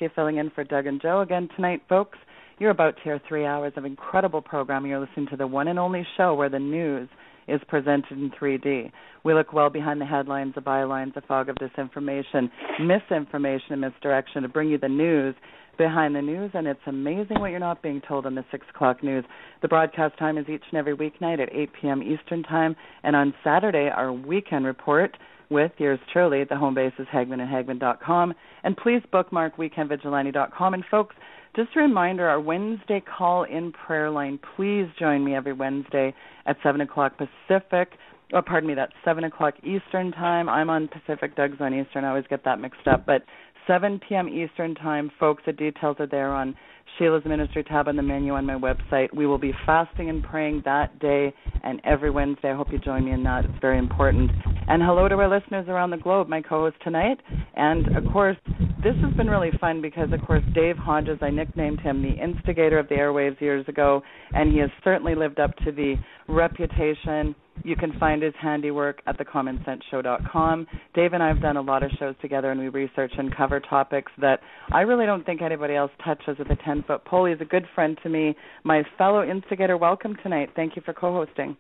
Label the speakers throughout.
Speaker 1: Marcy filling in for Doug and Joe again tonight, folks. You're about to hear 3 hours of incredible programming. You're listening to the one and only show where the news is presented in 3D. We look well behind the headlines, the bylines, the fog of disinformation, misinformation, and misdirection to bring you the news behind the news, and it's amazing what you're not being told on the 6 o'clock news. The broadcast time is each and every weeknight at 8 p.m. Eastern Time, and on Saturday, our weekend report with yours truly. The home base is hagmannhagmann.com, and please bookmark weekendvigilante.com. And folks, just a reminder, our Wednesday call-in prayer line, please join me every Wednesday at 7 o'clock Pacific. Oh, pardon me, that's 7 o'clock Eastern Time. I'm on Pacific, Doug's on Eastern. I always get that mixed up. But 7 p.m. Eastern Time, folks, the details are there on Sheila's Ministry tab on the menu on my website. We will be fasting and praying that day and every Wednesday. I hope you join me in that. It's very important. And hello to our listeners around the globe, my co-host tonight. And, of course, this has been really fun because, of course, Dave Hodges, I nicknamed him the instigator of the airwaves years ago, and he has certainly lived up to the reputation. You can find his handiwork at thecommonsenseshow.com. Dave and I have done a lot of shows together, and we research and cover topics that I really don't think anybody else touches with a 10-foot pole. He's a good friend to me. My fellow instigator, welcome tonight. Thank you for co-hosting.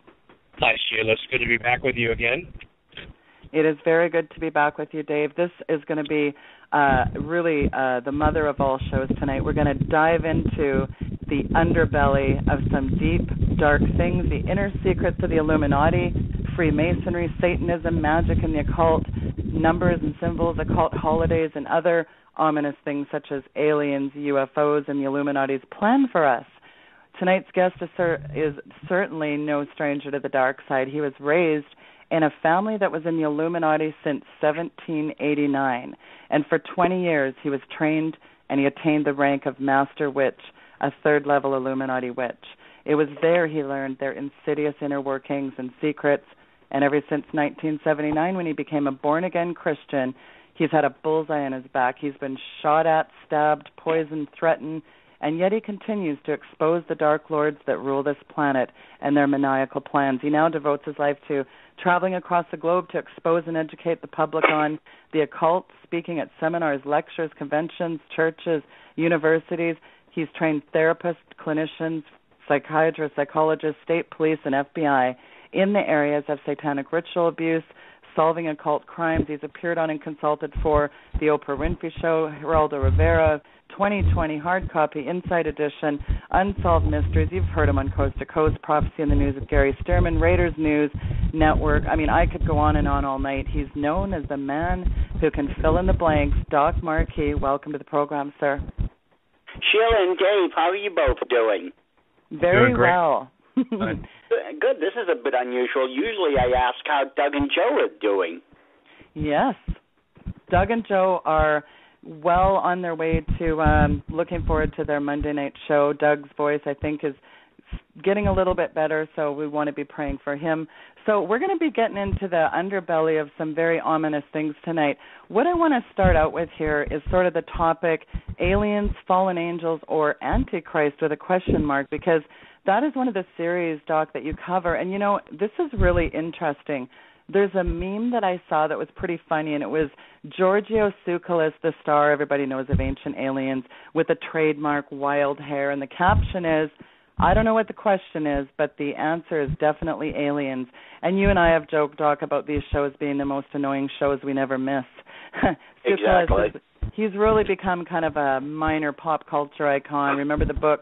Speaker 2: Hi, Sheila. It's good to be back with you again.
Speaker 1: It is very good to be back with you, Dave. This is going to be really the mother of all shows tonight. We're going to dive into the underbelly of some deep, dark things, the inner secrets of the Illuminati, Freemasonry, Satanism, magic and the occult, numbers and symbols, occult holidays, and other ominous things such as aliens, UFOs, and the Illuminati's plan for us. Tonight's guest is certainly no stranger to the dark side. He was raised in a family that was in the Illuminati since 1789. And for 20 years, he was trained and he attained the rank of Master Witch, a third-level Illuminati witch. It was there he learned their insidious inner workings and secrets. And ever since 1979, when he became a born-again Christian, he's had a bullseye on his back. He's been shot at, stabbed, poisoned, threatened, and yet he continues to expose the dark lords that rule this planet and their maniacal plans. He now devotes his life to traveling across the globe to expose and educate the public on the occult, speaking at seminars, lectures, conventions, churches, universities. He's trained therapists, clinicians, psychiatrists, psychologists, state police, and FBI in the areas of satanic ritual abuse, solving occult crimes. He's appeared on and consulted for The Oprah Winfrey Show, Geraldo Rivera, 2020 hard copy, Inside Edition, Unsolved Mysteries. You've heard him on Coast to Coast, Prophecy in the News with Gary Stearman, Raiders News Network. I mean, I could go on and on all night. He's known as the man who can fill in the blanks. Doc Marquis, welcome to the program, sir.
Speaker 3: Sheila and Dave, how are you both doing?
Speaker 1: Very well.
Speaker 3: Good. This is a bit unusual. Usually I ask how Doug and Joe are doing.
Speaker 1: Yes. Doug and Joe are well on their way to looking forward to their Monday night show. Doug's voice, I think, is getting a little bit better, so we want to be praying for him. So we're going to be getting into the underbelly of some very ominous things tonight. What I want to start out with here is sort of the topic aliens, fallen angels, or Antichrist with a question mark, because that is one of the series, Doc, that you cover. And, you know, this is really interesting. There's a meme that I saw that was pretty funny, and it was Giorgio Tsoukalos, the star everybody knows of Ancient Aliens, with a trademark wild hair. And the caption is, I don't know what the question is, but the answer is definitely aliens. And you and I have joked, Doc, about these shows being the most annoying shows we never miss.
Speaker 3: Exactly.
Speaker 1: He's really become kind of a minor pop culture icon. Remember the book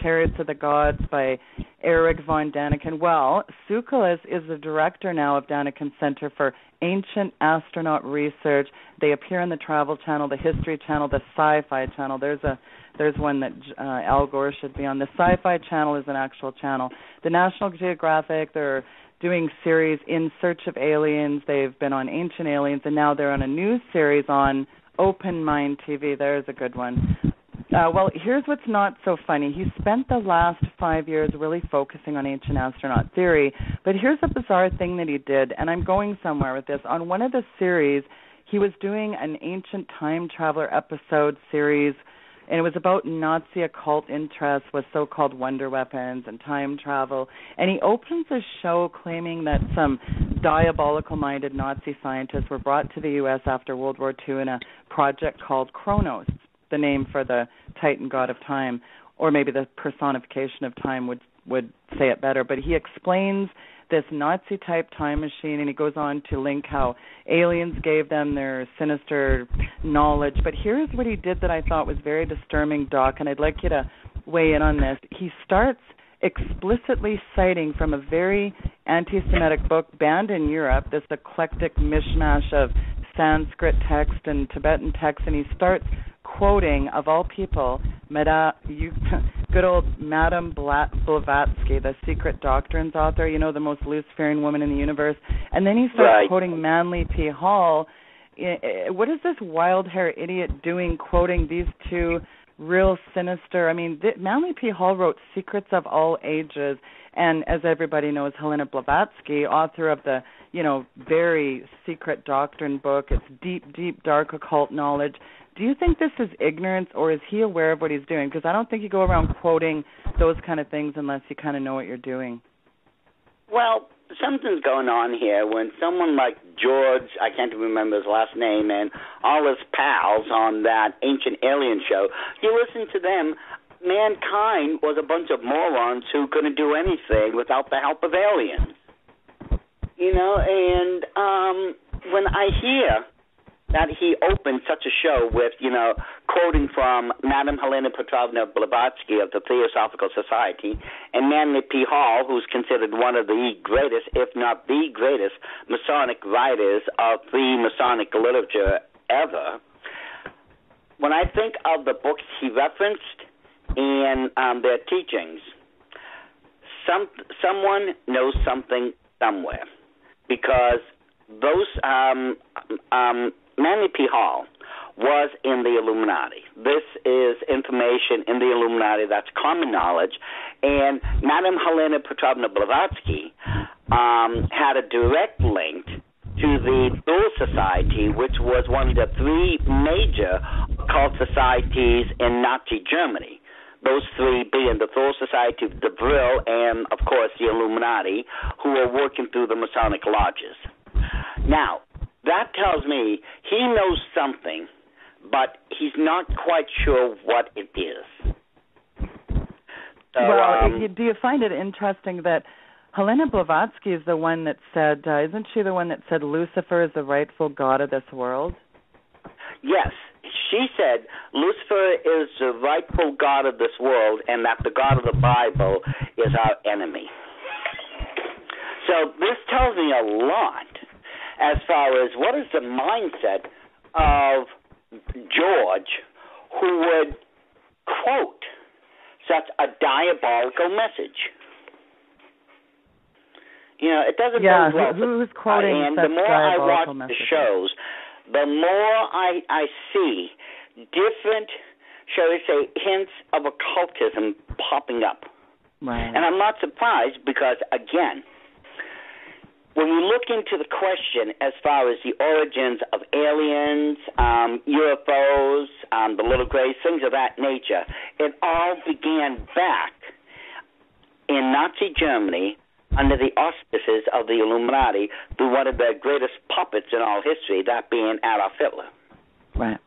Speaker 1: Chariots of the Gods by Erich von Däniken? Well, Tsoukalos is the director now of Däniken Center for Ancient Astronaut Research. They appear on the Travel Channel, the History Channel, the Sci-Fi Channel. There's one that Al Gore should be on. The Sci-Fi Channel is an actual channel. The National Geographic, they're doing series In Search of Aliens. They've been on Ancient Aliens, and now they're on a new series on Open Mind TV. There's a good one. Well, here's what's not so funny. He spent the last 5 years really focusing on ancient astronaut theory, but here's a bizarre thing that he did, and I'm going somewhere with this. On one of the series, he was doing an ancient time traveler episode series, and it was about Nazi occult interests with so-called wonder weapons and time travel. And he opens the show claiming that some diabolical-minded Nazi scientists were brought to the U.S. after World War II in a project called Kronos. the name for the Titan god of time, or maybe the personification of time would say it better. But he explains this Nazi-type time machine, and he goes on to link how aliens gave them their sinister knowledge. But here's what he did that I thought was very disturbing, Doc, and I'd like you to weigh in on this. He starts explicitly citing from a very anti-Semitic book banned in Europe, this eclectic mishmash of Sanskrit text and Tibetan text, and he starts quoting, of all people, good old Madame Blavatsky, the Secret Doctrines author, the most Luciferian woman in the universe. And then he starts quoting Manly P. Hall. What is this wild-hair idiot doing quoting these two real sinister? I mean, Manly P. Hall wrote Secrets of All Ages, and as everybody knows, Helena Blavatsky, author of the, very secret doctrine book. It's deep, deep, dark occult knowledge. Do you think this is ignorance, or is he aware of what he's doing? Because I don't think you go around quoting those kind of things unless you kind of know what you're doing.
Speaker 3: Well, something's going on here when someone like George, I can't remember his last name, and all his pals on that Ancient Alien show, you listen to them, mankind was a bunch of morons who couldn't do anything without the help of aliens. And when I hear that he opened such a show with, quoting from Madame Helena Petrovna Blavatsky of the Theosophical Society and Manly P. Hall, who's considered one of the greatest, if not the greatest, Masonic writers of the Masonic literature ever. When I think of the books he referenced and their teachings, someone knows something somewhere, because those Manly P. Hall was in the Illuminati. This is information in the Illuminati that's common knowledge. And Madame Helena Petrovna Blavatsky had a direct link to the Thule Society, which was one of the three major occult societies in Nazi Germany. Those three being the Thule Society, the Vril, and, of course, the Illuminati, who were working through the Masonic lodges. Now, that tells me he knows something, but he's not quite sure what it is. So,
Speaker 1: do you find it interesting that Helena Blavatsky is the one that said, isn't she the one that said Lucifer is the rightful god of this world?
Speaker 3: Yes. She said Lucifer is the rightful god of this world and that the God of the Bible is our enemy. So this tells me a lot as far as what is the mindset of George, who would quote such a diabolical message. It doesn't go well.
Speaker 1: Who's quoting
Speaker 3: and
Speaker 1: such
Speaker 3: the more I watch
Speaker 1: messages?
Speaker 3: The shows, the more I see different, shall we say, hints of occultism popping up.
Speaker 1: Right. And
Speaker 3: I'm not surprised because, again, when you look into the question as far as the origins of aliens, UFOs, the little grays, things of that nature, it all began back in Nazi Germany under the auspices of the Illuminati through one of the greatest puppets in all history, that being Adolf Hitler.
Speaker 1: Right.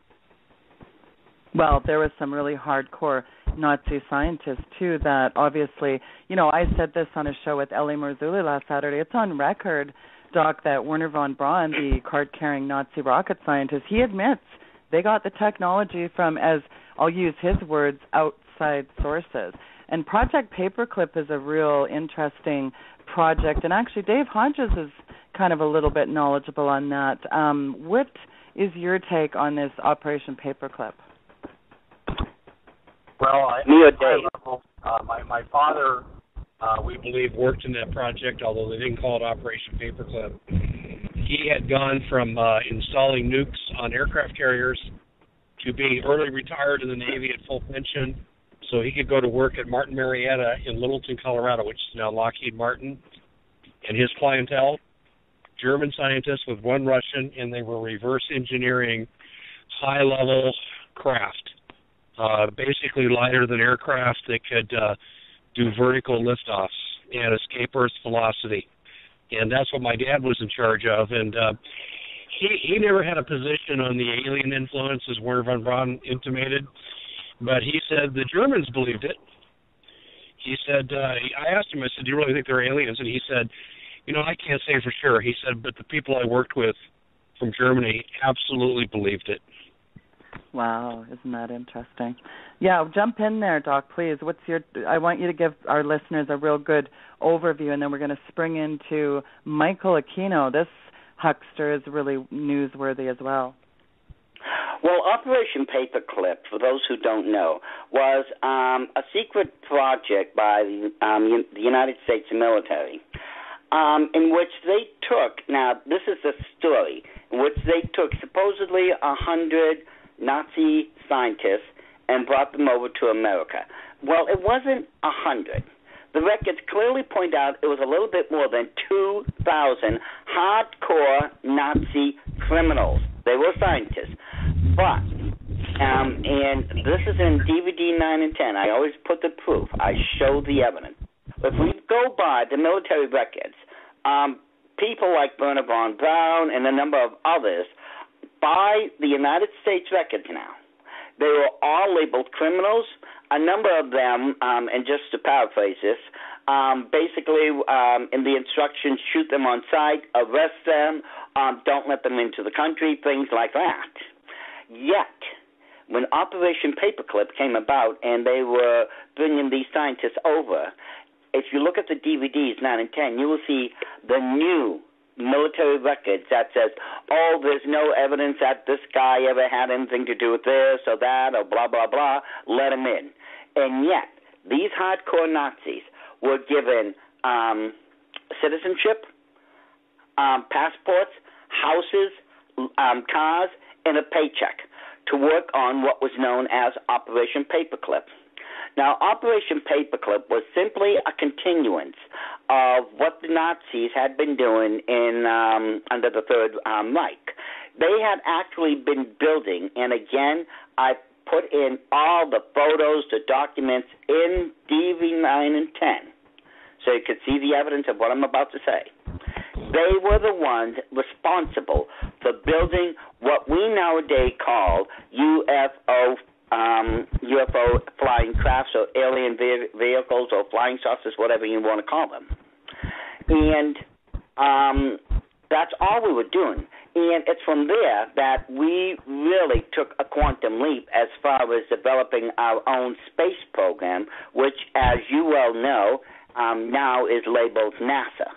Speaker 1: Well, there was some really hardcore Nazi scientists, too, that obviously, I said this on a show with Ellie Marzulli last Saturday. It's on record, Doc, that Werner von Braun, the card-carrying Nazi rocket scientist, he admits they got the technology from, as I'll use his words, outside sources. And Project Paperclip is a real interesting project. And actually, Dave Hodges is kind of a little bit knowledgeable on that. What is your take on this Operation Paperclip?
Speaker 2: Well, my father, we believe, worked in that project, although they didn't call it Operation Paperclip. He had gone from installing nukes on aircraft carriers to being early retired in the Navy at full pension, so he could go to work at Martin Marietta in Littleton, Colorado, which is now Lockheed Martin, and his clientele, German scientists with one Russian, and they were reverse engineering high-level craft, basically lighter than aircraft that could do vertical liftoffs and escape Earth's velocity. And that's what my dad was in charge of. And he never had a position on the alien influence, as Werner von Braun intimated, but he said the Germans believed it. He said, I asked him, I said, do you really think they're aliens? And he said, I can't say for sure. He said, but the people I worked with from Germany absolutely believed it.
Speaker 1: Wow, isn't that interesting? Yeah, jump in there, Doc, please. I want you to give our listeners a real good overview, and then we're going to spring into Michael Aquino. This huckster is really newsworthy as well.
Speaker 3: Well, Operation Paperclip, for those who don't know, was a secret project by the United States military, in which they took, now this is the story, in which they took supposedly 100 Nazi scientists and brought them over to America. Well, it wasn't 100. The records clearly point out it was a little bit more than 2,000 hardcore Nazi criminals. They were scientists. But, and this is in DVD 9 and 10. I always put the proof. I show the evidence. If we go by the military records, people like Werner von Braun and a number of others, by the United States records now, they were all labeled criminals. A number of them, and just to paraphrase this, basically in the instructions, shoot them on sight, arrest them, don't let them into the country, things like that. Yet, when Operation Paperclip came about and they were bringing these scientists over, if you look at the DVDs 9 and 10, you will see the new military records that says, oh, there's no evidence that this guy ever had anything to do with this or that or blah, blah, blah, let him in. And yet, these hardcore Nazis were given citizenship, passports, houses, cars, and a paycheck to work on what was known as Operation Paperclip. Now, Operation Paperclip was simply a continuance of what the Nazis had been doing in under the Third Reich. They had actually been building, and again, I put in all the photos, the documents in DV 9 and 10, so you could see the evidence of what I'm about to say. They were the ones responsible for building what we nowadays call UFO flying crafts or alien vehicles or flying saucers, whatever you want to call them. And that's all we were doing. And it's from there that we really took a quantum leap as far as developing our own space program, which, as you well know, now is labeled NASA.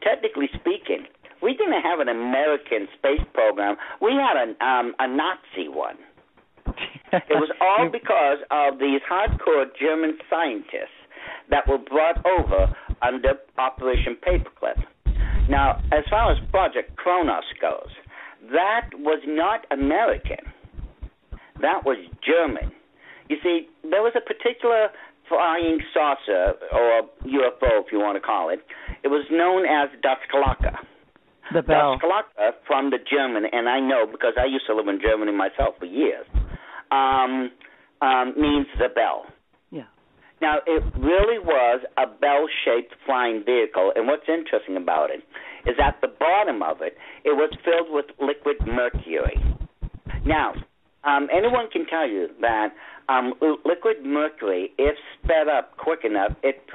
Speaker 3: Technically speaking, we didn't have an American space program. We had a Nazi one. It was all because of these hardcore German scientists that were brought over under Operation Paperclip. Now, as far as Project Kronos goes, that was not American. That was German. You see, there was a particular flying saucer, or UFO if you want to call it. It was known as Das Glocke.
Speaker 1: The bell.
Speaker 3: Das Glocke from the German, and I know because I used to live in Germany myself for years, means the bell.
Speaker 1: Yeah.
Speaker 3: Now, it really was a bell-shaped flying vehicle, and what's interesting about it is at the bottom of it, it was filled with liquid mercury. Now, anyone can tell you that liquid mercury, if sped up quick enough, it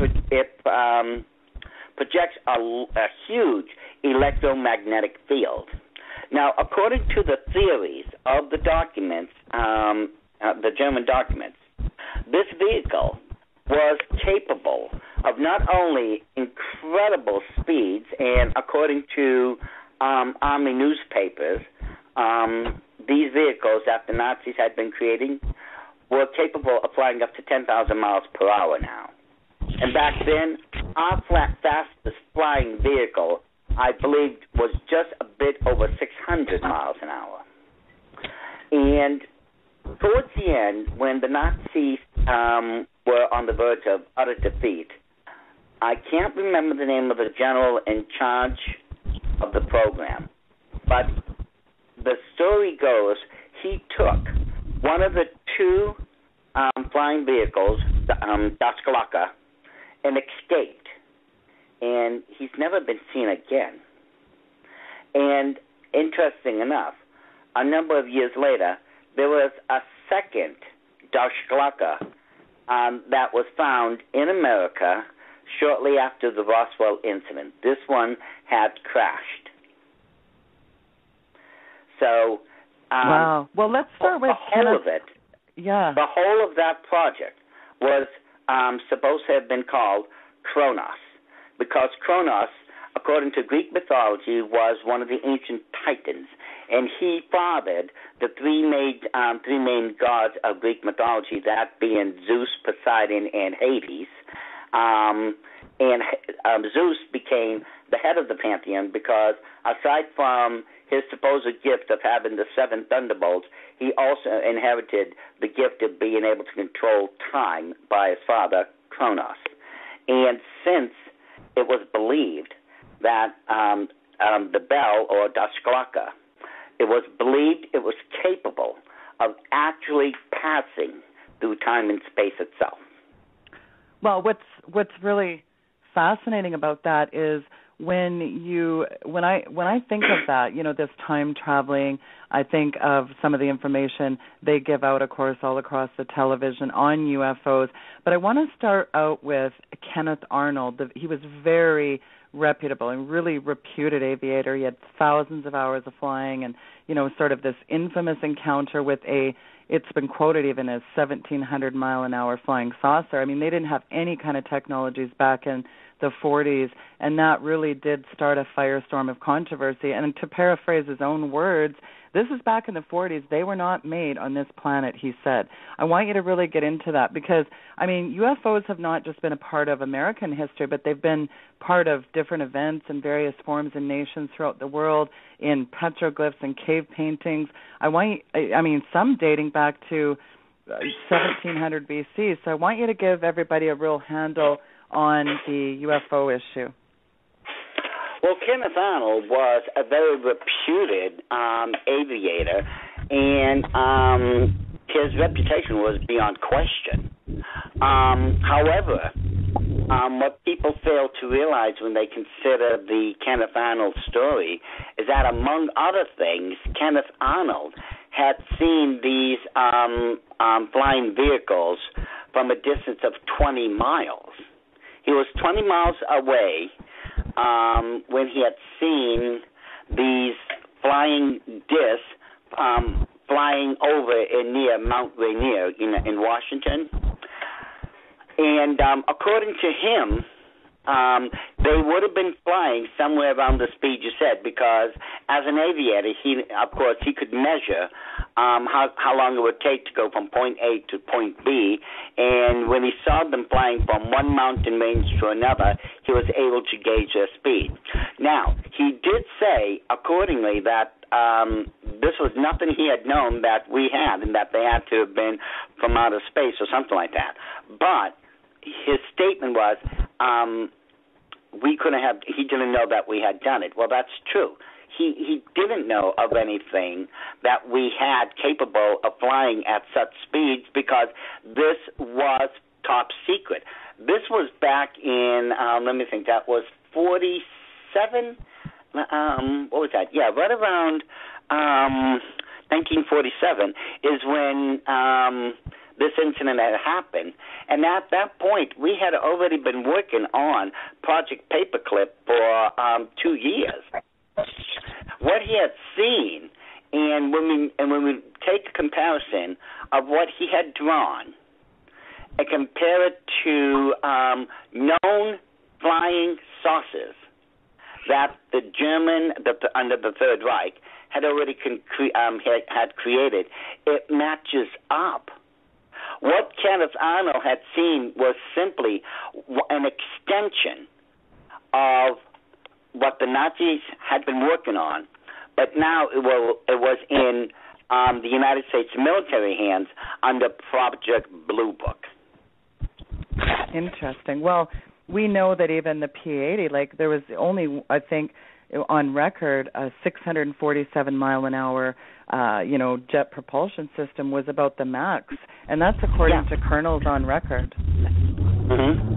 Speaker 3: projects a huge electromagnetic field. Now, according to the theories of the documents, the German documents, this vehicle was capable of not only incredible speeds, and according to Army newspapers, these vehicles that the Nazis had been creating were capable of flying up to 10,000 miles per hour now. And back then, our fastest flying vehicle, I believe, was just a bit over 600 miles an hour. And towards the end, when the Nazis were on the verge of utter defeat, I can't remember the name of the general in charge of the program, but the story goes he took one of the two flying vehicles, Das Glocke, and escaped. And he's never been seen again. And interesting enough, a number of years later, there was a second Dashkalaka that was found in America shortly after the Roswell incident. This one had crashed. So,
Speaker 1: wow. Well, let's start with
Speaker 3: the whole of it.
Speaker 1: Yeah.
Speaker 3: The whole of that project was supposed to have been called Kronos, because Kronos, according to Greek mythology, was one of the ancient titans, and he fathered the three main gods of Greek mythology, that being Zeus, Poseidon, and Hades. Zeus became the head of the pantheon because, aside from his supposed gift of having the seven thunderbolts, he also inherited the gift of being able to control time by his father, Kronos. And since it was believed that the bell, or Dashkalaka, it was believed it was capable of actually passing through time and space itself.
Speaker 1: Well, what's really fascinating about that is when I think of that, this time traveling, I think of some of the information they give out, of course, all across the television on UFOs. But I want to start out with Kenneth Arnold. He was very reputable and really reputed aviator. He had thousands of hours of flying, and sort of this infamous encounter with it's been quoted even as 1,700-mile-an-hour flying saucer. I mean, they didn't have any kind of technologies back in the 40s, and that really did start a firestorm of controversy. And to paraphrase his own words, this is back in the 40s. They were not made on this planet, he said. I want you to really get into that because, UFOs have not just been a part of American history, but they've been part of different events and various forms and nations throughout the world in petroglyphs and cave paintings. Some dating back to 1700 BC. So I want you to give everybody a real handle on the UFO issue.
Speaker 3: Well, Kenneth Arnold was a very reputed aviator, and his reputation was beyond question. However, what people fail to realize when they consider the Kenneth Arnold story is that, among other things, Kenneth Arnold had seen these flying vehicles from a distance of 20 miles. He was 20 miles away when he had seen these flying discs flying over near Mount Rainier in Washington. And according to him, they would have been flying somewhere around the speed you said, because as an aviator, he could measure how long it would take to go from point A to point B, and when he saw them flying from one mountain range to another, he was able to gauge their speed. Now, he did say, accordingly, that this was nothing he had known that we had, and that they had to have been from outer space or something like that. But his statement was, he didn't know that we had done it. Well, that's true. He didn't know of anything that we had capable of flying at such speeds, because this was top secret. This was back in, that was 47? What was that? Yeah, right around 1947 is when this incident had happened. And at that point, we had already been working on Project Paperclip for 2 years. What he had seen, and when we take a comparison of what he had drawn and compare it to known flying saucers that the German, under the Third Reich, had already had created, it matches up. What Kenneth Arnold had seen was simply an extension of what the Nazis had been working on, but now it was in the United States military hands under Project Blue Book.
Speaker 1: Interesting. Well, we know that even the P-80, there was only, I think, on record, a 647-mile-an-hour, jet propulsion system was about the max, and that's according to colonels on record.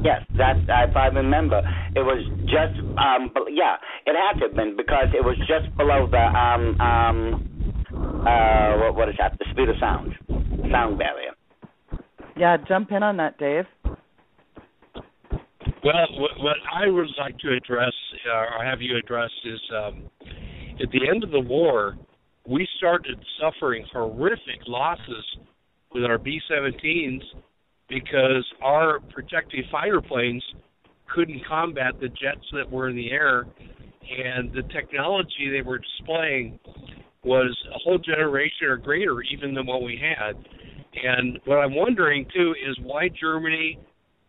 Speaker 3: Yes, that if I remember, it was just it had to have been because it was just below the what is that? The speed of sound barrier.
Speaker 1: Yeah, jump in on that, Dave.
Speaker 2: Well, what I would like to address, or have you address, is at the end of the war, we started suffering horrific losses with our B-17s because our protective fighter planes couldn't combat the jets that were in the air, and the technology they were displaying was a whole generation or greater even than what we had. And what I'm wondering, too, is why Germany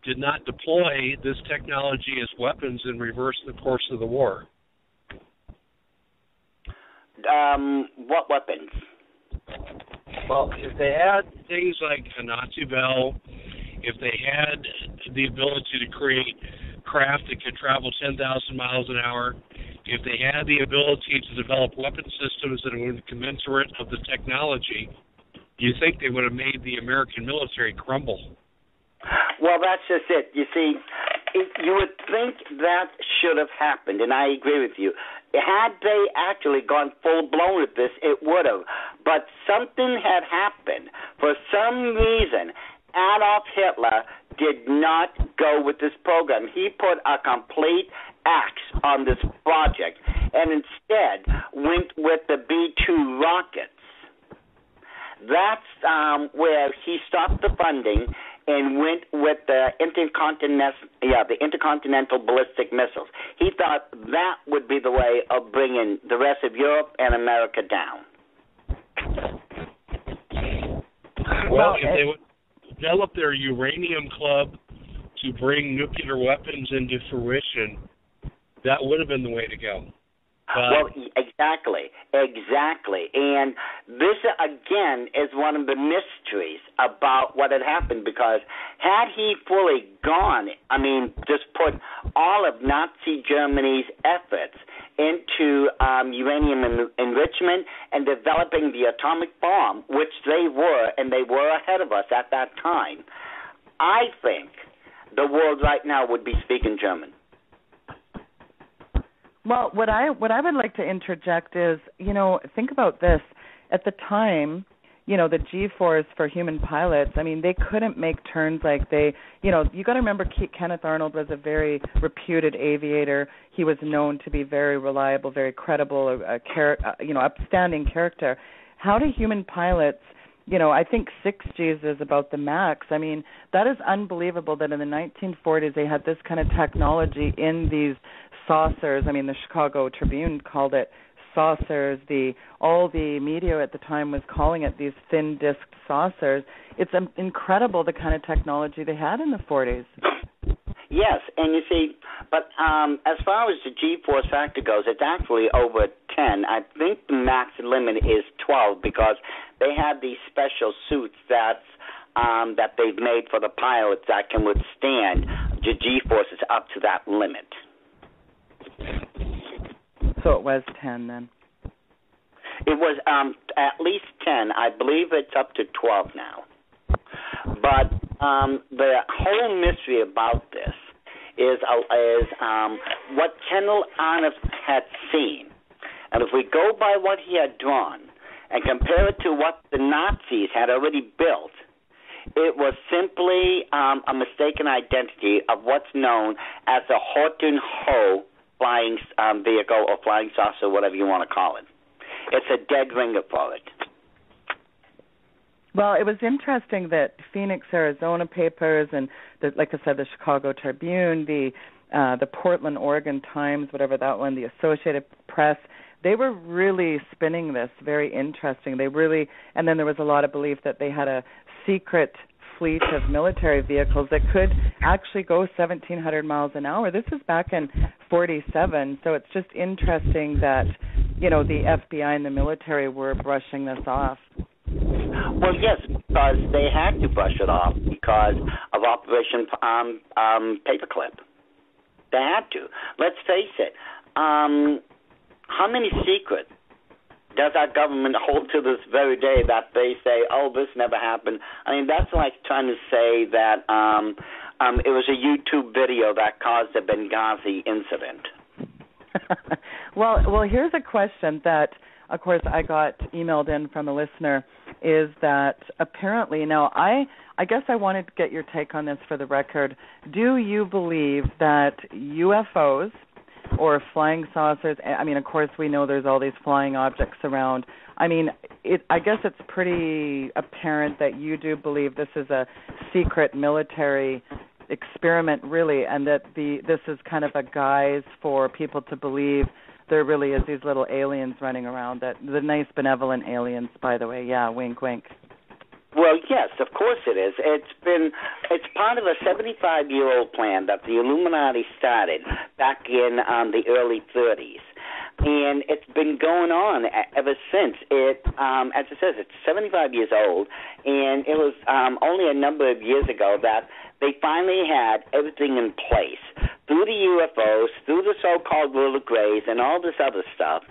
Speaker 2: did not deploy this technology as weapons and reverse the course of the war.
Speaker 3: What weapons?
Speaker 2: Well, if they had things like a Nazi Bell, if they had the ability to create craft that could travel 10,000 miles an hour, if they had the ability to develop weapon systems that were commensurate of the technology, do you think they would have made the American military crumble?
Speaker 3: Well, that's just it. You see, you would think that should have happened, and I agree with you. Had they actually gone full-blown with this, it would have. But something had happened. For some reason, Adolf Hitler did not go with this program. He put a complete axe on this project and instead went with the B-2 rockets. That's where he stopped the funding and went with the intercontinental ballistic missiles. He thought that would be the way of bringing the rest of Europe and America down.
Speaker 2: Well, if they would develop their uranium club to bring nuclear weapons into fruition, that would have been the way to go.
Speaker 3: Well, exactly. And this, again, is one of the mysteries about what had happened, because had he fully gone, just put all of Nazi Germany's efforts into uranium enrichment and developing the atomic bomb, which they were, and they were ahead of us at that time, I think the world right now would be speaking German.
Speaker 1: Well, what I would like to interject is, think about this. At the time, the G-force for human pilots, they couldn't make turns like they, you got to remember Kenneth Arnold was a very reputed aviator. He was known to be very reliable, very credible, upstanding character. How do human pilots, I think 6 Gs is about the max. That is unbelievable that in the 1940s they had this kind of technology in these saucers. The Chicago Tribune called it saucers. All the media at the time was calling it these thin-disked saucers. It's incredible the kind of technology they had in the 40s.
Speaker 3: Yes, and you see, but as far as the G-force factor goes, it's actually over 10. I think the max limit is 12 because they have these special suits that they've made for the pilots that can withstand the G-forces up to that limit.
Speaker 1: So it was 10 then?
Speaker 3: It was at least 10. I believe it's up to 12 now. But the whole mystery about this is what Kendall Arnott had seen. And if we go by what he had drawn and compare it to what the Nazis had already built, it was simply a mistaken identity of what's known as the Horten Ho flying vehicle or flying saucer, whatever you want to call it. It's a dead ringer for it.
Speaker 1: Well, it was interesting that Phoenix, Arizona papers and, like I said, the Chicago Tribune, the Portland, Oregon Times, whatever that one, the Associated Press, they were really spinning this very interesting. And then there was a lot of belief that they had a secret fleet of military vehicles that could actually go 1,700 miles an hour. This was back in 1947, so it's just interesting that, the FBI and the military were brushing this off.
Speaker 3: Well, yes, because they had to brush it off because of Operation Paperclip. They had to. Let's face it. How many secrets does our government hold to this very day that they say, oh, this never happened? That's like trying to say that it was a YouTube video that caused the Benghazi incident.
Speaker 1: Well, here's a question that, of course, I got emailed in from a listener, is that apparently, now I guess I wanted to get your take on this for the record. Do you believe that UFOs or flying saucers, I mean, of course, we know there's all these flying objects around. I mean, I guess it's pretty apparent that you do believe this is a secret military experiment, really, and that this is kind of a guise for people to believe there really is these little aliens running around, that the nice benevolent aliens, by the way. Yeah, wink, wink.
Speaker 3: Well, yes, of course it is. It's part of a 75-year-old plan that the Illuminati started back in the early 30s. And it's been going on ever since. As it says, it's 75 years old, and it was only a number of years ago that they finally had everything in place, through the UFOs, through the so-called World of Grays, and all this other stuff,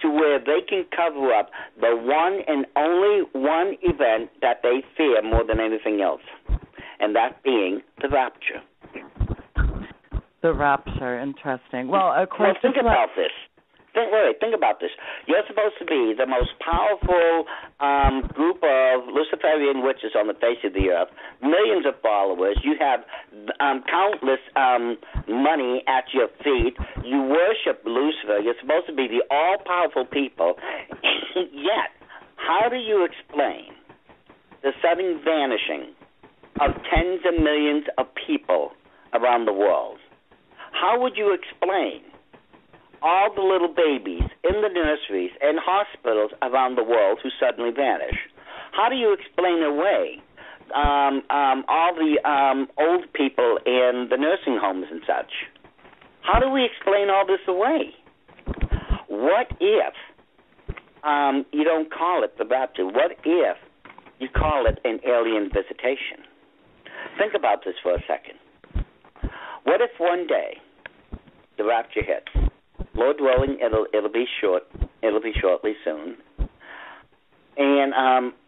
Speaker 3: to where they can cover up the one and only one event that they fear more than anything else, and that being the rapture.
Speaker 1: The rapture, interesting. Well, of course,
Speaker 3: think about this. Think about this. You're supposed to be the most powerful group of Luciferian witches on the face of the earth, millions of followers. You have countless money at your feet. You worship Lucifer. You're supposed to be the all-powerful people. Yet, how do you explain the sudden vanishing of tens of millions of people around the world? How would you explain all the little babies in the nurseries and hospitals around the world who suddenly vanish? How do you explain away all the old people in the nursing homes and such? How do we explain all this away? What if you don't call it the rapture? What if you call it an alien visitation? Think about this for a second. What if one day the rapture hits? Lord willing, it'll be short. It'll be shortly soon, and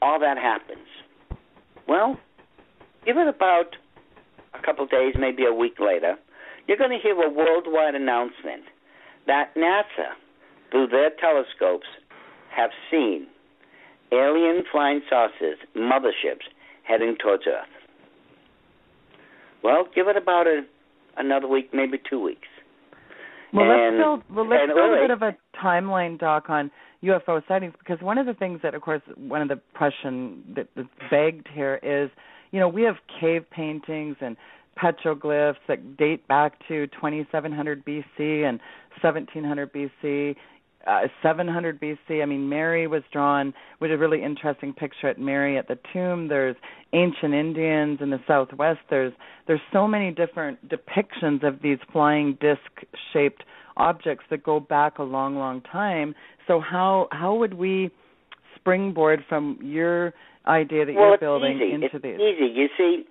Speaker 3: all that happens. Well, give it about a couple of days, maybe a week later, you're going to hear a worldwide announcement that NASA, through their telescopes, have seen alien flying saucers, motherships, heading towards Earth. Well, give it about another week, maybe 2 weeks.
Speaker 1: Well, let's build a bit of a timeline, Doc, on UFO sightings, because one of the things that, of course, one of the question that's begged here is, you know, we have cave paintings and petroglyphs that date back to 2700 BC and 1700 BC, 700 BC. I mean, Mary was drawn with a really interesting picture at Mary at the tomb. There's ancient Indians in the Southwest. There's so many different depictions of these flying disc-shaped objects that go back a long, long time. So how would we springboard from your idea that you're building into these?
Speaker 3: It's easy. You see,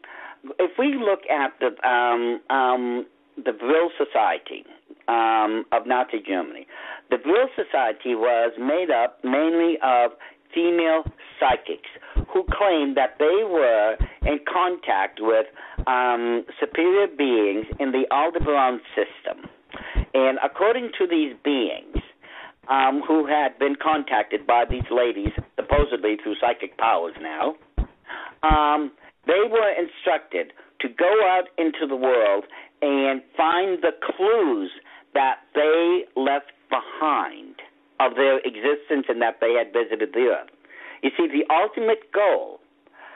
Speaker 3: if we look at the Vril Society of Nazi Germany, the Vril Society was made up mainly of female psychics who claimed that they were in contact with superior beings in the Aldebaran system. And according to these beings, who had been contacted by these ladies, supposedly through psychic powers now, they were instructed to go out into the world and find the clues that they left behind of their existence and that they had visited the Earth. You see, the ultimate goal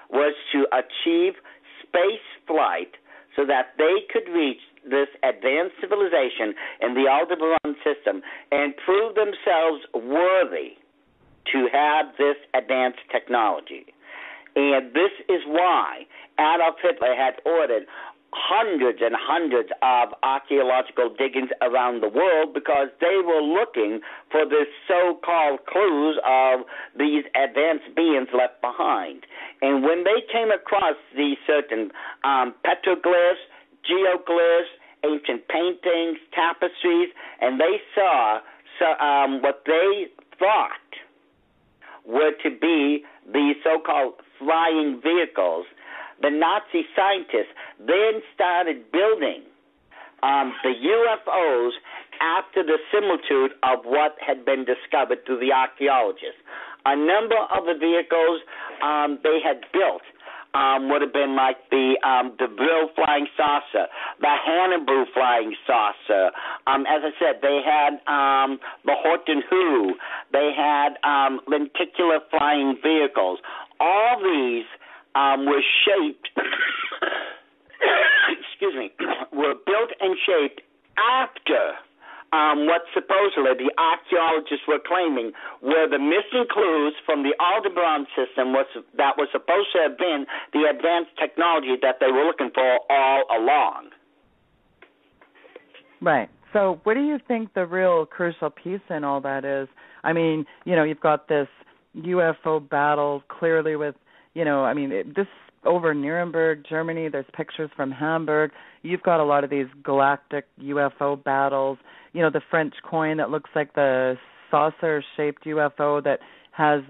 Speaker 3: was to achieve space flight so that they could reach this advanced civilization in the Aldebaran system and prove themselves worthy to have this advanced technology. And this is why Adolf Hitler had ordered hundreds and hundreds of archaeological diggings around the world, because they were looking for this so-called clues of these advanced beings left behind. And when they came across these certain petroglyphs, geoglyphs, ancient paintings, tapestries, and they saw what they thought were to be the so-called flying vehicles, the the Nazi scientists then started building the UFOs after the similitude of what had been discovered through the archaeologists. A number of the vehicles they had built would have been like the Brill flying saucer, the Hannibal flying saucer. As I said, they had the Horton Who. They had lenticular flying vehicles. All these were shaped, excuse me, were built and shaped after what supposedly the archaeologists were claiming were the missing clues from the Aldebaran system that was supposed to have been the advanced technology that they were looking for all along.
Speaker 1: Right. So what do you think the real crucial piece in all that is? I mean, you've got this UFO battle clearly with, this over Nuremberg, Germany. There's pictures from Hamburg. You've got a lot of these galactic UFO battles. The French coin that looks like the saucer-shaped UFO that has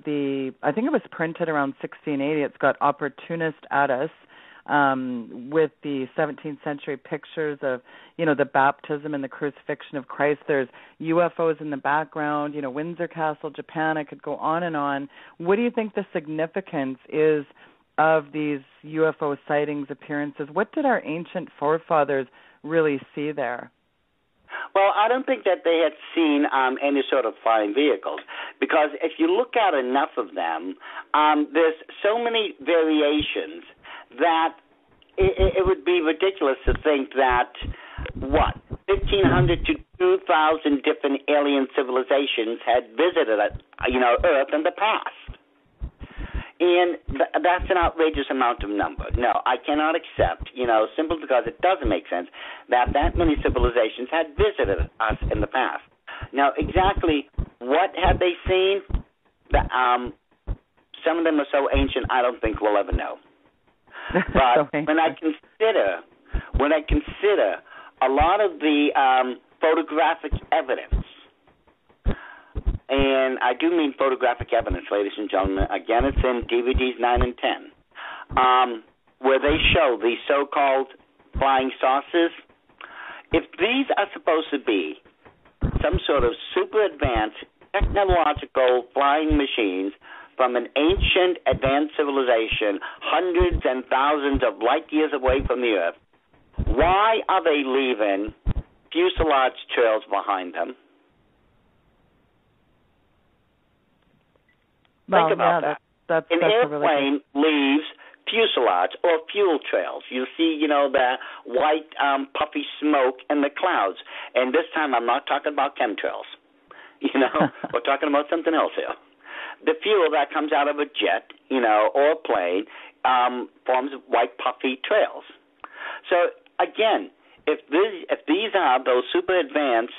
Speaker 1: I think it was printed around 1680. It's got opportunist at us with the 17th century pictures of, the baptism and the crucifixion of Christ. There's UFOs in the background, Windsor Castle, Japan. I could go on and on. What do you think the significance is of these UFO sightings, appearances? What did our ancient forefathers really see there?
Speaker 3: Well, I don't think that they had seen any sort of flying vehicles, because if you look at enough of them, there's so many variations that it would be ridiculous to think that, 1,500 to 2,000 different alien civilizations had visited, Earth in the past. And that's an outrageous amount of number. No, I cannot accept, simply because it doesn't make sense, that many civilizations had visited us in the past. Now, exactly what had they seen? Some of them are so ancient, I don't think we'll ever know. But when I consider a lot of the photographic evidence, and I do mean photographic evidence, ladies and gentlemen. Again, it's in DVDs 9 and 10, where they show these so-called flying saucers. If these are supposed to be some sort of super advanced technological flying machines from an ancient advanced civilization hundreds and thousands of light years away from the Earth, why are they leaving fuselage trails behind them? Think about that. An airplane leaves fuselage or fuel trails. You see, the white puffy smoke in the clouds. And this time I'm not talking about chemtrails. We're talking about something else here. The fuel that comes out of a jet, or a plane, forms white puffy trails. So, again, if these are those super advanced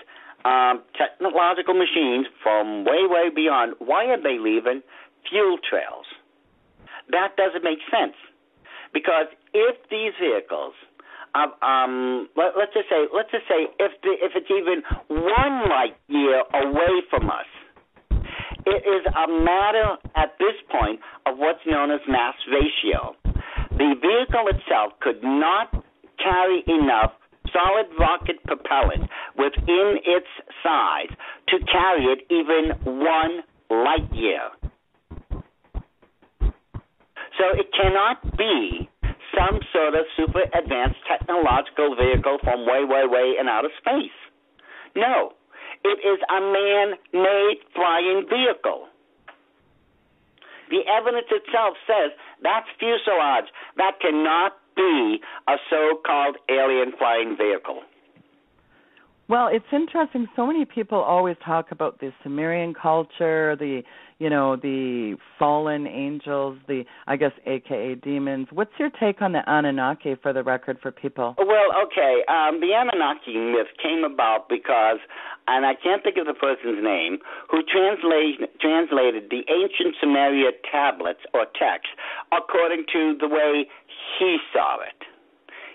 Speaker 3: technological machines from way, way beyond, why are they leaving fuel trails? That doesn't make sense, because if these vehicles, let's just say, if it's even 1 light year away from us, it is a matter at this point of what's known as mass ratio. The vehicle itself could not carry enough solid rocket propellant within its size to carry it even 1 light year. So it cannot be some sort of super advanced technological vehicle from way, way, way in outer space. No, it is a man-made flying vehicle. The evidence itself says that's fuselage. That cannot be a so-called alien flying vehicle.
Speaker 1: Well, it's interesting. So many people always talk about the Sumerian culture, the fallen angels, AKA demons. What's your take on the Anunnaki, for the record, for people?
Speaker 3: Well, okay. The Anunnaki myth came about because, and I can't think of the person's name, who translated the ancient Sumerian tablets or texts according to the way he saw it.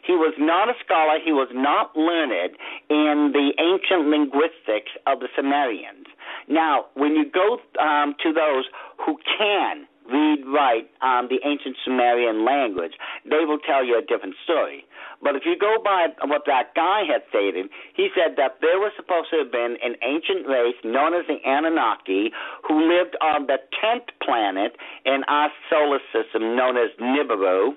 Speaker 3: He was not a scholar. He was not learned in the ancient linguistics of the Sumerians. Now, when you go to those who can write the ancient Sumerian language, they will tell you a different story. But if you go by what that guy had stated, he said that there was supposed to have been an ancient race known as the Anunnaki who lived on the 10th planet in our solar system known as Nibiru,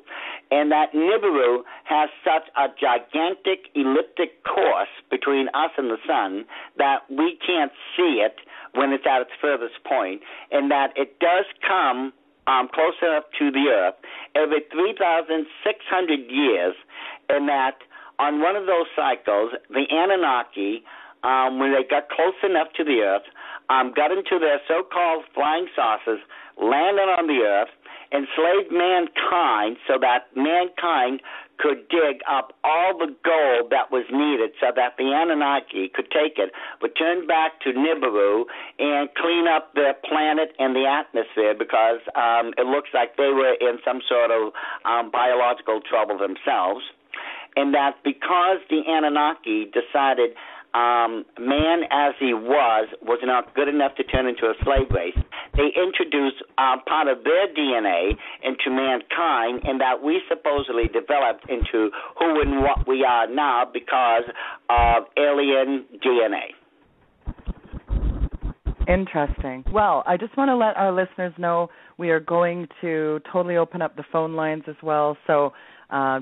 Speaker 3: and that Nibiru has such a gigantic elliptic course between us and the sun that we can't see it when it's at its furthest point, and that it does come close enough to the Earth every 3,600 years, and that on one of those cycles, the Anunnaki, when they got close enough to the Earth, got into their so-called flying saucers, landed on the Earth, enslaved mankind so that mankind could dig up all the gold that was needed so that the Anunnaki could take it, return back to Nibiru, and clean up their planet and the atmosphere because it looks like they were in some sort of biological trouble themselves. And that because the Anunnaki decided man as he was not good enough to turn into a slave race, they introduced part of their DNA into mankind, and that we supposedly developed into who and what we are now because of alien DNA.
Speaker 1: Interesting. Well, I just want to let our listeners know we are going to totally open up the phone lines as well, so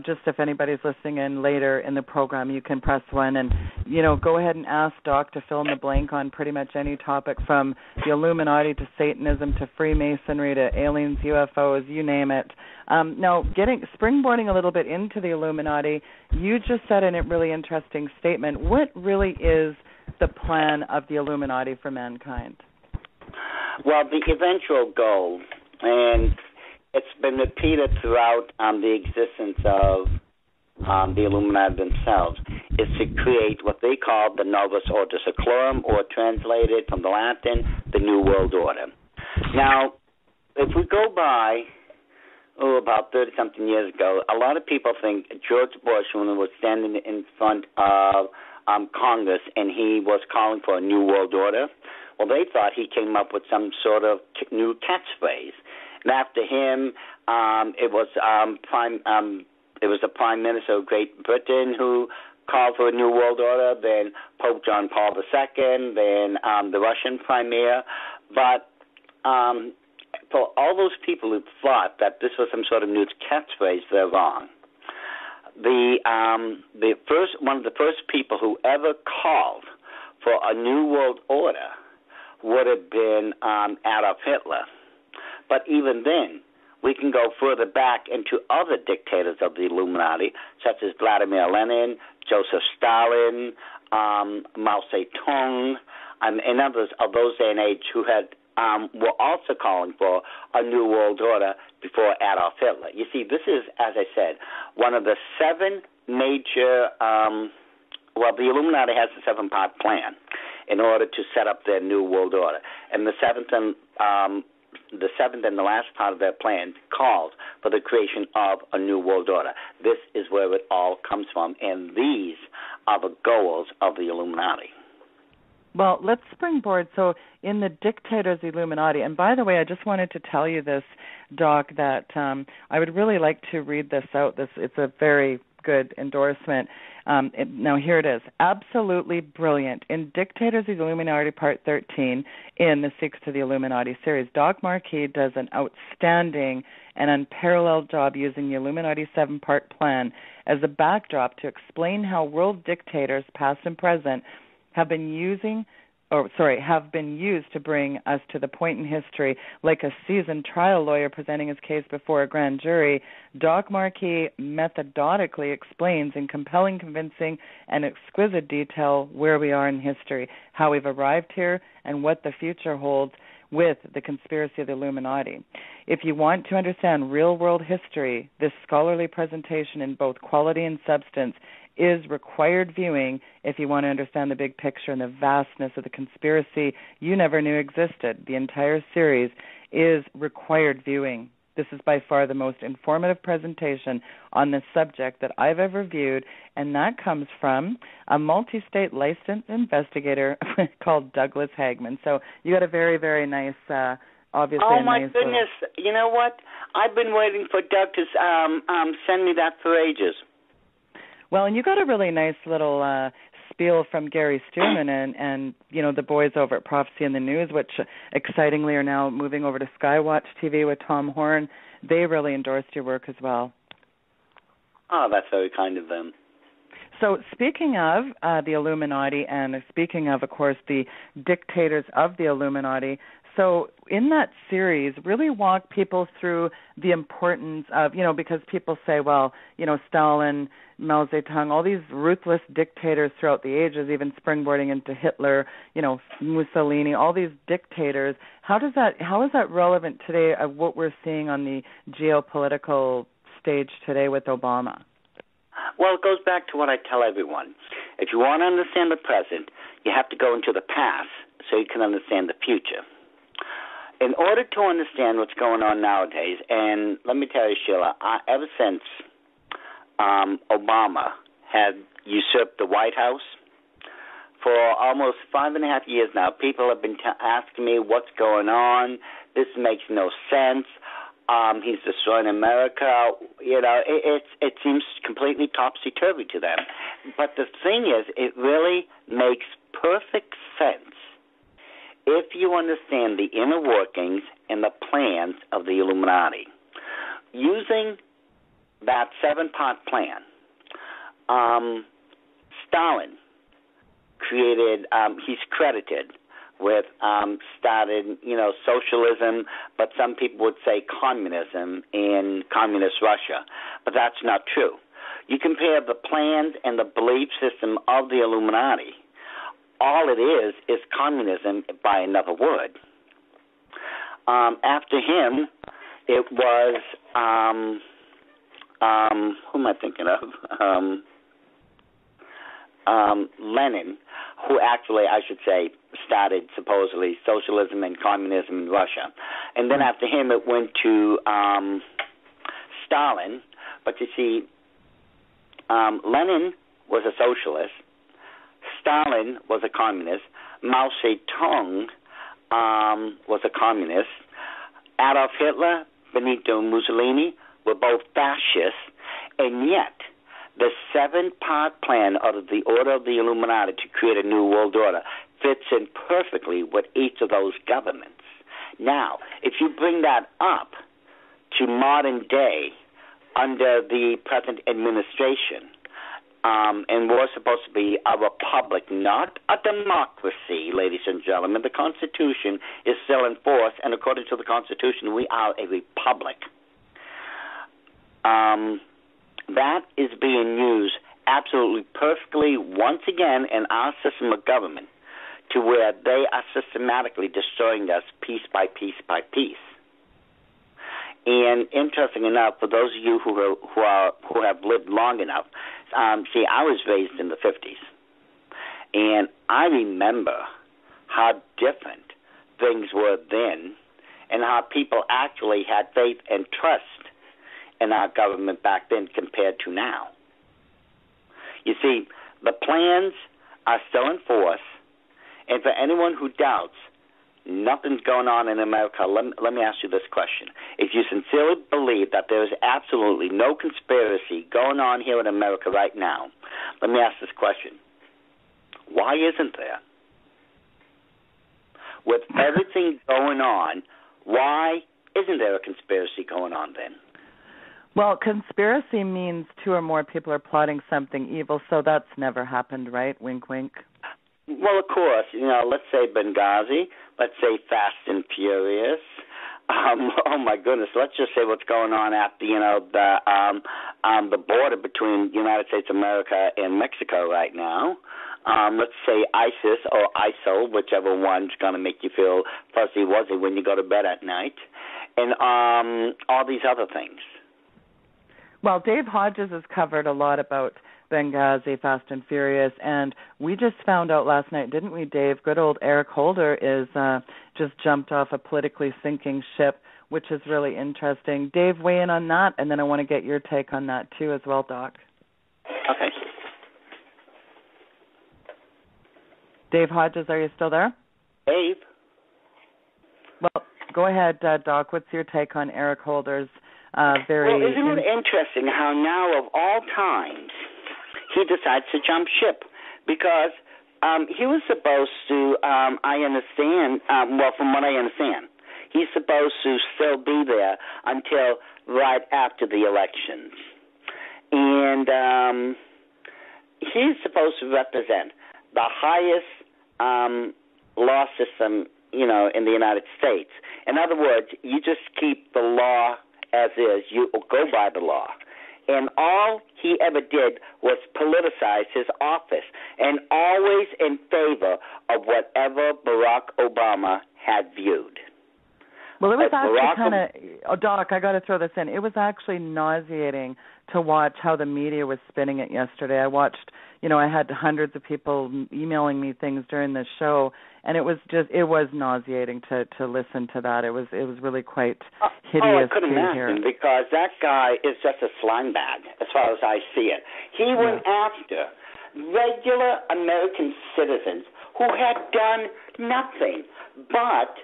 Speaker 1: just if anybody's listening in later in the program, you can press 1 and, go ahead and ask Doc to fill in the blank on pretty much any topic from the Illuminati to Satanism to Freemasonry to aliens, UFOs, you name it. Now, springboarding a little bit into the Illuminati, you just said in a really interesting statement, what really is the plan of the Illuminati for mankind?
Speaker 3: Well, the eventual goal, and it's been repeated throughout the existence of the Illuminati themselves, is to create what they call the Novus Ordo Seclorum, or translated from the Latin, the New World Order. Now, if we go by, about 30-something years ago, a lot of people think George Bush, when he was standing in front of Congress and he was calling for a New World Order, well, they thought he came up with some sort of new catchphrase. And after him, it was the Prime Minister of Great Britain who called for a New World Order, then Pope John Paul II, then the Russian Premier. But for all those people who thought that this was some sort of new catchphrase, they're wrong. One of the first people who ever called for a New World Order would have been Adolf Hitler. But even then, we can go further back into other dictators of the Illuminati, such as Vladimir Lenin, Joseph Stalin, Mao Zedong, and others of those day and age who were also calling for a New World Order before Adolf Hitler. You see, this is, as I said, one of the 7 major, the Illuminati has a 7-part plan in order to set up their New World Order. And the seventh and the last part of their plan calls for the creation of a New World Order. This is where it all comes from, and these are the goals of the Illuminati.
Speaker 1: Well, let's springboard. So in the Dictators Illuminati, and by the way, I just wanted to tell you this, Doc, that I would really like to read this out. It's a very good endorsement. Now, here it is. Absolutely brilliant. In Dictators Illuminati Part 13 in the Six to the Illuminati series, Doc Marquis does an outstanding and unparalleled job using the Illuminati 7-part plan as a backdrop to explain how world dictators, past and present, have been used to bring us to the point in history, like a seasoned trial lawyer presenting his case before a grand jury. Doc Marquis methodically explains in compelling, convincing, and exquisite detail where we are in history, how we've arrived here, and what the future holds with the conspiracy of the Illuminati. If you want to understand real-world history, this scholarly presentation in both quality and substance is required viewing if you want to understand the big picture and the vastness of the conspiracy you never knew existed. The entire series is required viewing. This is by far the most informative presentation on this subject that I've ever viewed, and that comes from a multi-state licensed investigator called Douglas Hagmann. So you got a very, very nice obviously
Speaker 3: Oh,
Speaker 1: a
Speaker 3: my
Speaker 1: nice
Speaker 3: goodness. You know what? I've been waiting for Doug to send me that for ages.
Speaker 1: Well, and you got a really nice little spiel from Gary Stearman and the boys over at Prophecy in the News, which excitingly are now moving over to Skywatch TV with Tom Horn. They really endorsed your work as well.
Speaker 3: Oh, that's very kind of them.
Speaker 1: So speaking of the Illuminati and speaking of course, the dictators of the Illuminati, so in that series, really walk people through the importance of, because people say, well, Stalin, Mao Zedong, all these ruthless dictators throughout the ages, even springboarding into Hitler, Mussolini, all these dictators. How is that relevant today of what we're seeing on the geopolitical stage today with Obama?
Speaker 3: Well, it goes back to what I tell everyone. If you want to understand the present, you have to go into the past so you can understand the future. In order to understand what's going on nowadays, and let me tell you, Sheila, ever since Obama had usurped the White House, for almost 5.5 years now, people have been asking me what's going on. This makes no sense. He's destroying America. It seems completely topsy-turvy to them. But the thing is, it really makes perfect sense if you understand the inner workings and the plans of the Illuminati. Using that 7-part plan, Stalin created, he's credited with started, socialism, but some people would say communism in communist Russia. But that's not true. You compare the plans and the belief system of the Illuminati, all it is communism by another word. After him, it was, who am I thinking of? Lenin, who actually, I should say, started supposedly socialism and communism in Russia. And then after him, it went to Stalin. But you see, Lenin was a socialist. Stalin was a communist. Mao Zedong was a communist. Adolf Hitler, Benito Mussolini were both fascists. And yet, the 7-part plan of the Order of the Illuminati to create a new world order fits in perfectly with each of those governments. Now, if you bring that up to modern day under the present administration, and we're supposed to be a republic, not a democracy, ladies and gentlemen. The Constitution is still in force, and according to the Constitution, we are a republic. That is being used absolutely perfectly once again in our system of government to where they are systematically destroying us piece by piece by piece. And interesting enough, for those of you who have lived long enough, see, I was raised in the 50s, and I remember how different things were then and how people actually had faith and trust in our government back then compared to now. You see, the plans are still in force, and for anyone who doubts nothing's going on in America, let me ask you this question. If you sincerely believe that there is absolutely no conspiracy going on here in America right now, let me ask this question. Why isn't there? With everything going on, why isn't there a conspiracy going on then?
Speaker 1: Well, conspiracy means 2 or more people are plotting something evil, so that's never happened, right? Wink, wink.
Speaker 3: Well, of course, let's say Benghazi, let's say Fast and Furious. Oh my goodness, let's just say what's going on at the border between the United States of America and Mexico right now. Let's say ISIS or ISIL, whichever one's going to make you feel fuzzy-wuzzy when you go to bed at night, and all these other things.
Speaker 1: Well, Dave Hodges has covered a lot about Benghazi, Fast and Furious, and we just found out last night, didn't we, Dave? Good old Eric Holder is just jumped off a politically sinking ship, which is really interesting. Dave, weigh in on that, and then I want to get your take on that too as well, Doc.
Speaker 3: Okay.
Speaker 1: Dave Hodges, are you still there?
Speaker 3: Dave?
Speaker 1: Well, Go ahead, Doc. What's your take on Eric Holder's
Speaker 3: Well, isn't it interesting how now, of all times, he decides to jump ship? Because he was supposed to, I understand, from what I understand, he's supposed to still be there until right after the elections. And he's supposed to represent the highest law system, in the United States. In other words, you just keep the law as is. You go by the law. And all he ever did was politicize his office, and always in favor of whatever Barack Obama had viewed.
Speaker 1: Well, it was actually Doc, I got to throw this in. It was actually nauseating to watch how the media was spinning it yesterday. I watched, I had hundreds of people emailing me things during the show, and it was nauseating to listen to that. It was really quite hideous
Speaker 3: I couldn't
Speaker 1: to
Speaker 3: imagine,
Speaker 1: hear.
Speaker 3: because that guy is just a slime bag, as far as I see it. He went after regular American citizens who had done nothing, but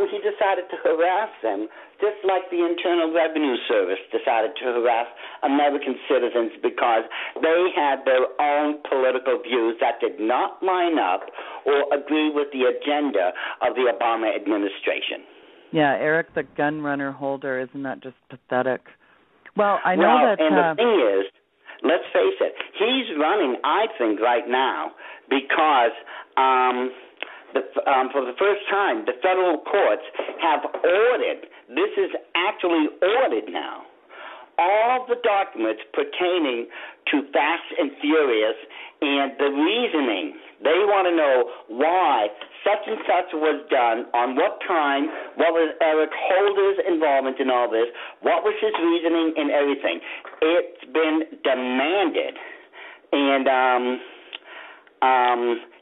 Speaker 3: he decided to harass them, just like the Internal Revenue Service decided to harass American citizens because they had their own political views that did not line up or agree with the agenda of the Obama administration.
Speaker 1: Yeah, Eric the gun runner Holder, isn't that just pathetic? Well, I know that...
Speaker 3: And the thing is, let's face it, he's running, I think, right now because... for the first time, the federal courts have ordered, this is actually ordered now, all the documents pertaining to Fast and Furious and the reasoning. They want to know why such and such was done, on what time, what was Eric Holder's involvement in all this, what was his reasoning and everything. It's been demanded. And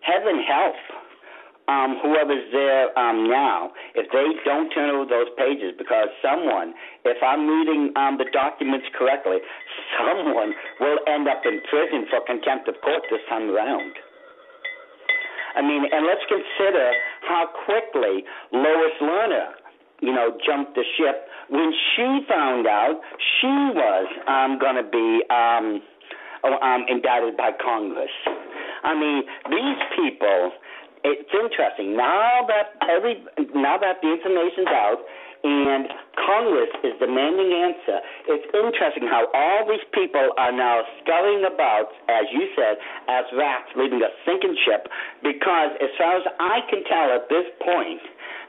Speaker 3: heaven help whoever's there now, if they don't turn over those pages, because someone, if I'm reading the documents correctly, someone will end up in prison for contempt of court this time around. I mean, and let's consider how quickly Lois Lerner, jumped the ship when she found out she was going to be indicted by Congress. I mean, these people... It's interesting now that the information's out and Congress is demanding answer. It's interesting how all these people are now scurrying about, as you said, as rats leaving a sinking ship. Because as far as I can tell at this point,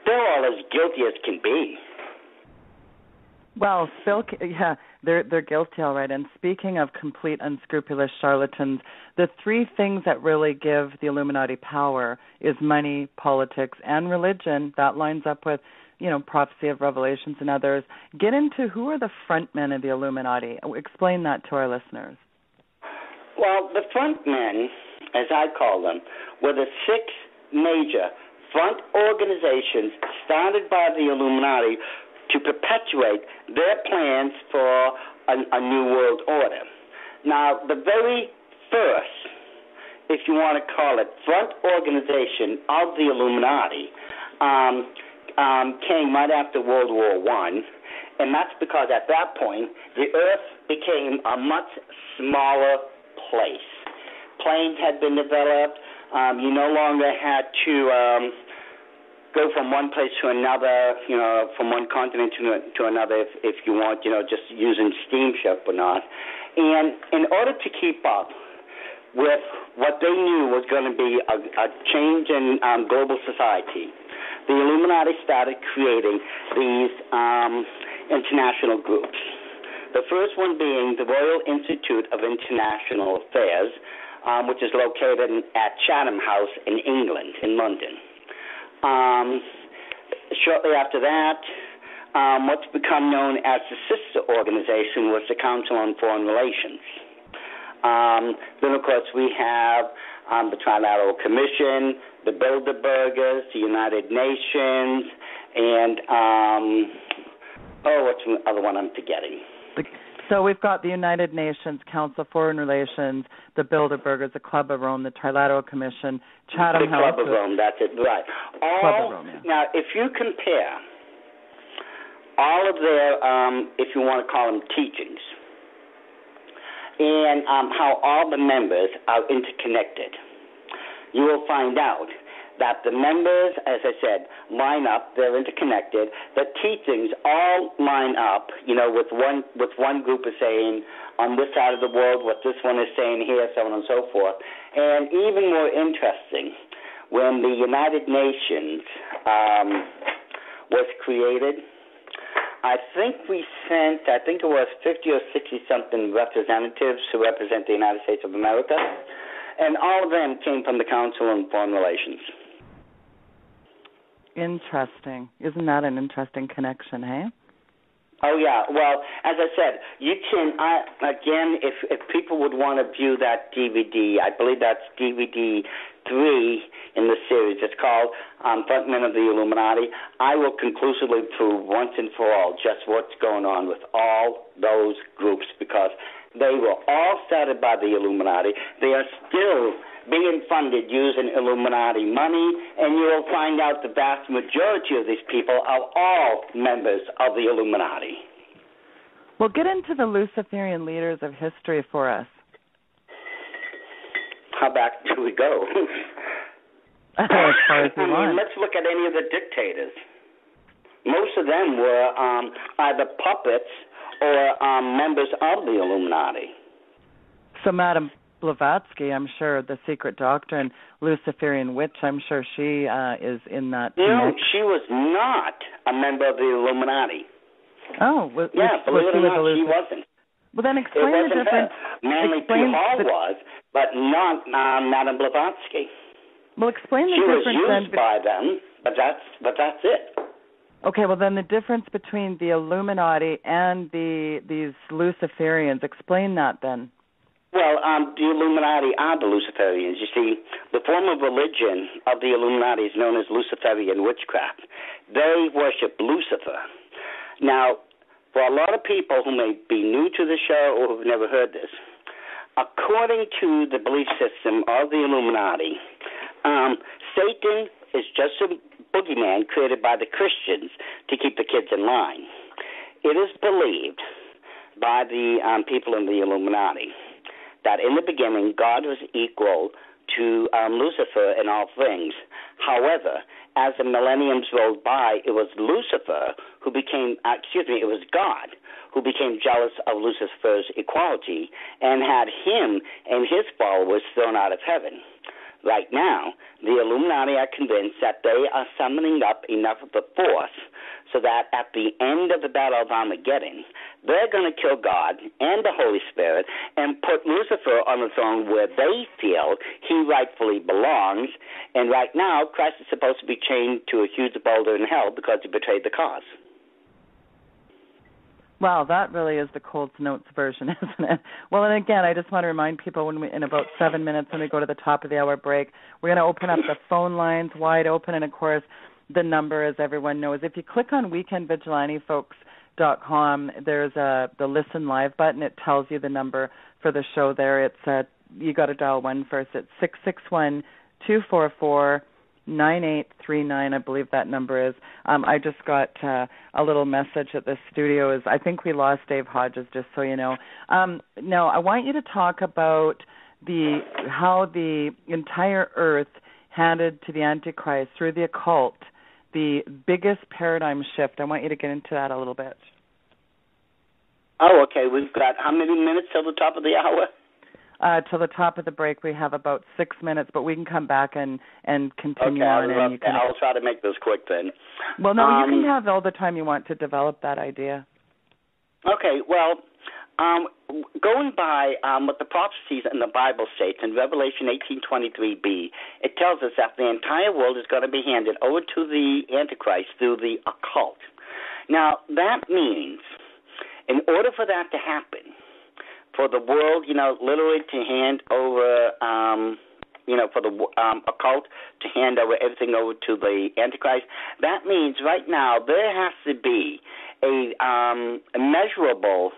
Speaker 3: they're all as guilty as can be.
Speaker 1: Well, they're guilty, all right. And speaking of complete unscrupulous charlatans, the three things that really give the Illuminati power is money, politics, and religion. That lines up with, prophecy of Revelations and others. Get into who are the front men of the Illuminati. Explain that to our listeners.
Speaker 3: Well, the front men, as I call them, were the six major front organizations started by the Illuminati to perpetuate their plans for a new world order. Now, the very first, if you want to call it, front organization of the Illuminati came right after World War I, and that's because at that point, the Earth became a much smaller place. Planes had been developed. You no longer had to... go from one place to another, from one continent to another if you want, just using steamship or not. And in order to keep up with what they knew was going to be a change in global society, the Illuminati started creating these international groups. The first one being the Royal Institute of International Affairs, which is located at Chatham House in England, in London. Shortly after that, what's become known as the sister organization was the Council on Foreign Relations. Then, of course, we have the Trilateral Commission, the Bilderbergers, the United Nations, and, what's the other one I'm forgetting?
Speaker 1: So we've got the United Nations, Council of Foreign Relations, the Bilderbergers, the Club of Rome, the Trilateral Commission, Chatham House.
Speaker 3: The Club of Rome, that's it, right.
Speaker 1: Club of Rome, yeah.
Speaker 3: Now, if you compare all of their, if you want to call them, teachings, and how all the members are interconnected. You will find out that the members, as I said, line up. They're interconnected. The teachings all line up, with one group is saying on this side of the world what this one is saying here, so on and so forth. And even more interesting, when the United Nations was created, I think it was 50 or 60-something representatives who represent the United States of America, and all of them came from the Council on Foreign Relations.
Speaker 1: Interesting. Isn't that an interesting connection, hey?
Speaker 3: Oh, yeah. Well, as I said, you can, again, if people would want to view that DVD, I believe that's DVD 3 in the series. It's called Frontmen of the Illuminati. I will conclusively prove once and for all just what's going on with all those groups, because they were all started by the Illuminati. They are still being funded using Illuminati money, and you will find out the vast majority of these people are all members of the Illuminati.
Speaker 1: Well, get into the Luciferian leaders of history for us.
Speaker 3: How back do we go?
Speaker 1: As far as you want.
Speaker 3: Let's look at any of the dictators. Most of them were either puppets or members of the Illuminati.
Speaker 1: So, Madame Blavatsky, I'm sure, the secret doctrine, Luciferian witch, I'm sure she is in that.
Speaker 3: No, she was not a member of the Illuminati.
Speaker 1: Oh,
Speaker 3: yeah, believe it or not, she wasn't.
Speaker 1: Well, then explain the difference.
Speaker 3: Manly P. Hall was, but not Madame Blavatsky.
Speaker 1: Well, explain the difference.
Speaker 3: She was used by them, but that's it.
Speaker 1: Okay, well then the difference between the Illuminati and these Luciferians. Explain that then.
Speaker 3: Well, the Illuminati are the Luciferians. You see, the form of religion of the Illuminati is known as Luciferian witchcraft. They worship Lucifer. Now, for a lot of people who may be new to the show or who've never heard this, according to the belief system of the Illuminati, Satan is just a boogeyman created by the Christians to keep the kids in line. It is believed by the people in the Illuminati that in the beginning God was equal to Lucifer in all things. However, as the millenniums rolled by, it was Lucifer who became, it was God who became jealous of Lucifer's equality and had him and his followers thrown out of heaven. Right now, the Illuminati are convinced that they are summoning up enough of the force so that at the end of the Battle of Armageddon, they're going to kill God and the Holy Spirit and put Lucifer on the throne where they feel he rightfully belongs. And right now, Christ is supposed to be chained to a huge boulder in hell because he betrayed the cause.
Speaker 1: Wow, that really is the Cold Notes version, isn't it? Well, and again, I just want to remind people in about 7 minutes when we go to the top of the hour break, we're going to open up the phone lines wide open, and of course, the number, as everyone knows. If you click on weekendvigilantefolks.com, there's the Listen Live button. It tells you the number for the show there. It's you got to dial one first. It's 661-244-9839, I believe that number is. I just got a little message at the studio. I think we lost Dave Hodges, just so you know. Now, I want you to talk about how the entire earth handed to the Antichrist through the occult, the biggest paradigm shift. I want you to get into that a little bit.
Speaker 3: Oh, okay. We've got how many minutes till the top of the hour?
Speaker 1: Till the top of the break, we have about 6 minutes, but we can come back and continue on.
Speaker 3: Okay, I'll try to make this quick then.
Speaker 1: Well, no, you can have all the time you want to develop that idea.
Speaker 3: Okay, well, going by what the prophecies in the Bible states in Revelation 18:23b, it tells us that the entire world is going to be handed over to the Antichrist through the occult. Now, that means in order for that to happen, for the world, literally to hand over, for the occult to hand over everything over to the Antichrist, that means right now there has to be a measurable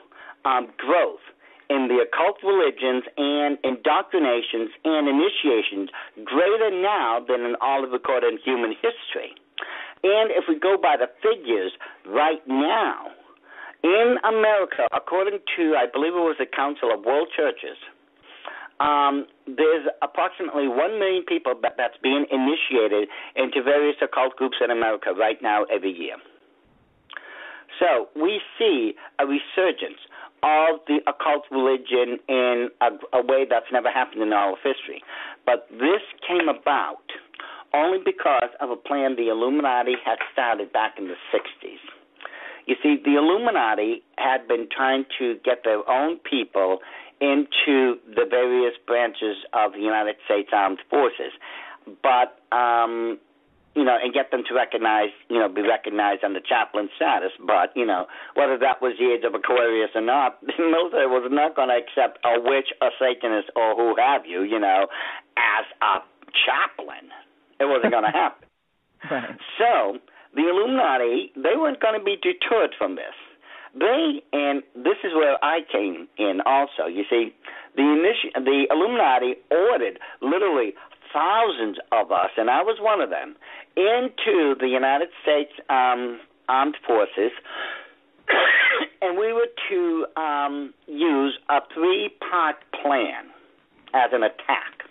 Speaker 3: growth in the occult religions and indoctrinations and initiations greater now than in all of recorded human history. And if we go by the figures right now, in America, according to, I believe it was the Council of World Churches, there's approximately 1 million people that's being initiated into various occult groups in America right now every year. So we see a resurgence of the occult religion in a way that's never happened in all of history. But this came about only because of a plan the Illuminati had started back in the 60s. You see, the Illuminati had been trying to get their own people into the various branches of the United States Armed Forces, but and get them to be recognized under chaplain status. But whether that was the age of Aquarius or not, the military was not going to accept a witch, a Satanist, or who have you, as a chaplain. It wasn't going to happen.
Speaker 1: Right. So
Speaker 3: the Illuminati, they weren't going to be deterred from this. And this is where I came in also. You see, the Illuminati ordered literally thousands of us, and I was one of them, into the United States Armed Forces, and we were to use a 3-part plan as an attack.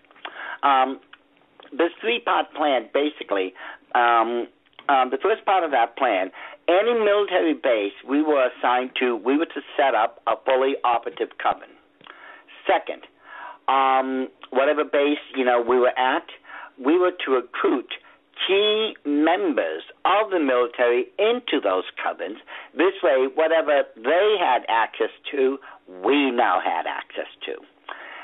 Speaker 3: This 3-part plan, basically, the first part of that plan, any military base we were assigned to, we were to set up a fully operative coven. Second, whatever base, we were at, we were to recruit key members of the military into those covens. This way, whatever they had access to, we now had access to.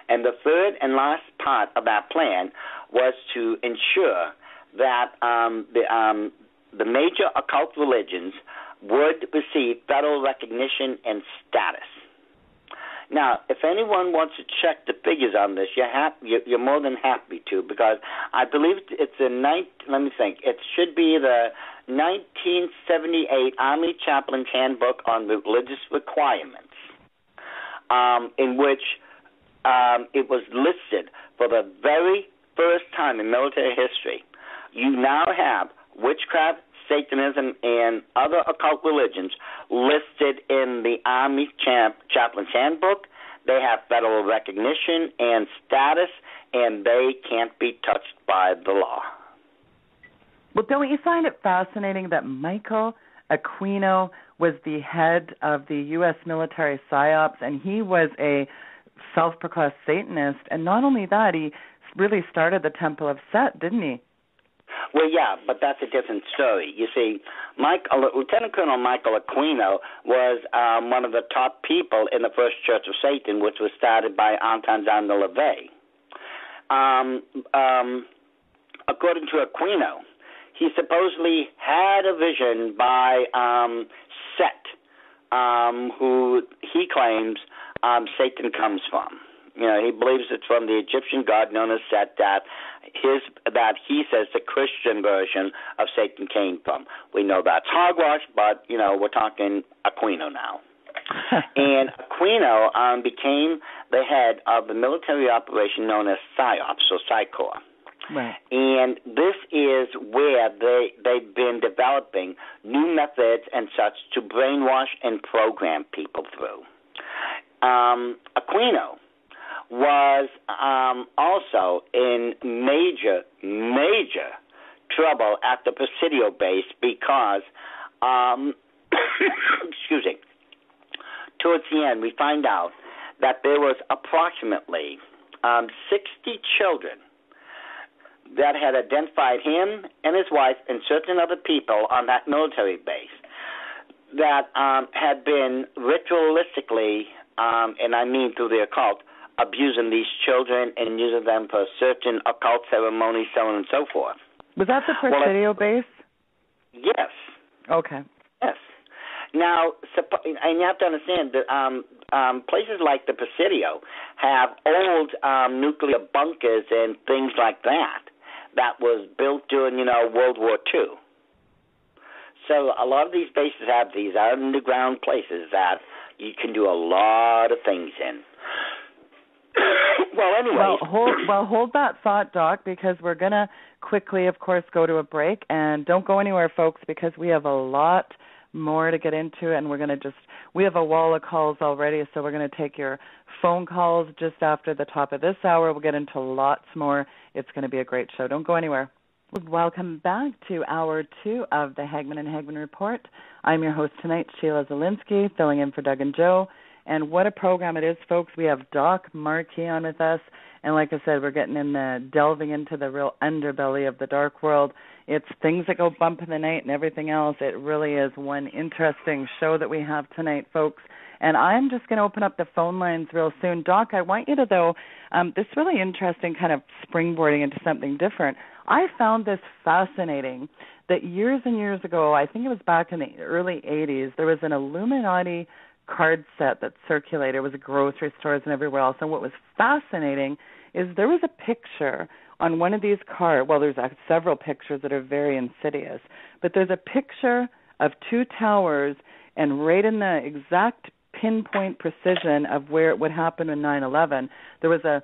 Speaker 3: And the third and last part of that plan was to ensure that the major occult religions would receive federal recognition and status. Now, if anyone wants to check the figures on this, you're more than happy to, because I believe it's it should be the 1978 Army Chaplain's Handbook on Religious Requirements, in which it was listed for the very first time in military history. You now have witchcraft, Satanism, and other occult religions listed in the Army Chaplain's Handbook. They have federal recognition and status, and they can't be touched by the law.
Speaker 1: Well, don't you find it fascinating that Michael Aquino was the head of the U.S. military psyops, and he was a self-proclaimed Satanist, and not only that, he really started the Temple of Set, didn't he?
Speaker 3: Well, yeah, but that's a different story. You see, Lieutenant Colonel Michael Aquino was one of the top people in the First Church of Satan, which was started by Anton Jean de LaVey. According to Aquino, he supposedly had a vision by Set, who he claims Satan comes from. He believes it's from the Egyptian god known as Set that he says the Christian version of Satan came from. We know that's hogwash, but we're talking Aquino now. And Aquino became the head of the military operation known as PSYOPs, or PSYCOR.
Speaker 1: Right.
Speaker 3: And this is where they've been developing new methods and such to brainwash and program people through. Aquino was also in major trouble at the Presidio base because, towards the end we find out that there was approximately 60 children that had identified him and his wife and certain other people on that military base that had been ritualistically, and I mean through the occult, abusing these children and using them for certain occult ceremonies, so on and so forth.
Speaker 1: Was that the Presidio base?
Speaker 3: Yes.
Speaker 1: Okay.
Speaker 3: Yes. Now, and you have to understand that places like the Presidio have old nuclear bunkers and things like that was built during, World War II. So a lot of these bases have these underground places that you can do a lot of things in. Well, anyway.
Speaker 1: Hold that thought, Doc, because we're going to quickly, of course, go to a break. And don't go anywhere, folks, because we have a lot more to get into, and we have a wall of calls already, so we're going to take your phone calls just after the top of this hour. We'll get into lots more. It's going to be a great show. Don't go anywhere. Welcome back to Hour 2 of the Hagmann Hagmann Report. I'm your host tonight, Sheila Zielinski, filling in for Doug and Joe. And what a program it is, folks. We have Doc Markey on with us. And like I said, we're getting delving into the real underbelly of the dark world. It's things that go bump in the night and everything else. It really is one interesting show that we have tonight, folks. And I'm just going to open up the phone lines real soon. Doc, I want you to, though, this really interesting kind of springboarding into something different. I found this fascinating that years and years ago, I think it was back in the early 80s, there was an Illuminati card set that circulated. It was at grocery stores and everywhere else. And what was fascinating is there was a picture on one of these cards. Well, there's several pictures that are very insidious, but there's a picture of two towers, and right in the exact pinpoint precision of where it would happen in 9/11, there was a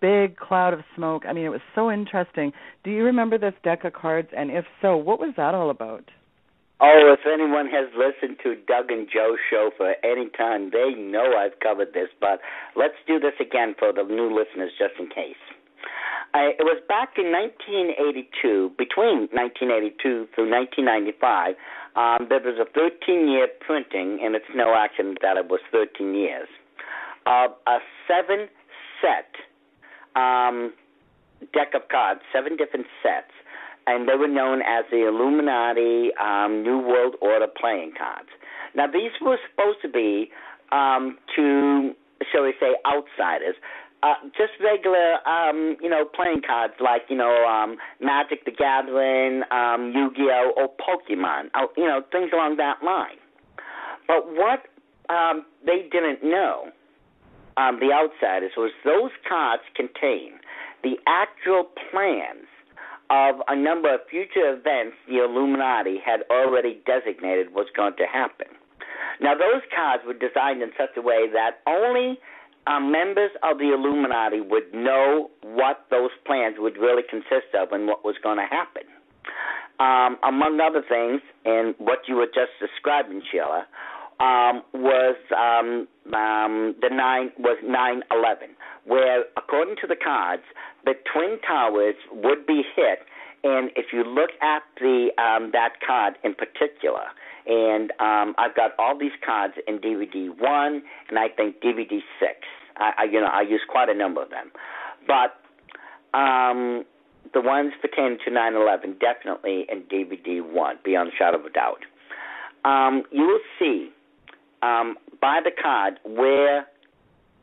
Speaker 1: big cloud of smoke. I mean, it was so interesting. Do you remember this deck of cards? And if so, what was that all about?
Speaker 3: Oh, if anyone has listened to Doug and Joe's show for any time, they know I've covered this, but let's do this again for the new listeners just in case. It was back in 1982, between 1982 through 1995, there was a 13-year printing, and it's no accident that it was 13 years, of a 7-set deck of cards, 7 different sets, and they were known as the Illuminati New World Order playing cards. Now, these were supposed to be to, shall we say, outsiders, just regular, playing cards like, Magic the Gathering, Yu-Gi-Oh, or Pokemon, things along that line. But what they didn't know, the outsiders, was those cards contain the actual plans of a number of future events the Illuminati had already designated was going to happen. Now, those cards were designed in such a way that only members of the Illuminati would know what those plans would really consist of and what was going to happen. Among other things, and what you were just describing, Sheila, was 9/11, where, according to the cards, the Twin Towers would be hit. And if you look at the that card in particular, and I've got all these cards in DVD 1 and I think DVD 6. I use quite a number of them, but the ones pertaining to 9/11 definitely in DVD 1, beyond a shadow of a doubt. You will see by the card where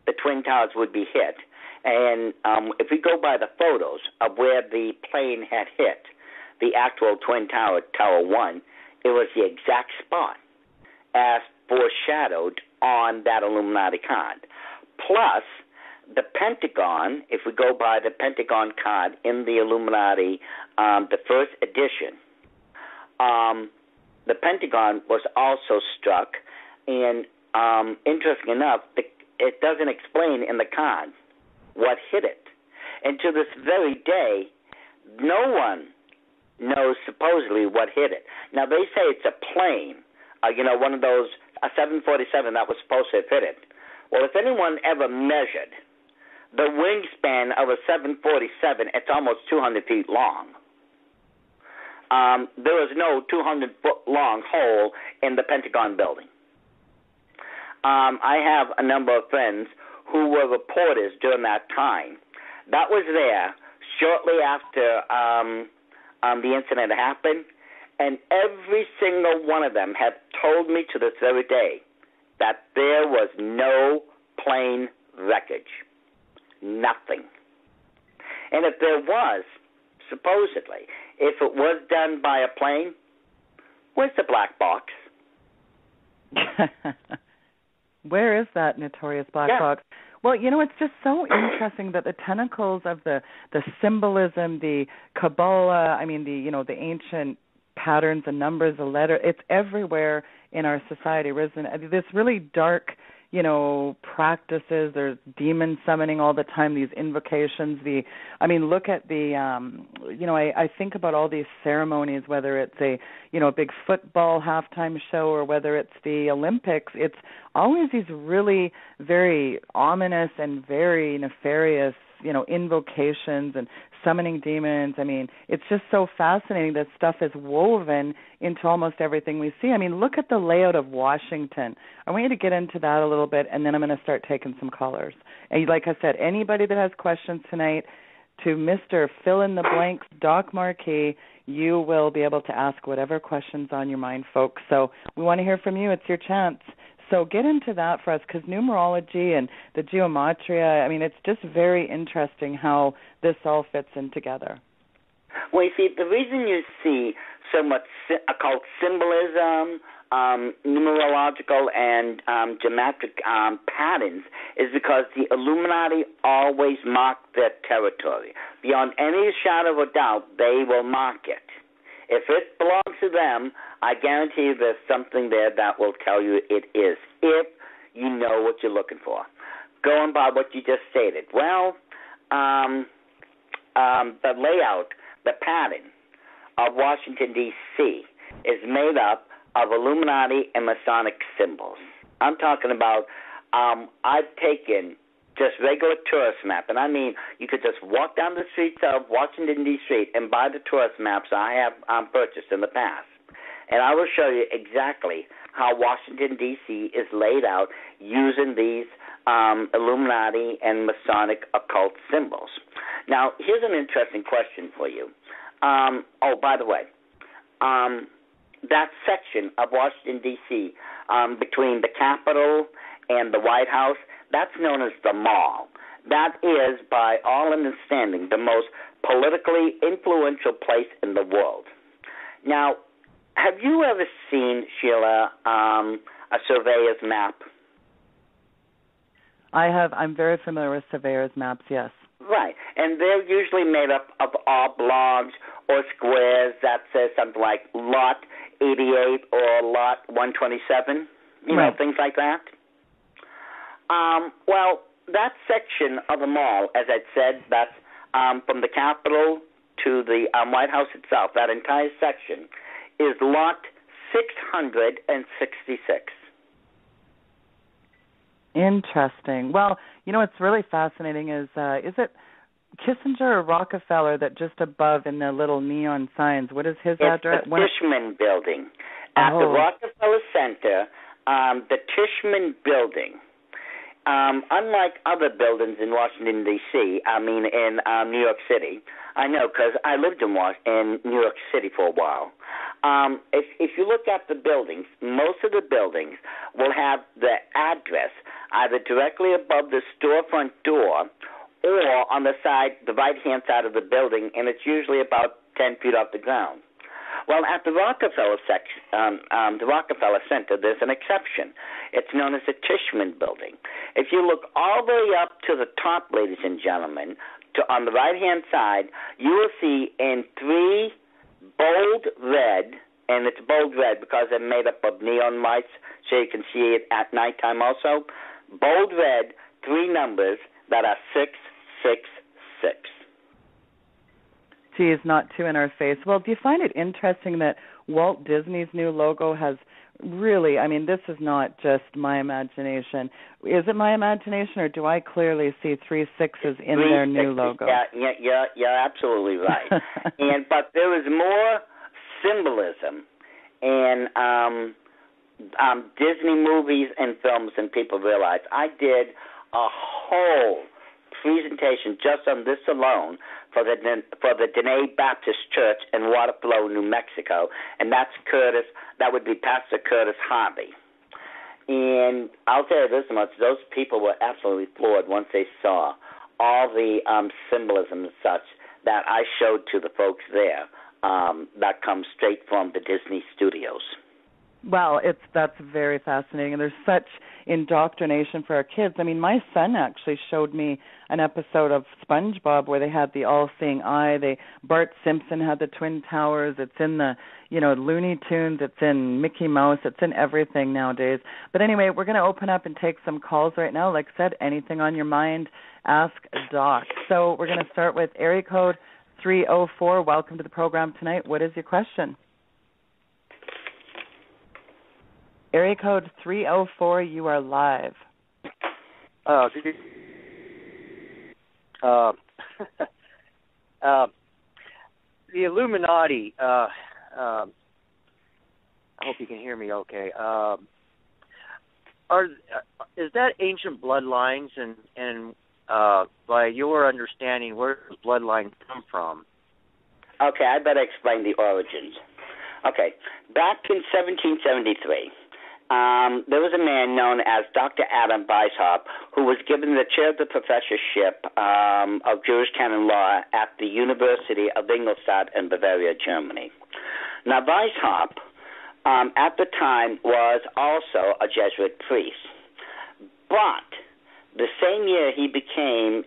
Speaker 3: the Twin Towers would be hit. And if we go by the photos of where the plane had hit, the actual Twin Tower, Tower 1, it was the exact spot as foreshadowed on that Illuminati card. Plus, the Pentagon, if we go by the Pentagon card in the Illuminati, the first edition, the Pentagon was also struck. And interesting enough, it doesn't explain in the card what hit it. And to this very day, no one knows supposedly what hit it. Now, they say it's a plane, one of those, a 747 that was supposed to have hit it. Well, if anyone ever measured the wingspan of a 747, it's almost 200 feet long. There was no 200-foot-long hole in the Pentagon building. I have a number of friends who were reporters during that time. That was there shortly after the incident happened, and every single one of them have told me to this very day that there was no plane wreckage. Nothing. And if there was, supposedly, if it was done by a plane, where's the black box?
Speaker 1: Where is that notorious black box? Well, it's just so interesting that the tentacles of the symbolism, the Kabbalah, the ancient patterns and numbers, the letter, it's everywhere in our society, isn't it? This really dark practices. There's demon summoning all the time, these invocations. Look at I think about all these ceremonies, whether it's a big football halftime show or whether it's the Olympics. It's always these really very ominous and very nefarious, invocations and summoning demons. It's just so fascinating that stuff is woven into almost everything we see. Look at the layout of Washington. I want you to get into that a little bit, and then I'm going to start taking some callers. And like I said, anybody that has questions tonight, to Mr. Fill-in-the-Blanks, Doc Marquis, you will be able to ask whatever questions on your mind, folks. So we want to hear from you. It's your chance. So get into that for us, because numerology and the geometria, it's just very interesting how this all fits in together.
Speaker 3: Well, you see, the reason you see so much occult symbolism, numerological and geometric patterns is because the Illuminati always mark their territory. Beyond any shadow of a doubt, they will mark it. If it belongs to them, I guarantee you there's something there that will tell you it is, if you know what you're looking for. Going by what you just stated, well, the layout, the pattern of Washington, D.C. is made up of Illuminati and Masonic symbols. I'm talking about, I've taken just regular tourist map, and you could just walk down the streets of Washington, D.C. and buy the tourist maps I have purchased in the past. And I will show you exactly how Washington, D.C. is laid out using these Illuminati and Masonic occult symbols. Now, here's an interesting question for you. By the way, that section of Washington, D.C., between the Capitol and the White House, that's known as the Mall. That is, by all understanding, the most politically influential place in the world. Now, have you ever seen, Sheila, a surveyor's map?
Speaker 1: I have. I'm very familiar with surveyor's maps, yes.
Speaker 3: Right, and they're usually made up of oblongs or squares that says something like Lot 88 or Lot 127,
Speaker 1: right.
Speaker 3: Things like that. Well, that section of the mall, as I said, that's from the Capitol to the White House itself, that entire section is Lot 666.
Speaker 1: Interesting. Well, what's really fascinating is it Kissinger or Rockefeller that just above in the little neon signs, what is his address?
Speaker 3: It's the Tishman Building. At the Rockefeller Center, the Tishman Building, unlike other buildings in Washington, D.C., in New York City, I know because I lived in New York City for a while. If you look at the buildings, most of the buildings will have the address either directly above the storefront door or on the side, the right-hand side of the building, and it's usually about 10 feet off the ground. Well, at the Rockefeller Center, there's an exception. It's known as the Tishman Building. If you look all the way up to the top, ladies and gentlemen, on the right-hand side, you will see in 3 bold red, and it's bold red because they're made up of neon lights, so you can see it at nighttime also. Bold red, 3 numbers that are 666.
Speaker 1: Geez, not too in our face. Well, do you find it interesting that Walt Disney's new logo has really, this is not just my imagination. Is it my imagination, or do I clearly see 3 6s in their new logo?
Speaker 3: Yeah, you're absolutely right. But there is more symbolism in Disney movies and films than people realize. I did a whole presentation just on this alone for the Dene Baptist Church in Waterflow, New Mexico, and that would be Pastor Curtis Harvey. And I'll tell you this much, those people were absolutely floored once they saw all the symbolism and such that I showed to the folks there that comes straight from the Disney studios.
Speaker 1: Well, that's very fascinating, and there's such indoctrination for our kids. I mean, my son actually showed me an episode of SpongeBob where they had the all-seeing eye. Bart Simpson had the Twin Towers. It's in the, Looney Tunes. It's in Mickey Mouse. It's in everything nowadays. But anyway, we're going to open up and take some calls right now. Like I said, anything on your mind, ask Doc. So we're going to start with area code 304. Welcome to the program tonight. What is your question? Area code 304, you are live.
Speaker 4: The Illuminati, I hope you can hear me okay. Is that ancient bloodlines, and by your understanding, where does bloodlines come from?
Speaker 3: Okay, I better explain the origins. Okay, back in 1773, there was a man known as Dr. Adam Weishaupt who was given the chair of the professorship of Jewish canon law at the University of Ingolstadt in Bavaria, Germany. Now, Weishaupt, at the time, was also a Jesuit priest, but the same year he became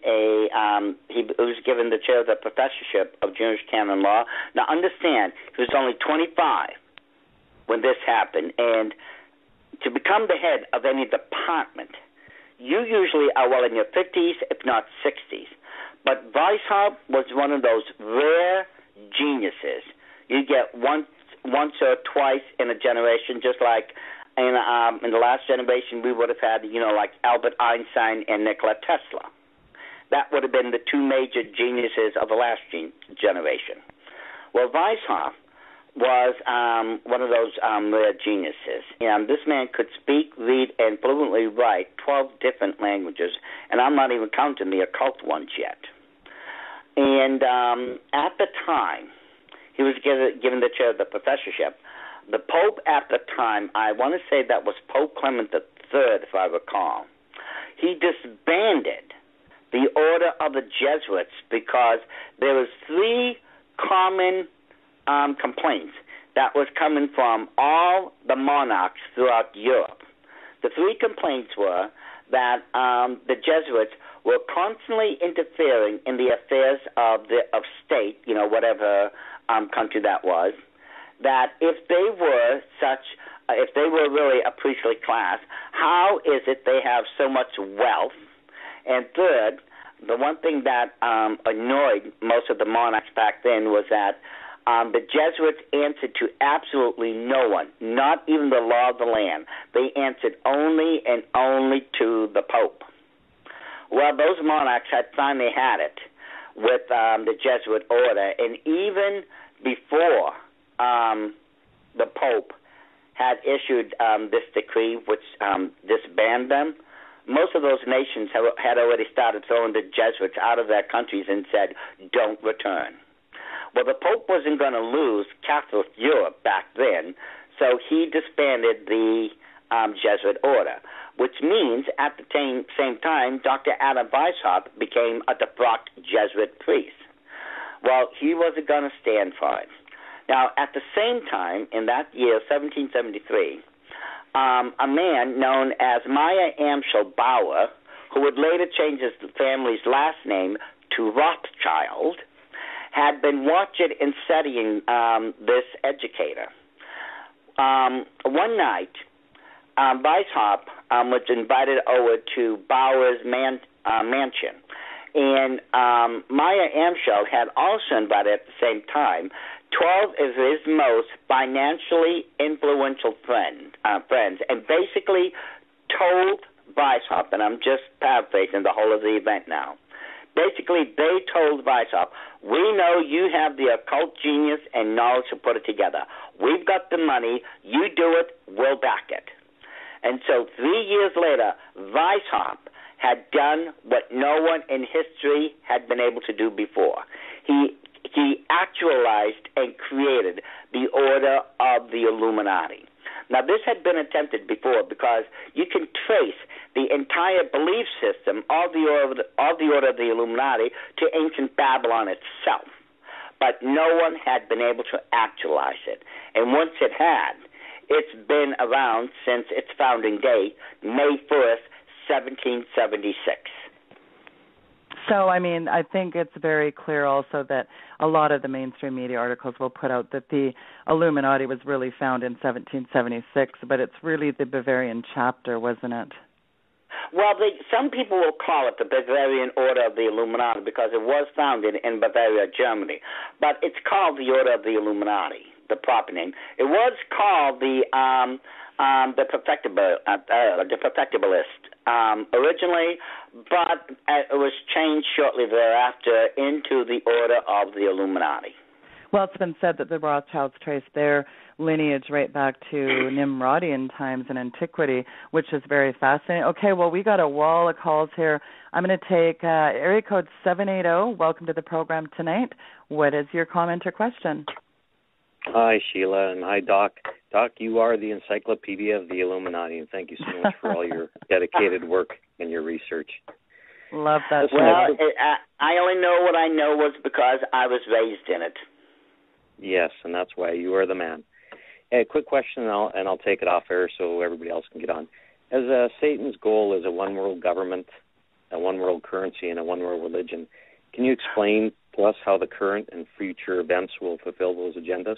Speaker 3: he was given the chair of the professorship of Jewish canon law. Now, understand, he was only 25 when this happened, and to become the head of any department, you usually are well in your 50s, if not 60s. But Weishaupt was one of those rare geniuses. You get once or twice in a generation, just like in the last generation we would have had, like Albert Einstein and Nikola Tesla. That would have been the two major geniuses of the last generation. Well, Weishaupt was one of those rare geniuses. This man could speak, read, and fluently write 12 different languages, and I'm not even counting the occult ones yet. And at the time, he was given the chair of the professorship. The Pope at the time, I want to say that was Pope Clement III, if I recall, he disbanded the Order of the Jesuits because there was three common complaints that was coming from all the monarchs throughout Europe. The three complaints were that the Jesuits were constantly interfering in the affairs of state, whatever country that was, that if they were really a priestly class, how is it they have so much wealth? And third, the one thing that annoyed most of the monarchs back then was that the Jesuits answered to absolutely no one, not even the law of the land. They answered only and only to the Pope. Well, those monarchs had finally had it with the Jesuit order, and even before the Pope had issued this decree which disbanded them, most of those nations had already started throwing the Jesuits out of their countries and said, don't return. Well, the Pope wasn't going to lose Catholic Europe back then, so he disbanded the Jesuit order, which means at the same time, Dr. Adam Weishaupt became a defrocked Jesuit priest. Well, he wasn't going to stand for it. Now, at the same time, in that year, 1773, a man known as Meyer Amschel Bauer, who would later change his family's last name to Rothschild, had been watching and studying this educator. One night, Weishaupt was invited over to Bauer's mansion, and Meyer Amschel had also invited at the same time 12 of his most financially influential friends, and basically told Weishaupt, and I'm just paraphrasing the whole of the event now, basically they told Weishaupt, we know you have the occult genius and knowledge to put it together. We've got the money. You do it, we'll back it. And so 3 years later, Weishaupt had done what no one in history had been able to do before. He actualized and created the Order of the Illuminati. Now, this had been attempted before because you can trace the entire belief system of the Order of the Illuminati to ancient Babylon itself. But no one had been able to actualize it. And once it had, It's been around since its founding date, May 1st, 1776.
Speaker 1: So, I mean, I think it's very clear also that a lot of the mainstream media articles will put out that the Illuminati was really found in 1776, but it's really the Bavarian chapter, wasn't it?
Speaker 3: Well, some people will call it the Bavarian Order of the Illuminati because it was founded in Bavaria, Germany. But it's called the Order of the Illuminati, the proper name. It was called the Perfectibilist originally, but it was changed shortly thereafter into the Order of the Illuminati.
Speaker 1: Well, it's been said that the Rothschilds traced their lineage right back to Nimrodian times in antiquity, which is very fascinating. Okay, well, we got a wall of calls here. I'm going to take area code 780. Welcome to the program tonight. What is your comment or question?
Speaker 5: Hi, Sheila, and hi, Doc. Doc, you are the encyclopedia of the Illuminati, and thank you so much for all your dedicated work and your research.
Speaker 1: Love that.
Speaker 3: Well, I only know what I know was because I was raised in it.
Speaker 5: Yes, and that's why you are the man. Hey, a quick question, and I'll take it off air so everybody else can get on. As Satan's goal is a one-world government, a one-world currency, and a one-world religion, can you explain to us how the current and future events will fulfill those agendas?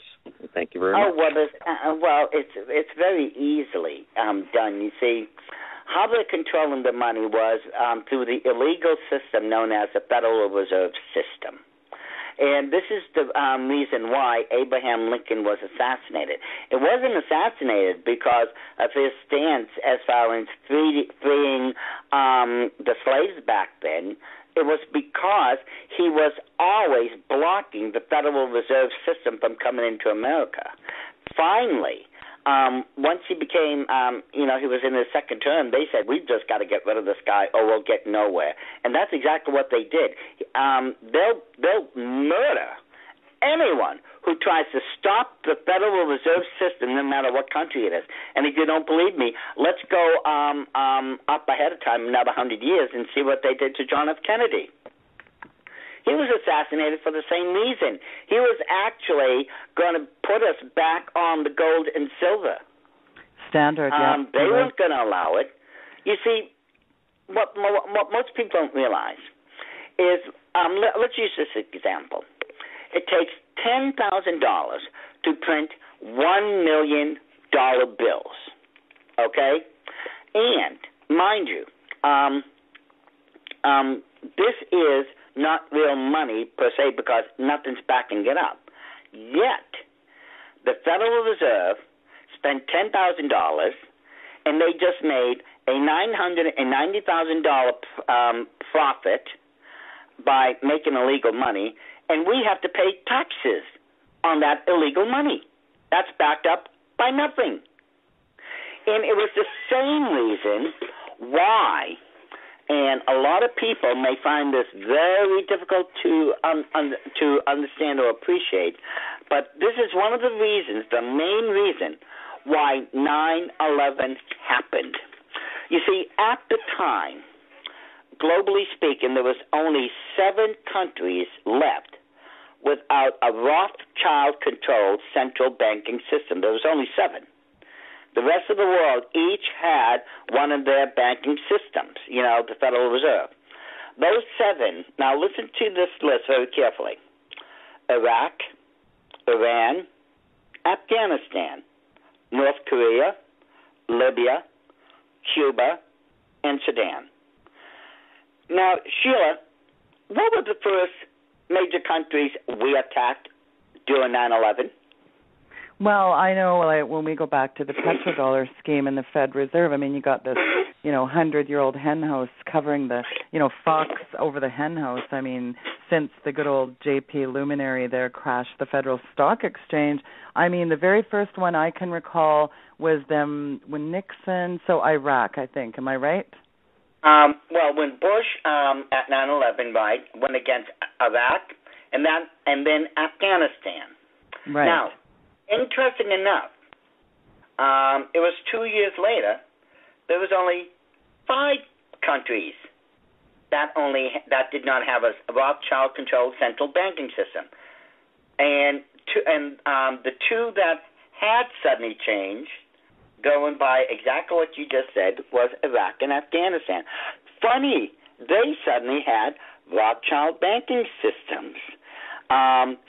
Speaker 5: Thank you very much.
Speaker 3: Well, it's very easily done. You see, how they're controlling the money was through the illegal system known as the Federal Reserve System. And this is the reason why Abraham Lincoln was assassinated. It wasn't assassinated because of his stance as far as freeing the slaves back then. It was because he was always blocking the Federal Reserve System from coming into America. Finally, once he became, he was in his second term, they said, we've just got to get rid of this guy or we'll get nowhere. And that's exactly what they did. They'll murder anyone who tries to stop the Federal Reserve System, no matter what country it is. And if you don't believe me, let's go up ahead of time another 100 years and see what they did to John F. Kennedy. He was assassinated for the same reason. He was actually going to put us back on the gold and silver
Speaker 1: standard. Yeah.
Speaker 3: They weren't going to allow it. You see, what most people don't realize is, let's use this example. It takes $10,000 to print $1 million bills, okay? And, mind you, this is not real money per se because nothing's backing it up. Yet, the Federal Reserve spent $10,000 and they just made a $990,000 profit by making illegal money, and we have to pay taxes on that illegal money. That's backed up by nothing. And it was the same reason why, and a lot of people may find this very difficult to understand or appreciate, but this is one of the reasons, the main reason, why 9/11 happened. You see, at the time, globally speaking, there was only 7 countries left without a Rothschild-controlled central banking system. There was only 7. The rest of the world each had one of their banking systems, the Federal Reserve. Those 7, now listen to this list very carefully: Iraq, Iran, Afghanistan, North Korea, Libya, Cuba, and Sudan. Now, Sheila, what were the first major countries we attacked during 9/11?
Speaker 1: Well, I know when we go back to the petrodollar scheme and the Fed Reserve, I mean, you got this, 100-year-old hen house covering the, fox over the hen house. I mean, since the good old J.P. luminary there crashed the Federal Stock Exchange, I mean, the very first one I can recall was them when Nixon, so Iraq, I think. Am I right?
Speaker 3: Well, when Bush at 9/11, right, went against Iraq and then Afghanistan.
Speaker 1: Right.
Speaker 3: Now, interesting enough, it was 2 years later. There was only 5 countries that did not have a Rothschild-controlled central banking system, and the 2 that had suddenly changed, going by exactly what you just said, was Iraq and Afghanistan. Funny, they suddenly had Rothschild banking systems.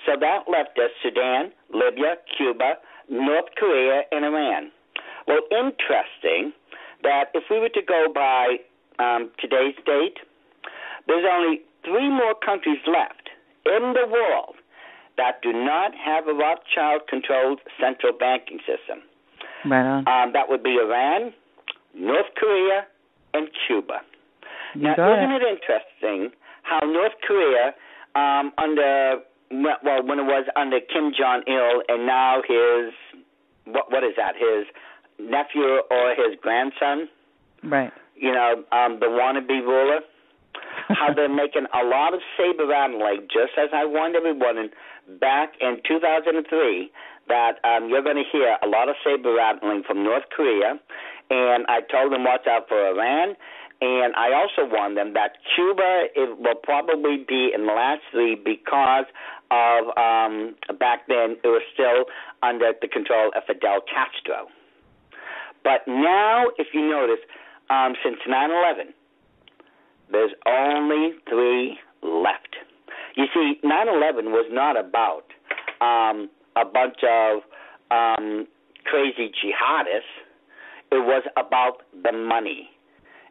Speaker 3: So that left us Sudan, Libya, Cuba, North Korea, and Iran. Well, interesting that if we were to go by today's date, there's only 3 more countries left in the world that do not have a Rothschild-controlled central banking system.
Speaker 1: Right on.
Speaker 3: That would be Iran, North Korea, and Cuba. Now, isn't it interesting how North Korea, when it was under Kim Jong-il, and now his, what is that, his nephew or his grandson?
Speaker 1: Right.
Speaker 3: The wannabe ruler, how they're making a lot of saber rattling, just as I warned everyone back in 2003 that you're going to hear a lot of saber rattling from North Korea, and I told them watch out for Iran, and I also warned them that Cuba will probably be in the last 3 because of back then it was still under the control of Fidel Castro. But now, if you notice, since 9/11, there's only 3 left. You see, 9/11 was not about a bunch of crazy jihadists. It was about the money.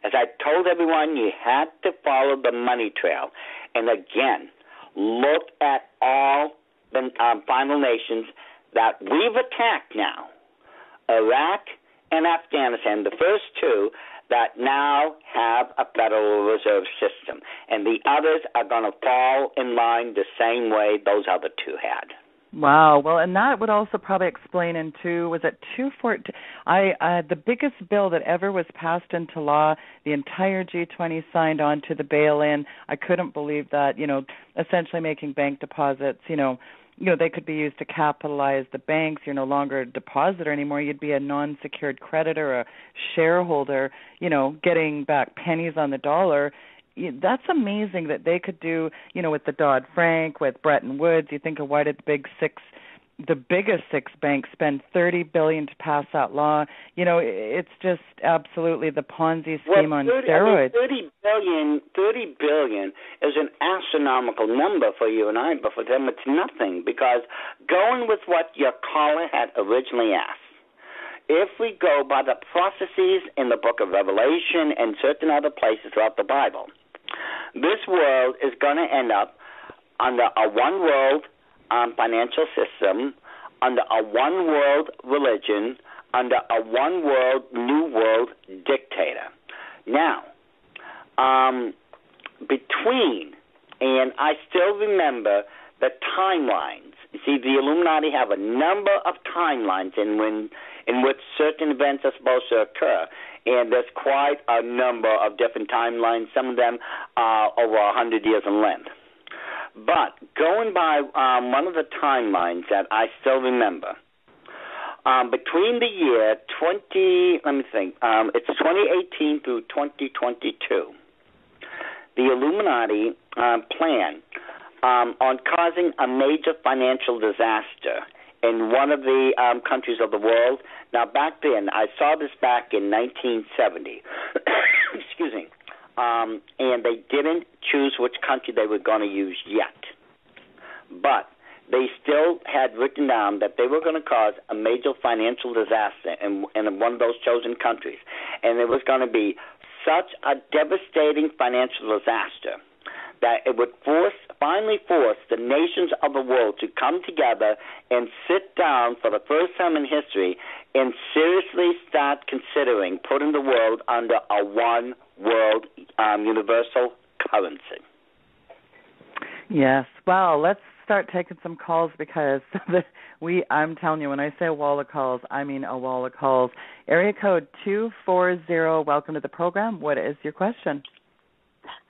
Speaker 3: As I told everyone, you had to follow the money trail. And again, look at all the final nations that we've attacked now, Iraq and Afghanistan, the first 2 that now have a Federal Reserve System. And the others are going to fall in line the same way those other 2 had.
Speaker 1: Wow. Well, and that would also probably explain was it 214? The biggest bill that ever was passed into law, the entire G20 signed on to the bail-in. I couldn't believe that, essentially making bank deposits, they could be used to capitalize the banks. You're no longer a depositor anymore. You'd be a non-secured creditor, a shareholder, getting back pennies on the dollar. That's amazing that they could do, with the Dodd-Frank, with Bretton Woods. You think of why did the biggest 6 banks spend $30 billion to pass that law? It's just absolutely the Ponzi scheme on steroids.
Speaker 3: $30 billion is an astronomical number for you and I, but for them it's nothing, because going with what your caller had originally asked, if we go by the prophecies in the book of Revelation and certain other places throughout the Bible, this world is going to end up under a one-world financial system, under a one-world religion, under a one-world, new world dictator. Now, and I still remember the timelines. You see, the Illuminati have a number of timelines in which certain events are supposed to occur, and there's quite a number of different timelines. Some of them are over 100 years in length. But going by one of the timelines that I still remember, between the year it's 2018 through 2022, the Illuminati plan on causing a major financial disaster in one of the countries of the world. Now, back then, I saw this back in 1970. Excuse me. And they didn't choose which country they were going to use yet. But they still had written down that they were going to cause a major financial disaster in one of those chosen countries. And it was going to be such a devastating financial disaster that it would finally force the nations of the world to come together and sit down for the first time in history and seriously start considering putting the world under a one world universal currency.
Speaker 1: Yes. Well, let's start taking some calls, because I'm telling you, when I say a wall of calls, I mean a wall of calls. Area code 240, welcome to the program. What is your question?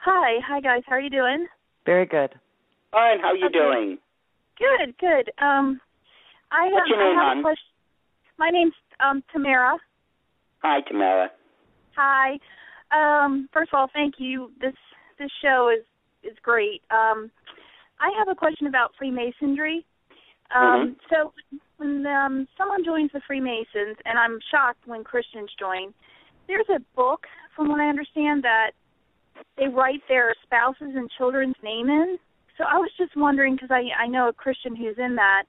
Speaker 6: Hi guys. How are you doing?
Speaker 1: Very good.
Speaker 3: Fine. How are you doing?
Speaker 6: Good.
Speaker 3: What's your name, hon?
Speaker 6: My name's Tamara.
Speaker 3: Hi, Tamara.
Speaker 6: Hi. First of all, thank you. This show is great. I have a question about Freemasonry. So when someone joins the Freemasons, and I'm shocked when Christians join, there's a book, from what I understand, that they write their spouses and children's name in. So I was just wondering, because I know a Christian who's in that,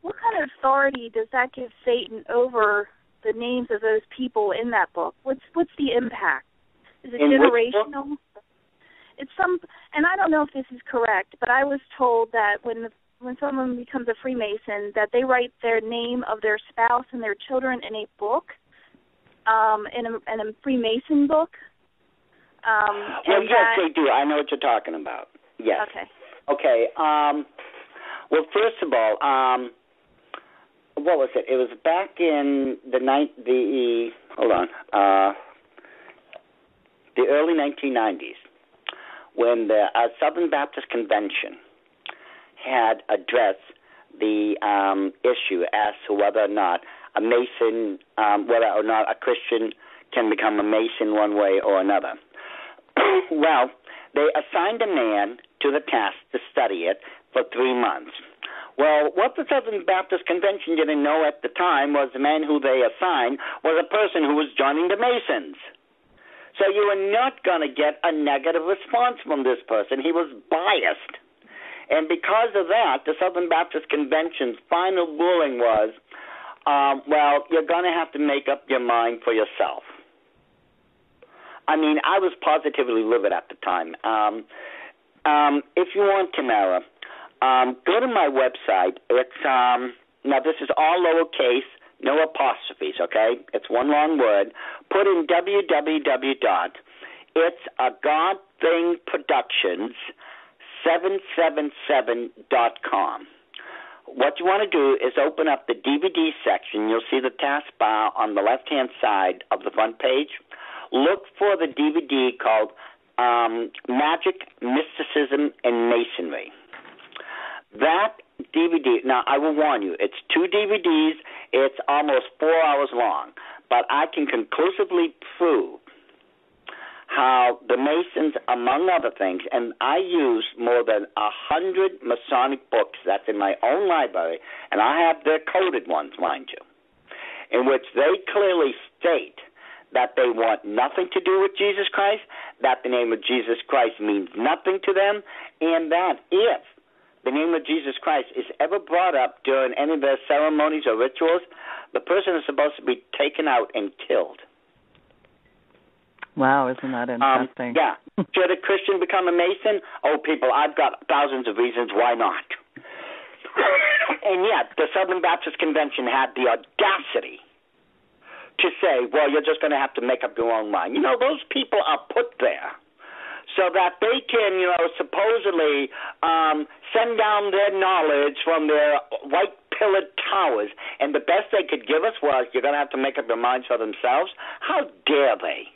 Speaker 6: what kind of authority does that give Satan over the names of those people in that book? What's the impact? Is it generational? It's and I don't know if this is correct, but I was told that when someone becomes a Freemason, that they write their name of their spouse and their children in a book, in a Freemason book.
Speaker 3: Well, yes, they do. I know what you're talking about. Yes. Okay. Well, first of all, what was it? It was back in the early 1990s when the Southern Baptist Convention had addressed the issue as to whether or not a Mason, whether or not a Christian can become a Mason one way or another. Well, they assigned a man to the task to study it for 3 months. Well, what the Southern Baptist Convention didn't know at the time was the man who they assigned was a person who was joining the Masons. So you were not going to get a negative response from this person. He was biased. And because of that, the Southern Baptist Convention's final ruling was, well, you're going to have to make up your mind for yourself. I mean, I was positively livid at the time. If you want, Tamara, go to my website. It's now this is all lowercase, no apostrophes, okay? It's one long word. Put in www.itsagodthingproductions777.com. What you want to do is open up the DVD section. You'll see the taskbar on the left-hand side of the front page. Look for the DVD called Magic, Mysticism, and Masonry. That DVD, now I will warn you, it's 2 DVDs, it's almost 4 hours long, but I can conclusively prove how the Masons, among other things, and I use more than 100 Masonic books that's in my own library, and I have their coded ones, mind you, in which they clearly state that they want nothing to do with Jesus Christ, that the name of Jesus Christ means nothing to them, and that if the name of Jesus Christ is ever brought up during any of their ceremonies or rituals, the person is supposed to be taken out and killed.
Speaker 1: Wow, isn't that interesting?
Speaker 3: Yeah. Should a Christian become a Mason? Oh, people, I've got thousands of reasons why not. And yet, the Southern Baptist Convention had the audacity to say, well, you're just going to have to make up your own mind. You know, those people are put there so that they can, supposedly send down their knowledge from their white pillared towers, and the best they could give us was, you're going to have to make up your minds for themselves. How dare they?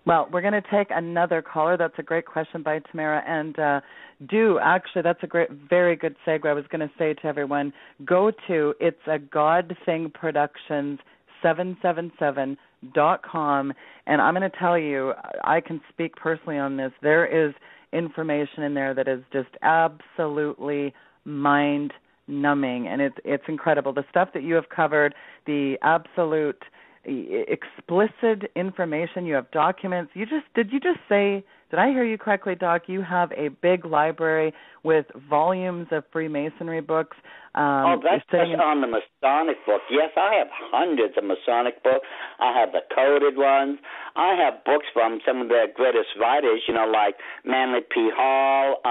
Speaker 1: Well, we're going to take another caller. That's a great question by Tamara. And that's a very good segue. I was going to say to everyone, go to itsagodthingproductions777.com. And I'm going to tell you, I can speak personally on this. There is information in there that is just absolutely mind-numbing. And it's incredible. The stuff that you have covered, the absolute explicit information, you have documents. Did you just say, did I hear you correctly, Doc? You have a big library with volumes of Freemasonry books.
Speaker 3: That's just on the Masonic book. Yes, I have hundreds of Masonic books. I have the coded ones. I have books from some of their greatest writers, like Manly P. Hall,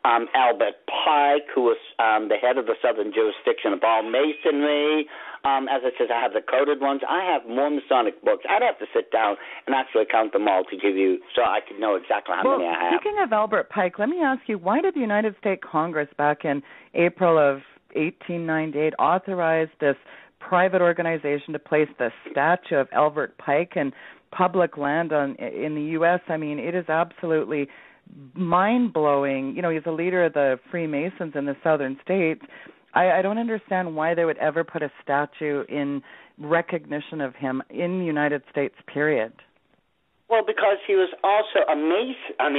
Speaker 3: Albert Pike, who was the head of the Southern Jurisdiction of all Masonry. As I said, I have the coded ones. I have more Masonic books. I'd have to sit down and actually count them all to give you, so I could know exactly how many I have.
Speaker 1: Speaking of Albert Pike, let me ask you, why did the United States Congress back in April of 1898 authorize this private organization to place the statue of Albert Pike in public land in the U.S.? I mean, it is absolutely mind-blowing. He's a leader of the Freemasons in the southern states. I don't understand why they would ever put a statue in recognition of him in the United States, period.
Speaker 3: Well, because he was also a Mason, a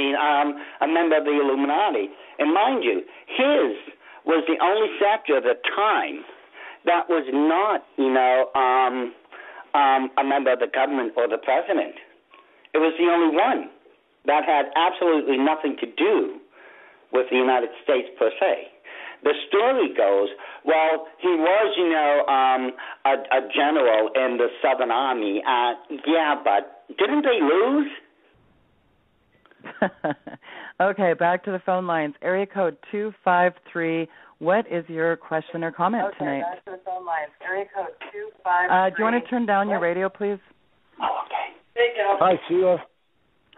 Speaker 3: member of the Illuminati. And mind you, his was the only sector at the time that was not, a member of the government or the president. It was the only one that had absolutely nothing to do with the United States per se. The story goes, well, he was, a general in the Southern Army. But didn't they lose?
Speaker 1: Okay, back to the phone lines. Area code 253. What is your question or comment tonight?
Speaker 7: Back to the phone lines. Area code 253.
Speaker 1: Do you want to turn down your radio, please?
Speaker 3: Oh, okay.
Speaker 7: There you go.
Speaker 8: Hi, Sheila.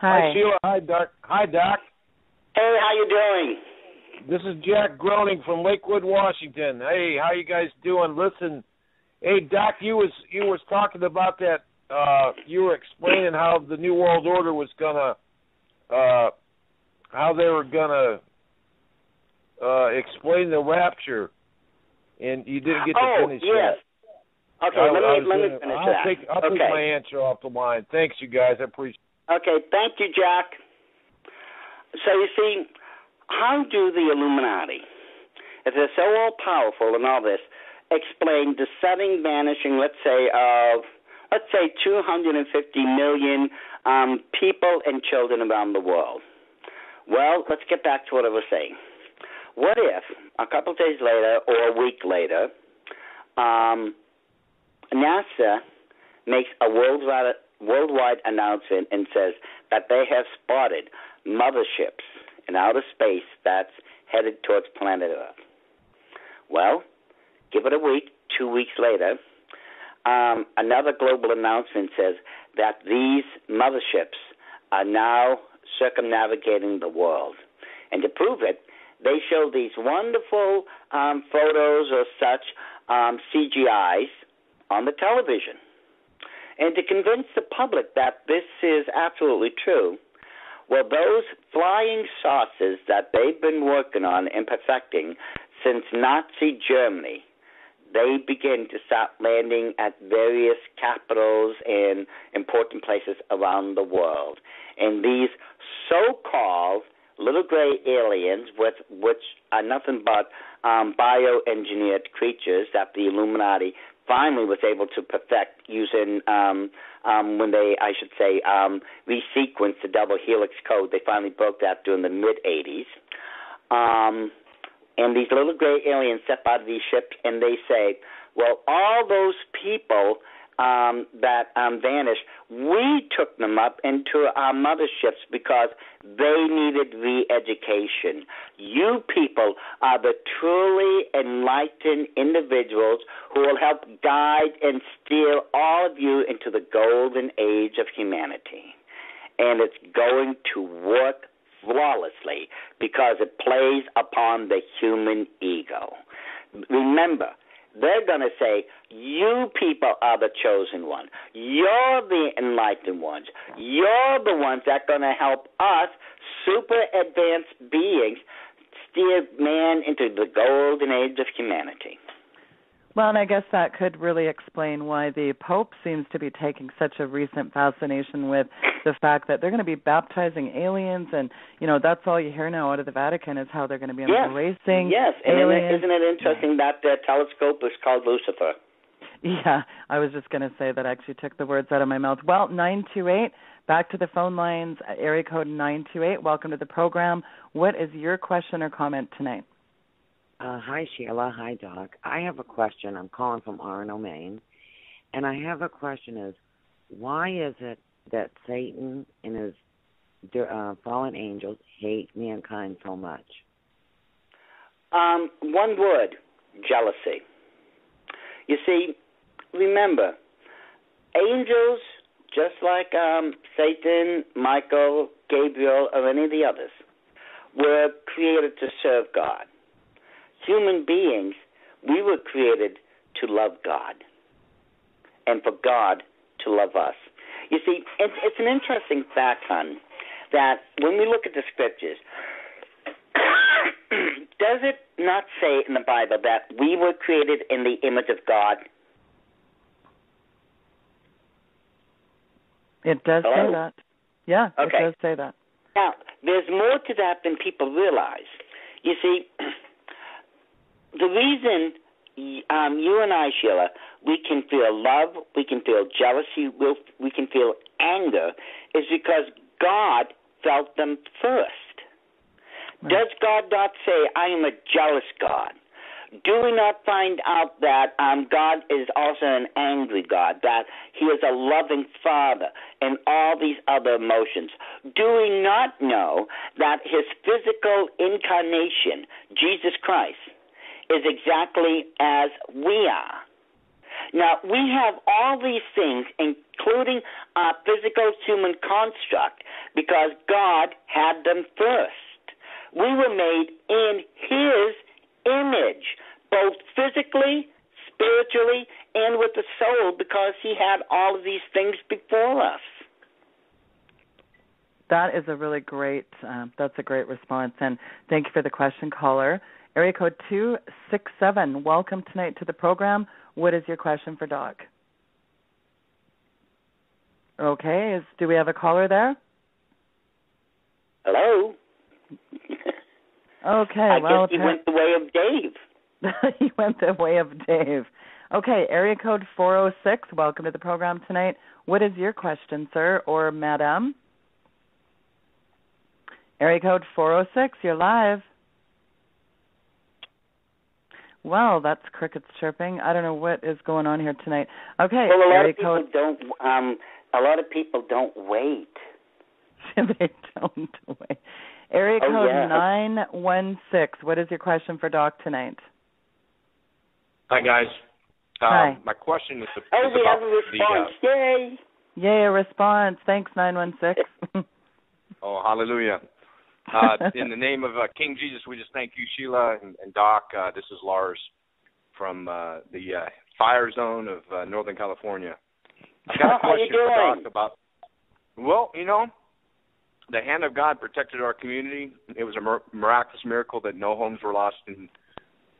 Speaker 1: Hi.
Speaker 8: Hi, Sheila. Hi, Doc. Hi, Doc.
Speaker 3: Hey, how you doing?
Speaker 8: This is Jack Groening from Lakewood, Washington. Hey, how you guys doing? Listen, hey, Doc, you was talking about that. You were explaining how the New World Order was gonna, how they were gonna explain the rapture, and you didn't get to finish
Speaker 3: yes.
Speaker 8: that.
Speaker 3: Okay, let me finish that.
Speaker 8: I'll take my answer off the line. Thanks, you guys. I appreciate it.
Speaker 3: Okay, thank you, Jack. So you see, how do the Illuminati, if they're so all-powerful and all this, explain the sudden vanishing, let's say 250 million people and children around the world? Well, let's get back to what I was saying. What if a couple of days later or a week later, NASA makes a worldwide announcement and says that they have spotted motherships in outer space that's headed towards planet Earth? Well, give it a week, 2 weeks later, another global announcement says that these motherships are now circumnavigating the world. And to prove it, they show these wonderful photos or such CGIs on the television. And to convince the public that this is absolutely true, well, those flying saucers that they've been working on and perfecting since Nazi Germany, they begin to start landing at various capitals and important places around the world. And these so-called little gray aliens, which are nothing but bioengineered creatures that the Illuminati finally was able to perfect using when they, resequenced the double helix code. They finally broke that during the mid-'80s. And these little gray aliens step out of these ships and they say, well, all those people that vanished, we took them up into our motherships because they needed re-education. You people are the truly enlightened individuals who will help guide and steer all of you into the golden age of humanity. And it's going to work flawlessly because it plays upon the human ego. Remember, they're going to say, you people are the chosen one. You're the enlightened ones. You're the ones that are going to help us, super advanced beings, steer man into the golden age of humanity.
Speaker 1: Well, and I guess that could really explain why the Pope seems to be taking such a recent fascination with the fact that they're going to be baptizing aliens, and, that's all you hear now out of the Vatican is how they're going to be embracing
Speaker 3: Yes, and
Speaker 1: aliens.
Speaker 3: Isn't it interesting that their telescope is called Lucifer?
Speaker 1: Yeah, I was just going to say that I actually took the words out of my mouth. Well, 928, back to the phone lines, area code 928. Welcome to the program. What is your question or comment tonight?
Speaker 9: Hi, Sheila. Hi, Doc. I have a question. I'm calling from Arno, Maine. And I have a question is, why is it that Satan and his fallen angels hate mankind so much?
Speaker 3: One word, jealousy. You see, remember, angels, just like Satan, Michael, Gabriel, or any of the others, were created to serve God. Human beings, we were created to love God and for God to love us. You see, it's an interesting fact, hon, that when we look at the scriptures, does it not say in the Bible that we were created in the image of God?
Speaker 1: It does say that. Yeah,
Speaker 3: okay.
Speaker 1: It does say that.
Speaker 3: Now, there's more to that than people realize. You see, the reason you and I, Sheila, we can feel love, we can feel jealousy, we can feel anger, is because God felt them first. Right. Does God not say, I am a jealous God? Do we not find out that God is also an angry God, that he is a loving Father, and all these other emotions? Do we not know that his physical incarnation, Jesus Christ, is exactly as we are? Now, we have all these things, including our physical human construct, because God had them first. We were made in his image, both physically, spiritually, and with the soul, because he had all of these things before us.
Speaker 1: That is a really great, that's a great response, and thank you for the question, caller. Area code 267, welcome tonight to the program. What is your question for Doc? Okay, do we have a caller there?
Speaker 3: Hello?
Speaker 1: Okay,
Speaker 3: I guess he went the way of Dave.
Speaker 1: He went the way of Dave. Okay, area code 406, welcome to the program tonight. What is your question, sir or madam? Area code 406, you're live. Well, that's crickets chirping. I don't know what is going on here tonight. Okay,
Speaker 3: well,
Speaker 1: area code.
Speaker 3: A lot of people don't wait.
Speaker 1: They don't wait. Area code 916. What is your question for Doc tonight?
Speaker 10: Hi, guys.
Speaker 1: Hi.
Speaker 10: My question is
Speaker 3: we have a response. Yay!
Speaker 1: Yay, a response. Thanks, 916.
Speaker 10: Oh, hallelujah. In the name of King Jesus, we just thank you, Sheila and Doc. This is Lars from the fire zone of Northern California. I've got a question for Doc about, well, you know, the hand of God protected our community. It was a miraculous miracle that no homes were lost in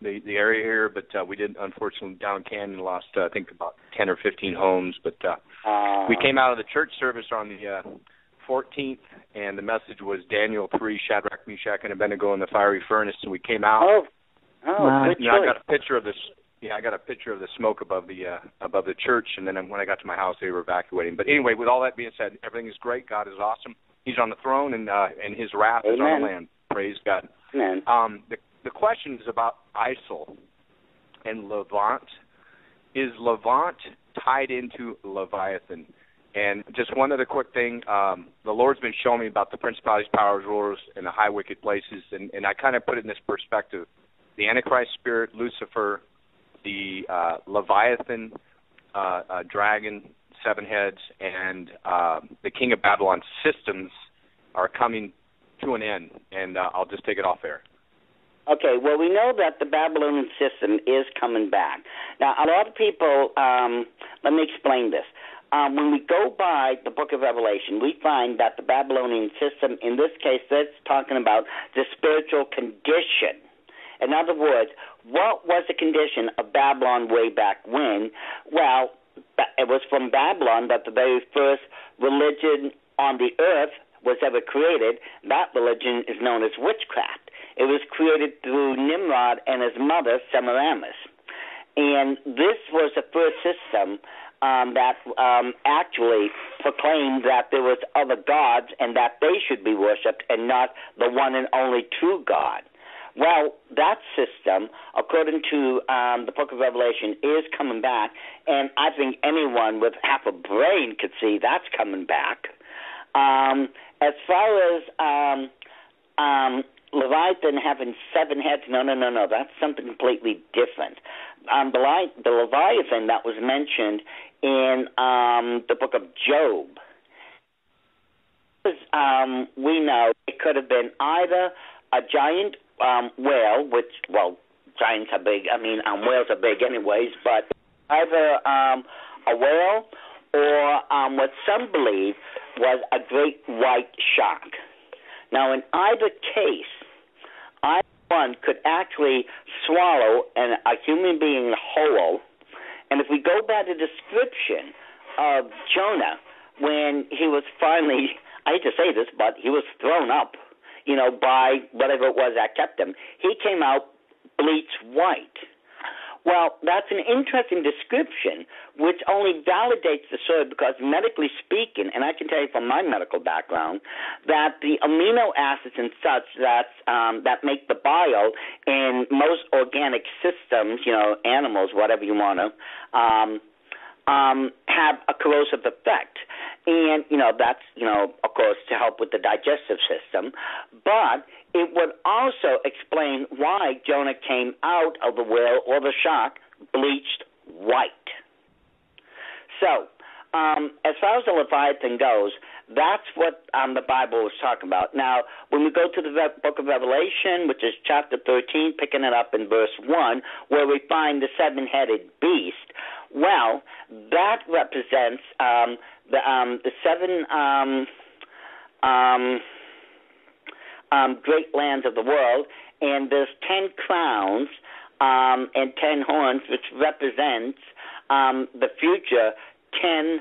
Speaker 10: the area here, but we did, unfortunately, down Canyon lost, I think, about 10 or 15 homes. But we came out of the church service on the 14th, and the message was Daniel 3, Shadrach, Meshach, and Abednego in the fiery furnace, and we came out.
Speaker 3: Wow.
Speaker 10: Good choice. I got a picture of this. Yeah, I got a picture of the smoke above the church, and then when I got to my house, they were evacuating. But anyway, with all that being said, everything is great. God is awesome. He's on the throne, and his wrath is on the land. Praise God.
Speaker 3: Amen.
Speaker 10: The question is about ISIL and Levant. Is Levant tied into Leviathan? And just one other quick thing, the Lord's been showing me about the principalities, powers, rulers, and the high wicked places, and I kind of put it in this perspective. The Antichrist spirit, Lucifer, the Leviathan, dragon, 7 heads, and the king of Babylon systems are coming to an end, and I'll just take it off air.
Speaker 3: Okay, well, we know that the Babylonian system is coming back. Now, a lot of people, let me explain this. When we go by the book of Revelation, we find that the Babylonian system, in this case, that's talking about the spiritual condition. In other words, what was the condition of Babylon way back when? Well, it was from Babylon that the very first religion on the earth was ever created. That religion is known as witchcraft. It was created through Nimrod and his mother, Semiramis. And this was the first system that actually proclaimed that there was other gods and that they should be worshipped and not the one and only true God. Well, that system, according to the book of Revelation, is coming back, and I think anyone with half a brain could see that's coming back. As far as Leviathan having 7 heads, no, that's something completely different. The Leviathan that was mentioned in the book of Job, we know it could have been either a giant whale, which, well, giants are big. I mean, whales are big anyways, but either a whale or what some believe was a great white shark. Now, in either case, either one could actually swallow a human being whole. And if we go by the description of Jonah, when he was finally, I hate to say this, but he was thrown up, by whatever it was that kept him. He came out bleached white. Well, that's an interesting description, which only validates the story because medically speaking, and I can tell you from my medical background, that the amino acids and such that make the bile in most organic systems, animals, whatever you want to, have a corrosive effect. And, that's, of course, to help with the digestive system. But it would also explain why Jonah came out of the whale or the shark bleached white. So, as far as the Leviathan goes, that's what the Bible was talking about. Now, when we go to the book of Revelation, which is chapter 13, picking it up in verse 1, where we find the seven-headed beast, well, that represents the seven great lands of the world, and there's 10 crowns and 10 horns, which represents the future 10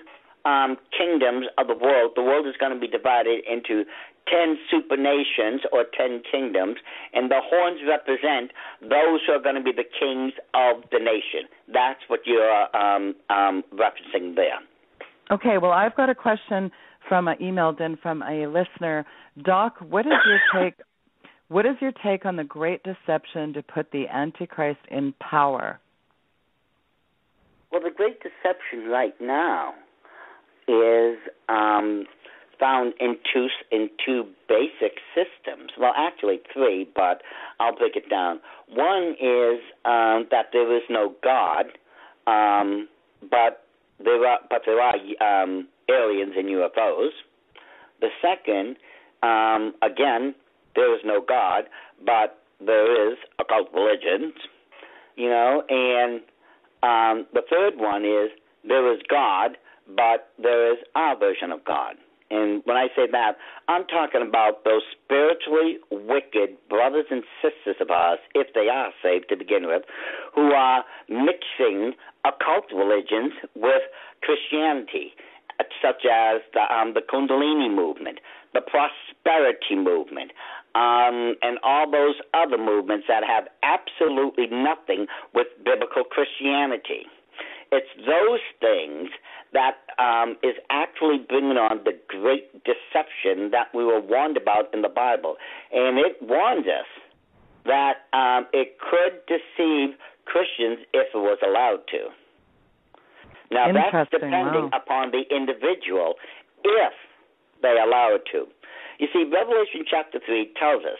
Speaker 3: kingdoms of the world. The world is going to be divided into 10 supernations or 10 kingdoms, and the horns represent those who are going to be the kings of the nation. That's what you're referencing there.
Speaker 1: Okay, well, I've got a question from emailed in from a listener. Doc, what is your take on the great deception to put the Antichrist in power?
Speaker 3: Well, the great deception right now is found in two basic systems. Well, actually three, but I'll break it down. One is that there is no God, but there are aliens and UFOs. The second, again, there is no God, but there is occult religions, and the third one is there is God, but there is our version of God. And when I say that, I'm talking about those spiritually wicked brothers and sisters of ours, if they are saved to begin with, who are mixing occult religions with Christianity, such as the Kundalini movement, the prosperity movement, and all those other movements that have absolutely nothing with biblical Christianity. It's those things that is actually bringing on the great deception that we were warned about in the Bible. And it warns us that it could deceive Christians if it was allowed to. Now, that's depending upon the individual if they allow it to. You see, Revelation chapter 3 tells us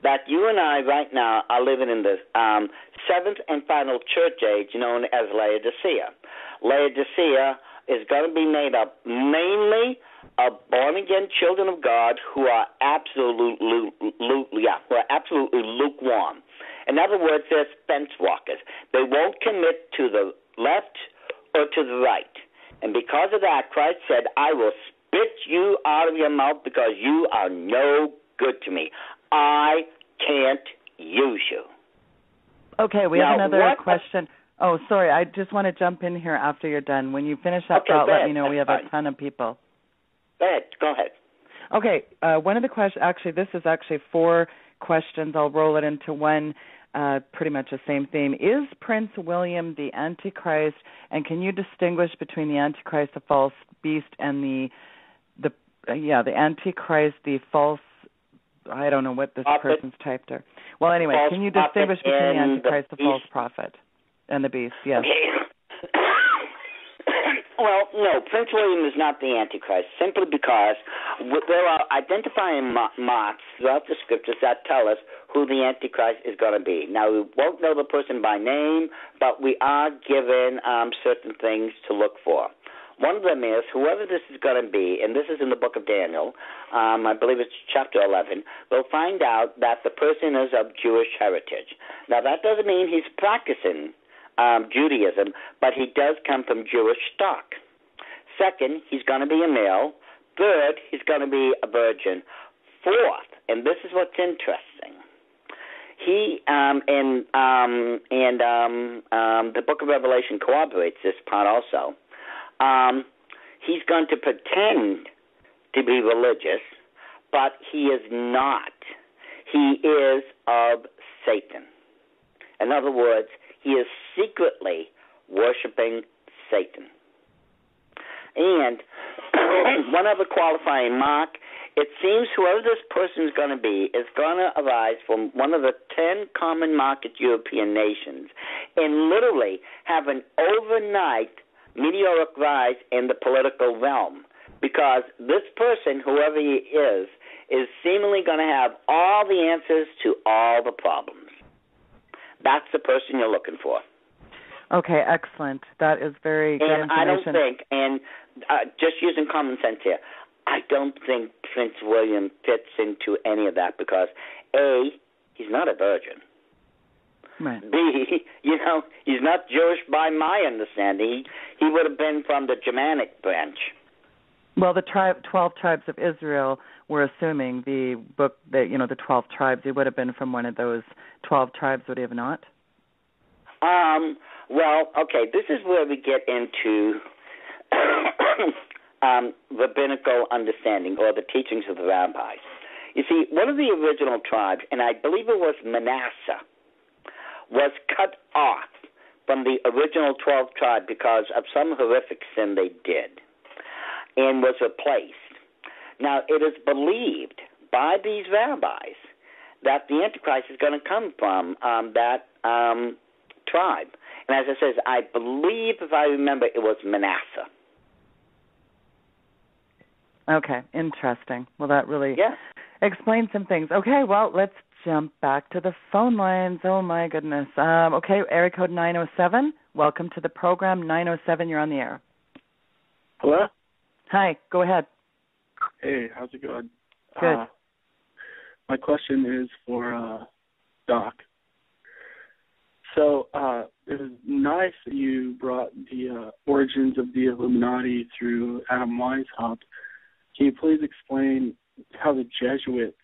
Speaker 3: that you and I right now are living in the seventh and final church age known as Laodicea. Laodicea is going to be made up mainly of born-again children of God who are absolutely lukewarm. In other words, they're fence walkers. They won't commit to the left or to the right. And because of that, Christ said, I will spit you out of your mouth because you are no good to me. I can't use you.
Speaker 1: Okay, we have another question. Oh, sorry, I just want to jump in here after you're done. When you finish that thought, let me know. We have a ton of people.
Speaker 3: Go ahead.
Speaker 1: Okay, one of the questions, this is 4 questions. I'll roll it into one, pretty much the same theme. Is Prince William the Antichrist, and can you distinguish between the Antichrist, the false beast, and the Antichrist, the false, I don't know what this person's typed there. Well, anyway, can you distinguish between the Antichrist, the false prophet, and the beast? Yes.
Speaker 3: Okay. Well, no, Prince William is not the Antichrist, simply because there are identifying marks throughout the scriptures that tell us who the Antichrist is going to be. Now, we won't know the person by name, but we are given certain things to look for. One of them is, whoever this is going to be, and this is in the book of Daniel, I believe it's chapter 11, we'll find out that the person is of Jewish heritage. Now, that doesn't mean he's practicing Judaism, but he does come from Jewish stock. Second, he's going to be a male. Third, he's going to be a virgin. Fourth, and this is what's interesting, he and the book of Revelation corroborates this part also. He's going to pretend to be religious, but he is not. He is of Satan. In other words, he is secretly worshiping Satan. And one other qualifying mark, it seems whoever this person is going to be is going to arise from one of the 10 common market European nations and literally have an overnight meteoric rise in the political realm, because this person, whoever he is seemingly going to have all the answers to all the problems. That's the person you're looking for.
Speaker 1: Okay, excellent. That is very good information.
Speaker 3: And I don't think, just using common sense here, I don't think Prince William fits into any of that because, A, he's not a virgin.
Speaker 1: Right.
Speaker 3: B, he's not Jewish by my understanding. He would have been from the Germanic branch.
Speaker 1: Well, the 12 tribes of Israel, we're assuming the book that, the 12 tribes, he would have been from one of those 12 tribes, would he have not?
Speaker 3: Well, okay, this is where we get into rabbinical understanding or the teachings of the rabbis. You see, one of the original tribes, and I believe it was Manasseh, was cut off from the original 12 tribe because of some horrific sin they did and was replaced. Now, it is believed by these rabbis that the Antichrist is going to come from that tribe. And as I said, I believe, if I remember, it was Manasseh.
Speaker 1: Okay, interesting. Well, that really explains some things. Okay, well, let's jump back to the phone lines. Oh, my goodness. Okay, area code 907. Welcome to the program. 907, you're on the air.
Speaker 11: Hello?
Speaker 1: Hi, go ahead.
Speaker 11: Hey, how's it going?
Speaker 1: Good.
Speaker 11: My question is for Doc. So it was nice that you brought the origins of the Illuminati through Adam Weishaupt. Can you please explain how the Jesuits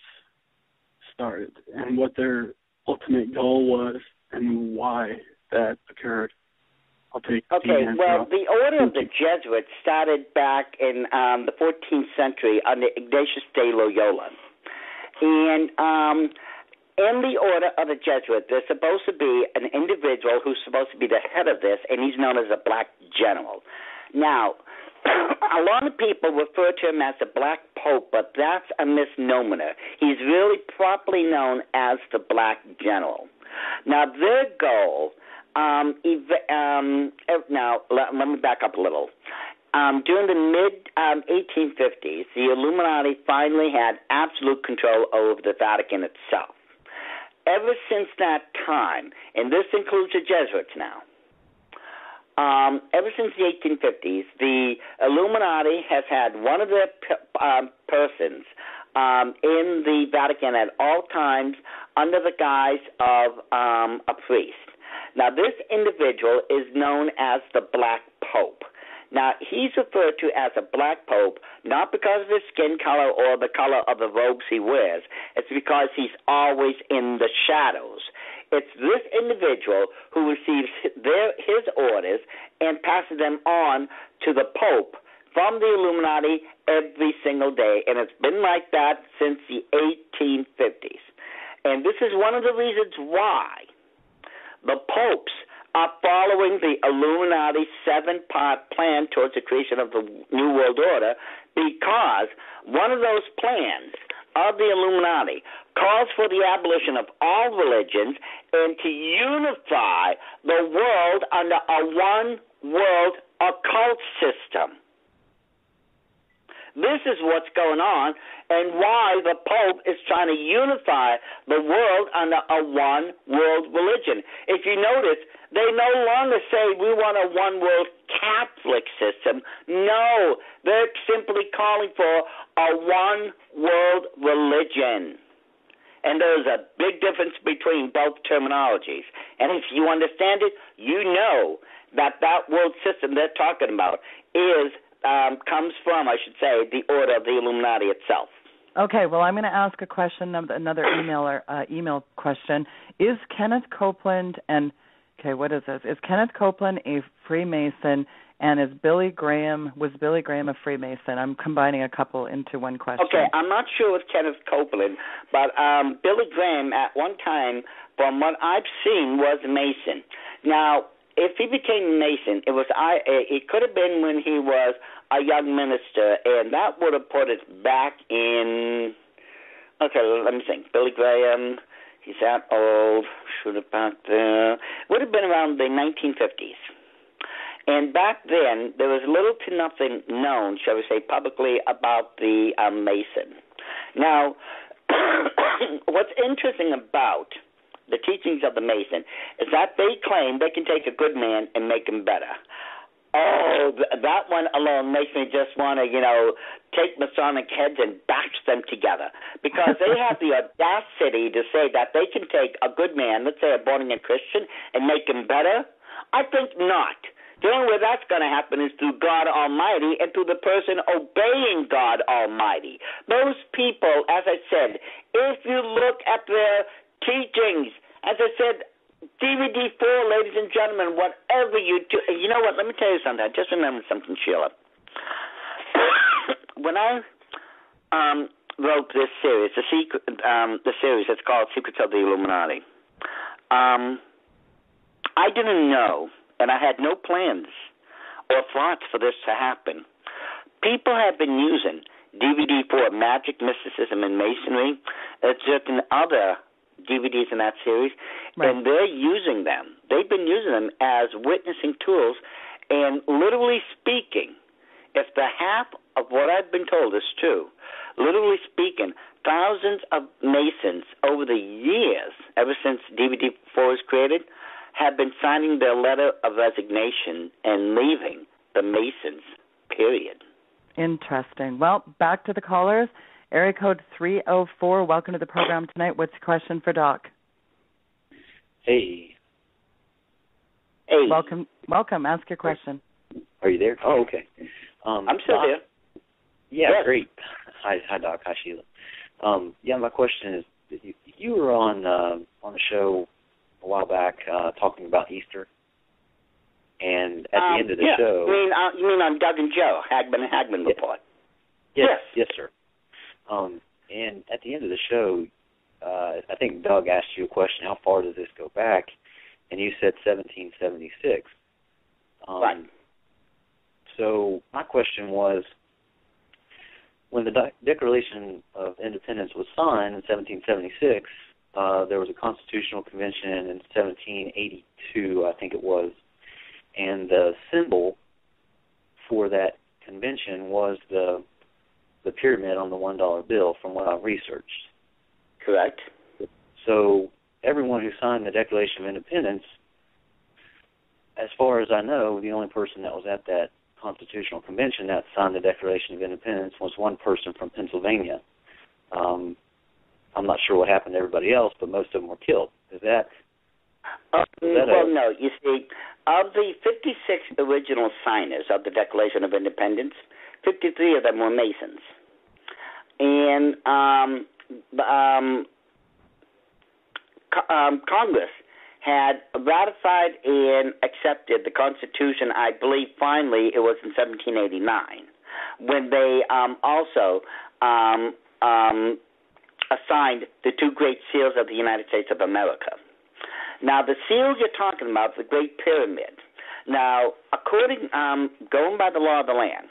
Speaker 11: started and what their ultimate goal was and why that occurred?
Speaker 3: Okay, well, the order of the Jesuits started back in the 14th century under Ignatius de Loyola. And in the order of the Jesuits, there's supposed to be an individual who's supposed to be the head of this, and he's known as a black general. Now, a lot of people refer to him as the Black Pope, but that's a misnomer. He's really properly known as the Black General. Now, their goal, now, let me back up a little. During the mid-1850s, the Illuminati finally had absolute control over the Vatican itself. Ever since that time, and this includes the Jesuits now, ever since the 1850s, the Illuminati has had one of their persons in the Vatican at all times under the guise of a priest. Now, this individual is known as the Black Pope. Now, he's referred to as a Black Pope not because of his skin color or the color of the robes he wears. It's because he's always in the shadows. It's this individual who receives his orders and passes them on to the Pope from the Illuminati every single day, and it's been like that since the 1850s. And this is one of the reasons why the popes are following the Illuminati 7-part plan towards the creation of the New World Order, because one of those plans of the Illuminati calls for the abolition of all religions and to unify the world under a one-world occult system. This is what's going on and why the Pope is trying to unify the world under a one-world religion. If you notice, they no longer say we want a one-world Catholic system. No, they're simply calling for a one-world religion. And there's a big difference between both terminologies. And if you understand it, you know that that world system they're talking about comes from, I should say, the order of the Illuminati itself.
Speaker 1: Okay, well, I'm going to ask a question, another email question. Is Kenneth Copeland what is this? Is Kenneth Copeland a Freemason, and was Billy Graham a Freemason? I'm combining a couple into one question.
Speaker 3: Okay, I'm not sure with Kenneth Copeland, but Billy Graham at one time from what I've seen, was a Mason. Now, if he became a Mason, it could have been when he was a young minister, and that would have put us back in, okay, let me think, Billy Graham, he's that old, should have back there, would have been around the 1950s. And back then, there was little to nothing known, shall we say, publicly about the Mason. Now, what's interesting about the teachings of the Mason is that they claim they can take a good man and make him better. Oh, that one alone makes me just want to, take Masonic heads and bash them together, because they have the audacity to say that they can take a good man, let's say a born-again Christian, and make him better. I think not. The only way that's going to happen is through God Almighty and through the person obeying God Almighty. Those people, as I said, if you look at their teachings, as I said, DVD 4, ladies and gentlemen, whatever you do, you know what, let me tell you something. I just remembered something, Sheila. When I wrote this series, the series that's called Secrets of the Illuminati, I didn't know, and I had no plans or thoughts for this to happen. People have been using DVD 4, Magic, Mysticism, and Masonry, certain other DVDs in that series, right, and they're using them. They've been using them as witnessing tools, and literally speaking, if the half of what I've been told is true, literally speaking, thousands of Masons over the years, ever since DVD 4 was created, have been signing their letter of resignation and leaving the Masons, period.
Speaker 1: Interesting. Well, back to the callers. Area code 304, welcome to the program tonight. What's your question for Doc?
Speaker 12: Hey.
Speaker 1: Welcome. Ask your question.
Speaker 12: Are you there? Oh, okay.
Speaker 3: I'm still
Speaker 12: Doc,
Speaker 3: here.
Speaker 12: Yeah,
Speaker 3: yes.
Speaker 12: Great. Hi, Doc. Hi, Sheila. My question is, you were on the show a while back talking about Easter, and at the end of the show...
Speaker 3: You mean on Doug and Joe, Hagmann Hagmann Report?
Speaker 12: Yes, sir. And at the end of the show, I think Doug asked you a question, how far does this go back? And you said 1776.
Speaker 3: Right.
Speaker 12: So my question was, when the Declaration of Independence was signed in 1776, there was a constitutional convention in 1782, I think it was, and the symbol for that convention was the pyramid on the $1 bill, from what I've researched.
Speaker 3: Correct.
Speaker 12: So everyone who signed the Declaration of Independence, as far as I know, the only person that was at that constitutional convention that signed the Declaration of Independence was one person from Pennsylvania. I'm not sure what happened to everybody else, but most of them were killed. Is that
Speaker 3: no. You see, of the 56 original signers of the Declaration of Independence, 53 of them were Masons. And Congress had ratified and accepted the Constitution, I believe finally it was in 1789, when they also assigned the two great seals of the United States of America. Now, the seal you're talking about, the Great Pyramid, now, according, going by the law of the land,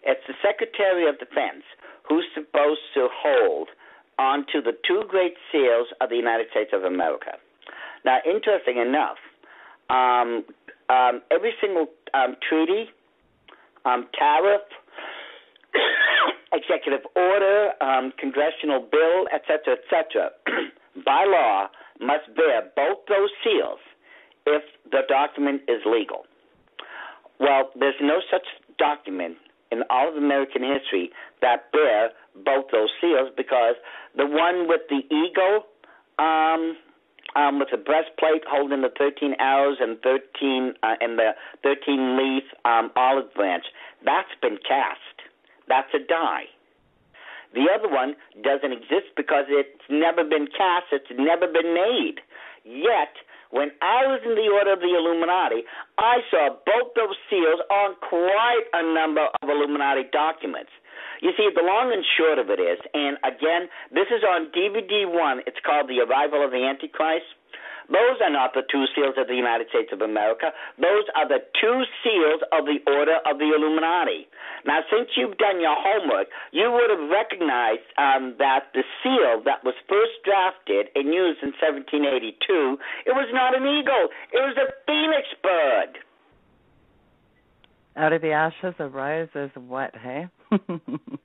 Speaker 3: it's the Secretary of Defense who's supposed to hold onto the two great seals of the United States of America. Now, interesting enough, every single treaty, tariff, executive order, congressional bill, etc., by law, must bear both those seals if the document is legal. Well, there's no such document in all of American history that bear both those seals, because the one with the eagle, with the breastplate holding the 13 arrows and the 13 leaf olive branch, that's been cast. That's a die. The other one doesn't exist because it's never been cast, it's never been made. Yet, when I was in the Order of the Illuminati, I saw both those seals on quite a number of Illuminati documents. You see, the long and short of it is, and again, this is on DVD 1, it's called The Arrival of the Antichrist. Those are not the two seals of the United States of America. Those are the two seals of the Order of the Illuminati. Now, since you've done your homework, you would have recognized that the seal that was first drafted and used in 1782, it was not an eagle. It was a phoenix bird.
Speaker 1: Out of the ashes arises what, hey?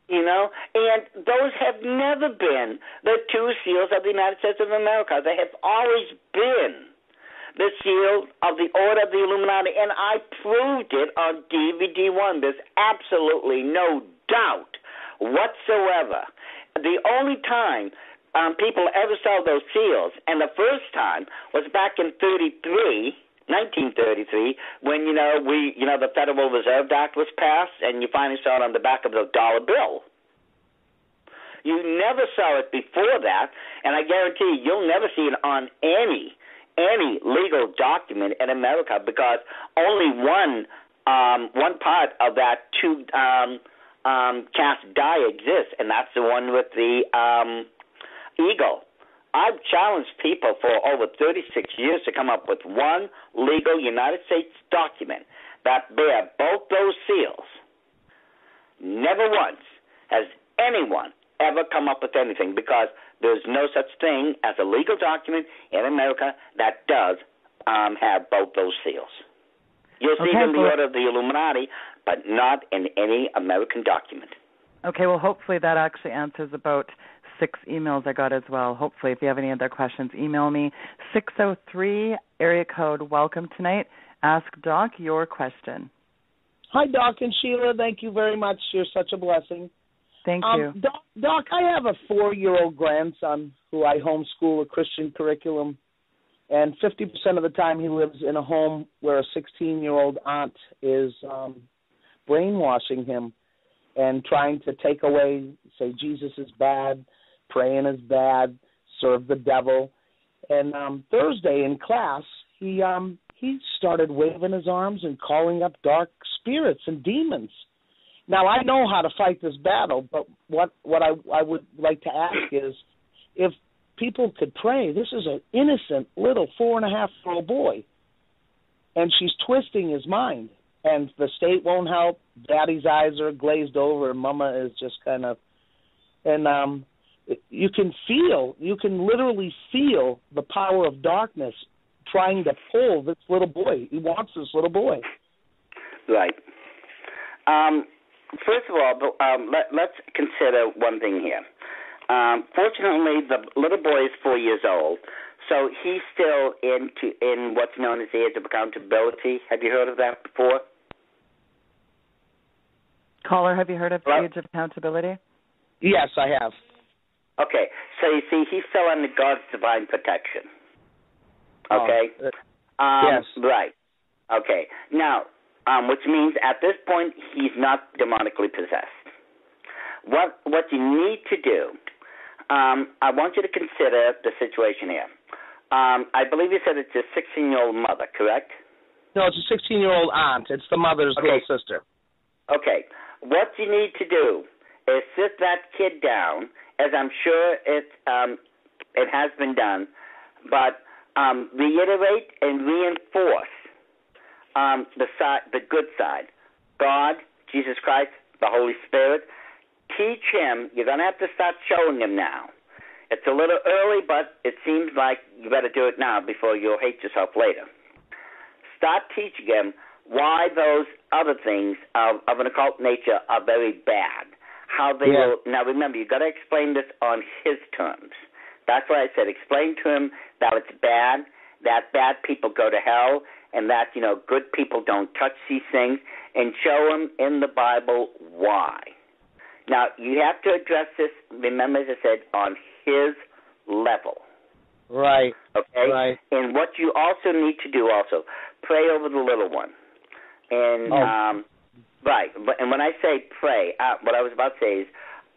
Speaker 3: You know, and those have never been the two seals of the United States of America. They have always been the seal of the Order of the Illuminati, and I proved it on DVD 1. There's absolutely no doubt whatsoever. The only time people ever saw those seals, and the first time was back in 1933, when the Federal Reserve Act was passed, and you finally saw it on the back of the dollar bill. You never saw it before that, and I guarantee you'll never see it on any legal document in America, because only one part of that two cast die exists, and that's the one with the eagle. I've challenged people for over 36 years to come up with one legal United States document that bear both those seals. Never once has anyone ever come up with anything, because there's no such thing as a legal document in America that does have both those seals. You'll see it in the Order of the Illuminati, but not in any American document.
Speaker 1: Okay, well, hopefully that actually answers about 6 emails I got as well. Hopefully, if you have any other questions, email me. 603, area code, welcome tonight. Ask Doc your question.
Speaker 13: Hi, Doc and Sheila. Thank you very much. You're such a blessing.
Speaker 1: Thank you.
Speaker 13: Doc, I have a 4-year-old grandson who I homeschool a Christian curriculum, and 50% of the time he lives in a home where a 16-year-old aunt is brainwashing him and trying to take away, say Jesus is bad, praying is bad, serve the devil. And Thursday in class, he started waving his arms and calling up dark spirits and demons. Now, I know how to fight this battle, but what I would like to ask is, if people could pray, this is an innocent little 4.5-year-old boy, and she's twisting his mind, and the state won't help. Daddy's eyes are glazed over, and Mama is just kind of, and you can literally feel the power of darkness trying to pull this little boy. He wants this little boy.
Speaker 3: Right. First of all, let's consider one thing here. Fortunately, the little boy is 4 years old, so he's still in what's known as the age of accountability. Have you heard of that before?
Speaker 1: Caller, have you heard of the age of accountability?
Speaker 13: Yes, I have.
Speaker 3: Okay, so you see, he's still under God's divine protection. Okay?
Speaker 13: Yes.
Speaker 3: Right. Okay. Now, which means at this point he's not demonically possessed. What you need to do, I want you to consider the situation here. I believe you said it's a 16-year-old mother, correct?
Speaker 13: No, it's a 16-year-old aunt. It's the mother's little sister.
Speaker 3: Okay. What you need to do is sit that kid down, as I'm sure it has been done, but reiterate and reinforce the good side. God, Jesus Christ, the Holy Spirit. Teach him. You're going to have to start showing him now. It's a little early, but it seems like you better do it now before you'll hate yourself later. Start teaching him why those other things of an occult nature are very bad. How they will. Now, remember, you've got to explain this on his terms. That's why I said explain to him that it's bad, that bad people go to hell, and that, good people don't touch these things, and show him in the Bible why. Now, you have to address this, remember, as I said, on his level.
Speaker 13: Right.
Speaker 3: Okay?
Speaker 13: Right.
Speaker 3: And what you also need to do pray over the little one. And, right. And when I say pray, what I was about to say is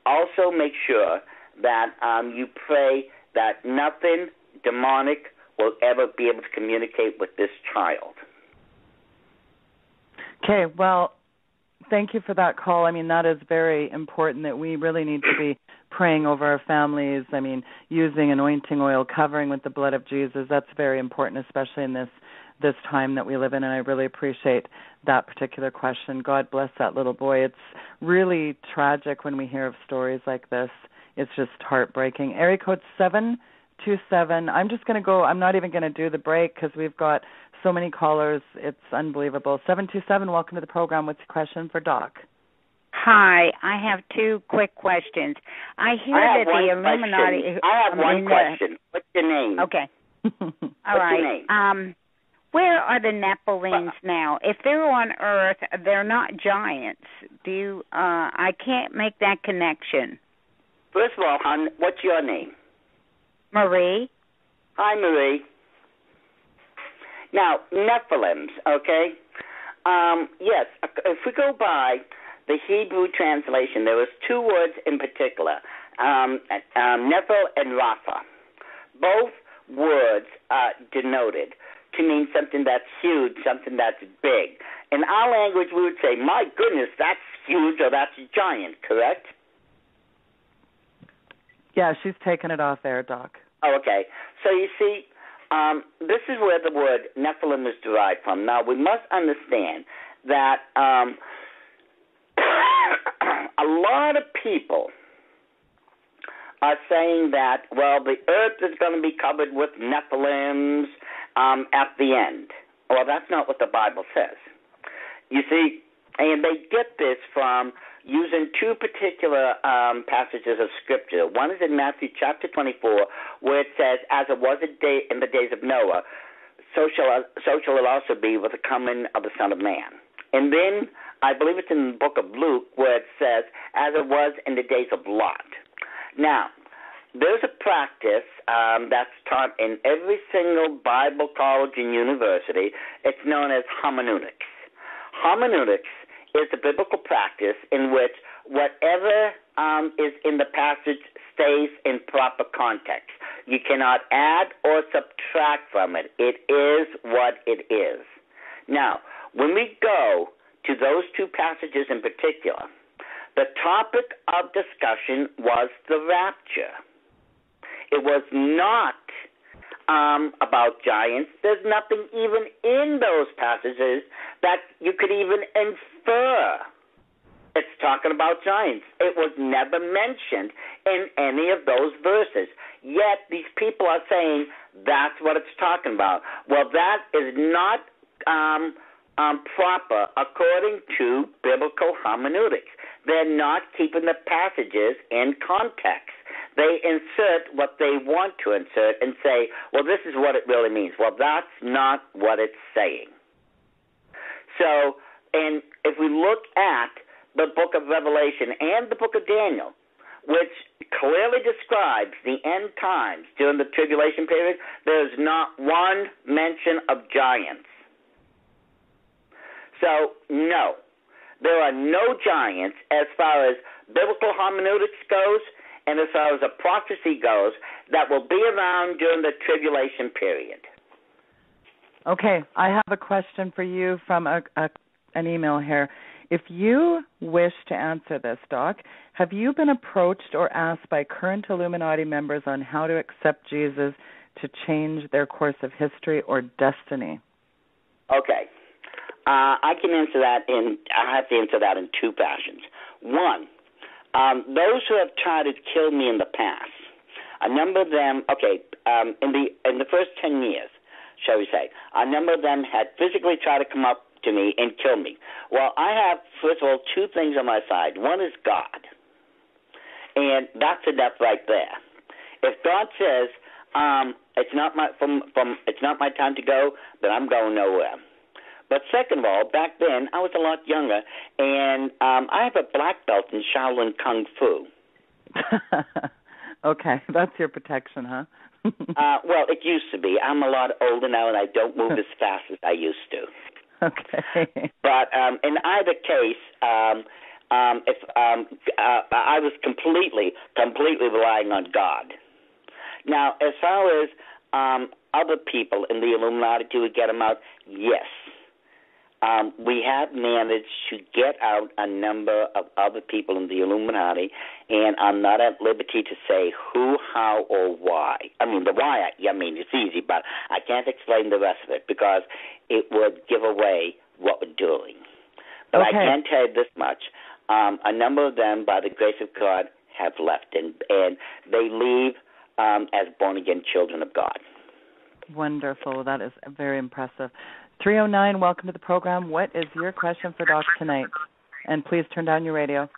Speaker 3: also make sure that you pray that nothing demonic will ever be able to communicate with this child.
Speaker 1: Okay, well, thank you for that call. I mean, that is very important that we really need to be praying over our families. I mean, using anointing oil, covering with the blood of Jesus. That's very important, especially in this time that we live in, and I really appreciate that particular question. God bless that little boy. It's really tragic when we hear of stories like this. It's just heartbreaking. Area code 727. I'm just going to go. I'm not even going to do the break because we've got so many callers. It's unbelievable. 727, welcome to the program. What's your question for Doc?
Speaker 14: Hi, I have two quick questions. I hear that the Illuminati...
Speaker 3: I have one question. What's your name?
Speaker 14: Okay. All
Speaker 3: What's
Speaker 14: right.
Speaker 3: your name?
Speaker 14: Where are the Nephilims now? If they're on Earth, they're not giants. I can't make that connection.
Speaker 3: First of all, hon, what's your name?
Speaker 14: Marie.
Speaker 3: Hi, Marie. Now, Nephilims, okay? Yes, if we go by the Hebrew translation, there was two words in particular, Nephil and Rapha. Both words are denoted to mean something that's huge, something that's big. In our language, we would say, my goodness, that's huge or that's giant, correct?
Speaker 1: Yeah, she's taken it off there, Doc.
Speaker 3: Oh, okay. So you see, this is where the word Nephilim is derived from. Now, we must understand that a lot of people are saying that, well, the earth is going to be covered with Nephilims at the end. Well, that's not what the Bible says. You see, and they get this from using two particular passages of Scripture. One is in Matthew chapter 24, where it says, as it was in the days of Noah, so shall it also be with the coming of the Son of Man. And then, I believe it's in the book of Luke, where it says, as it was in the days of Lot. Now, there's a practice that's taught in every single Bible college and university. It's known as hermeneutics. Hermeneutics is the biblical practice in which whatever is in the passage stays in proper context. You cannot add or subtract from it. It is what it is. Now, when we go to those two passages in particular, the topic of discussion was the rapture. It was not about giants. There's nothing even in those passages that you could even infer. It's talking about giants. It was never mentioned in any of those verses. Yet these people are saying that's what it's talking about. Well, that is not proper according to biblical hermeneutics. They're not keeping the passages in context. They insert what they want to insert and say, well, this is what it really means. Well, that's not what it's saying. So, and if we look at the book of Revelation and the book of Daniel, which clearly describes the end times during the tribulation period, there's not one mention of giants. So, no, there are no giants as far as biblical hermeneutics goes and as far as a prophecy goes that will be around during the tribulation period.
Speaker 1: Okay, I have a question for you from an email here. If you wish to answer this, Doc, have you been approached or asked by current Illuminati members on how to accept Jesus to change their course of history or destiny?
Speaker 3: Okay. I can answer that I have to answer that in two fashions. One, those who have tried to kill me in the past, a number of them, in the first 10 years, shall we say, a number of them had physically tried to come up to me and kill me. Well, I have, first of all, two things on my side. One is God, and that's enough right there. If God says it's not my time to go, then I'm going nowhere. But second of all, back then, I was a lot younger, and I have a black belt in Shaolin Kung Fu.
Speaker 1: Okay, that's your protection, huh?
Speaker 3: Well, it used to be. I'm a lot older now, and I don't move as fast as I used to.
Speaker 1: Okay.
Speaker 3: But in either case, if I was completely relying on God. Now, as far as other people in the Illuminati to get them out, yes. we have managed to get out a number of other people in the Illuminati, and I'm not at liberty to say who, how, or why. I mean, the why, it's easy, but I can't explain the rest of it because it would give away what we're doing. But I can tell you this much. A number of them, by the grace of God, have left, and they leave as born-again children of God.
Speaker 1: Wonderful. That is very impressive. 309, welcome to the program. What is your question for Doc tonight? And please turn down your radio.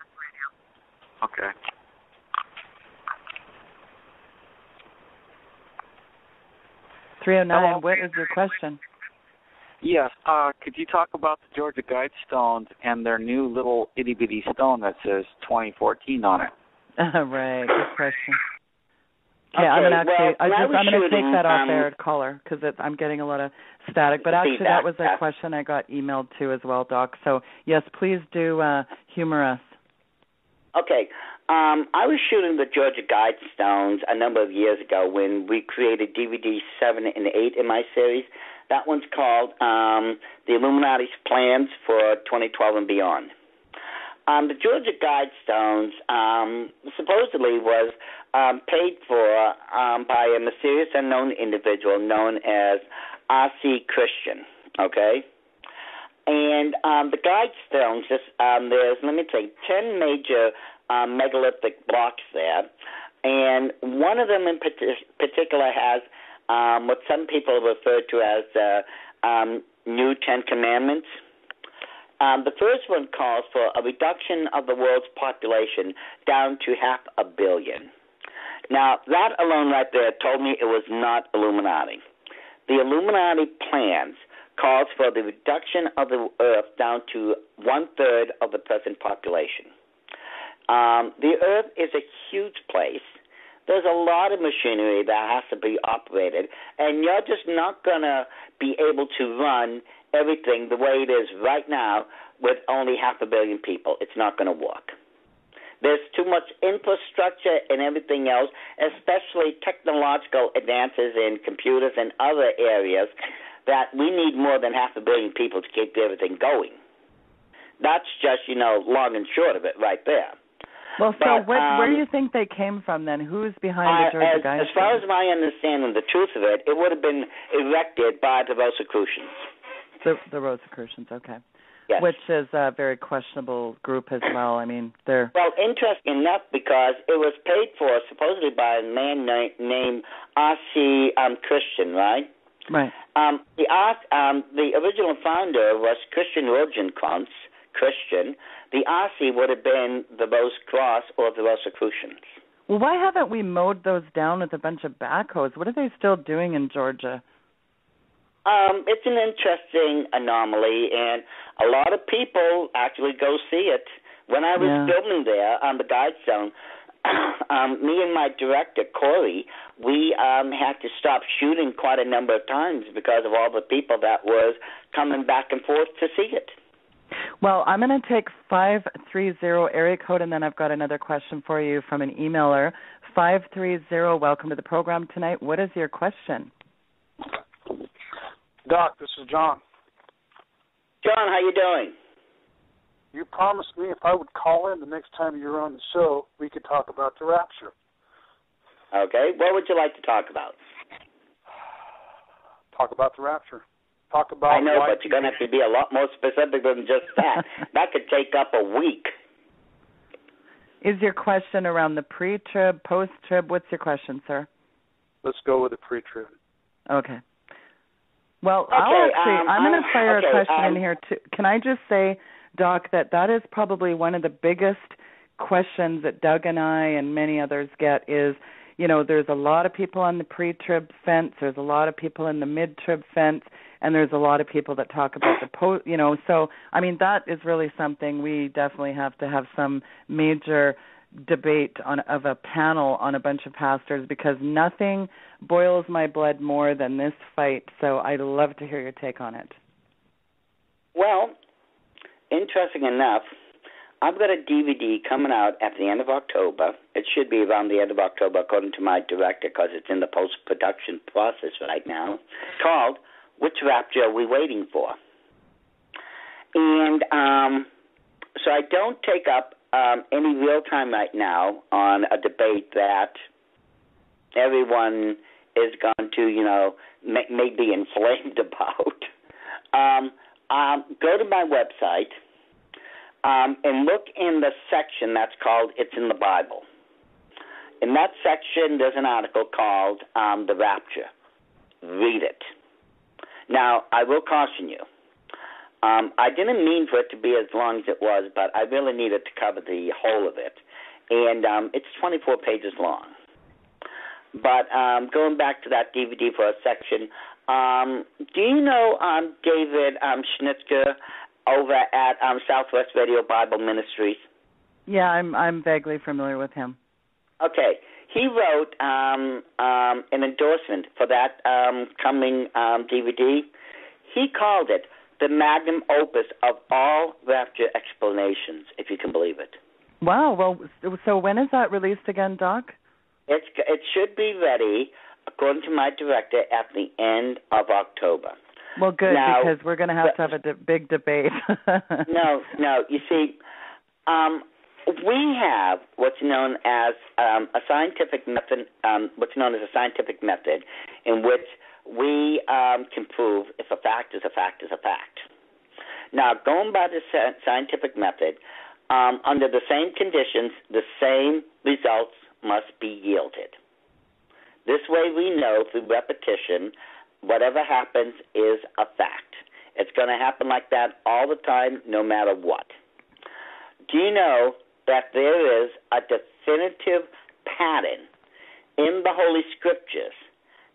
Speaker 15: Okay.
Speaker 1: Hello? What is your question?
Speaker 15: Yes. Could you talk about the Georgia Guidestones and their new little itty-bitty stone that says 2014 on it?
Speaker 1: Right. Good question. Okay, I'm going to take that off air, caller, because I'm getting a lot of static. But actually, that was a question I got emailed to as well, Doc. So, yes, please do humor us.
Speaker 3: Okay. I was shooting the Georgia Guidestones a number of years ago when we created DVD 7 and 8 in my series. That one's called The Illuminati's Plans for 2012 and Beyond. The Georgia Guidestones supposedly was paid for by a mysterious unknown individual known as R.C. Christian, okay? And the Guidestones, there's, 10 major megalithic blocks there, and one of them in particular has what some people refer to as New Ten Commandments. The first one calls for a reduction of the world's population down to 500 million. Now, that alone right there told me it was not Illuminati. The Illuminati plans calls for the reduction of the Earth down to 1/3 of the present population. The Earth is a huge place. There's a lot of machinery that has to be operated, and you're just not going to be able to run everything the way it is right now with only 500 million people. It's not going to work. There's too much infrastructure and everything else, especially technological advances in computers and other areas, that we need more than 500 million people to keep everything going. That's just, long and short of it right there.
Speaker 1: Well, so where do you think they came from then? Who's behind the Georgia Guidestones?
Speaker 3: As far as my understanding, the truth of it would have been erected by the Rosicrucians.
Speaker 1: The Rosicrucians, okay.
Speaker 3: Yes.
Speaker 1: Which is a very questionable group as well. I mean, they're...
Speaker 3: Well, interesting enough because it was paid for supposedly by a man named R.C. Christian, right?
Speaker 1: Right.
Speaker 3: The original founder was Christian Rosenkranz, Christian. The R.C. would have been the Rose Cross or the Rosicrucians.
Speaker 1: Well, why haven't we mowed those down with a bunch of backhoes? What are they still doing in Georgia?
Speaker 3: It's an interesting anomaly, and a lot of people actually go see it. When I was filming there on the Guidestone, me and my director, Corey, we had to stop shooting quite a number of times because of all the people that was coming back and forth to see it.
Speaker 1: Well, I'm going to take 530 area code, and then I've got another question for you from an emailer. 530, welcome to the program tonight. What is your question?
Speaker 16: Doc, this is John.
Speaker 3: John, how you doing?
Speaker 16: You promised me if I would call in the next time you're on the show, we could talk about the rapture.
Speaker 3: Okay. What would you like to talk about?
Speaker 16: Talk about the rapture. Talk about.
Speaker 3: I know, but you're going to have to be a lot more specific than just that. That could take up a week.
Speaker 1: Is your question around the pre-trib, post-trib? What's your question, sir?
Speaker 16: Let's go with the pre-trib.
Speaker 1: Okay. Well,
Speaker 3: okay,
Speaker 1: I'm going to fire a question in here, too. Can I just say, Doc, that is probably one of the biggest questions that Doug and I and many others get is, there's a lot of people on the pre-trib fence, there's a lot of people in the mid-trib fence, and there's a lot of people that talk about the post, so, that is really something we definitely have to have some major debate of a panel on a bunch of pastors, because nothing boils my blood more than this fight, so I'd love to hear your take on it.
Speaker 3: Well, interesting enough, I've got a DVD coming out at the end of October. It should be around the end of October, according to my director, because it's in the post-production process right now, called Which Rapture Are We Waiting For? And so I don't take up any real time right now on a debate that everyone is going to, may be inflamed about. Go to my website and look in the section that's called It's in the Bible. In that section, there's an article called The Rapture. Read it. Now, I will caution you. I didn't mean for it to be as long as it was, but I really needed to cover the whole of it. And it's 24 pages long. But going back to that DVD for a section, do you know David Schnitzker over at Southwest Radio Bible Ministries?
Speaker 1: Yeah, I'm vaguely familiar with him.
Speaker 3: Okay. He wrote an endorsement for that coming DVD. He called it the magnum opus of all rapture explanations, if you can believe it.
Speaker 1: Wow. Well, so when is that released again, Doc?
Speaker 3: It should be ready, according to my director, at the end of October.
Speaker 1: Well, good,
Speaker 3: now,
Speaker 1: because we're going to have a big debate.
Speaker 3: No. You see, we have what's known as a scientific method. What's known as a scientific method, in which we can prove if a fact is a fact is a fact. Now, going by the scientific method, under the same conditions, the same results must be yielded. This way we know through repetition whatever happens is a fact. It's going to happen like that all the time, no matter what. Do you know that there is a definitive pattern in the Holy Scriptures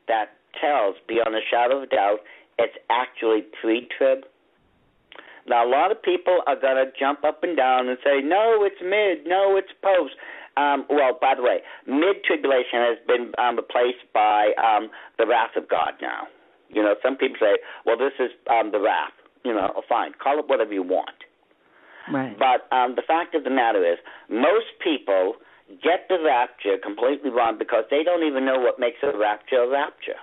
Speaker 3: that tells, beyond a shadow of a doubt, it's actually pre-trib? Now, a lot of people are going to jump up and down and say, no, it's mid, no, it's post. Well, by the way, mid-tribulation has been replaced by the wrath of God now. Some people say, well, this is the wrath. Fine, call it whatever you want.
Speaker 1: Right.
Speaker 3: But the fact of the matter is, most people get the rapture completely wrong because they don't even know what makes a rapture a rapture.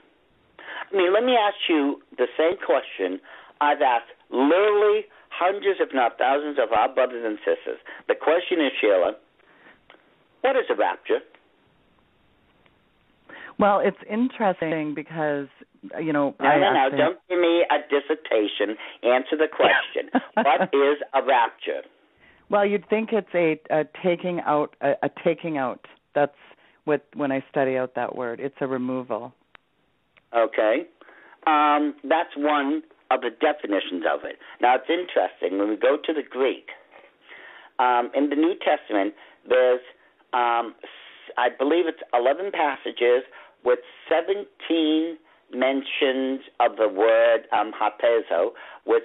Speaker 3: I mean, let me ask you the same question I've asked literally hundreds, if not thousands, of our brothers and sisters. The question is, Sheila, what is a rapture?
Speaker 1: Well, it's interesting because,
Speaker 3: No, don't give me a dissertation. Answer the question. What is a rapture?
Speaker 1: Well, you'd think it's a taking out. A taking out. That's when I study out that word. It's a removal.
Speaker 3: Okay. That's one of the definitions of it. Now, it's interesting. When we go to the Greek, in the New Testament, there's I believe it's 11 passages with 17 mentions of the word harpezo, which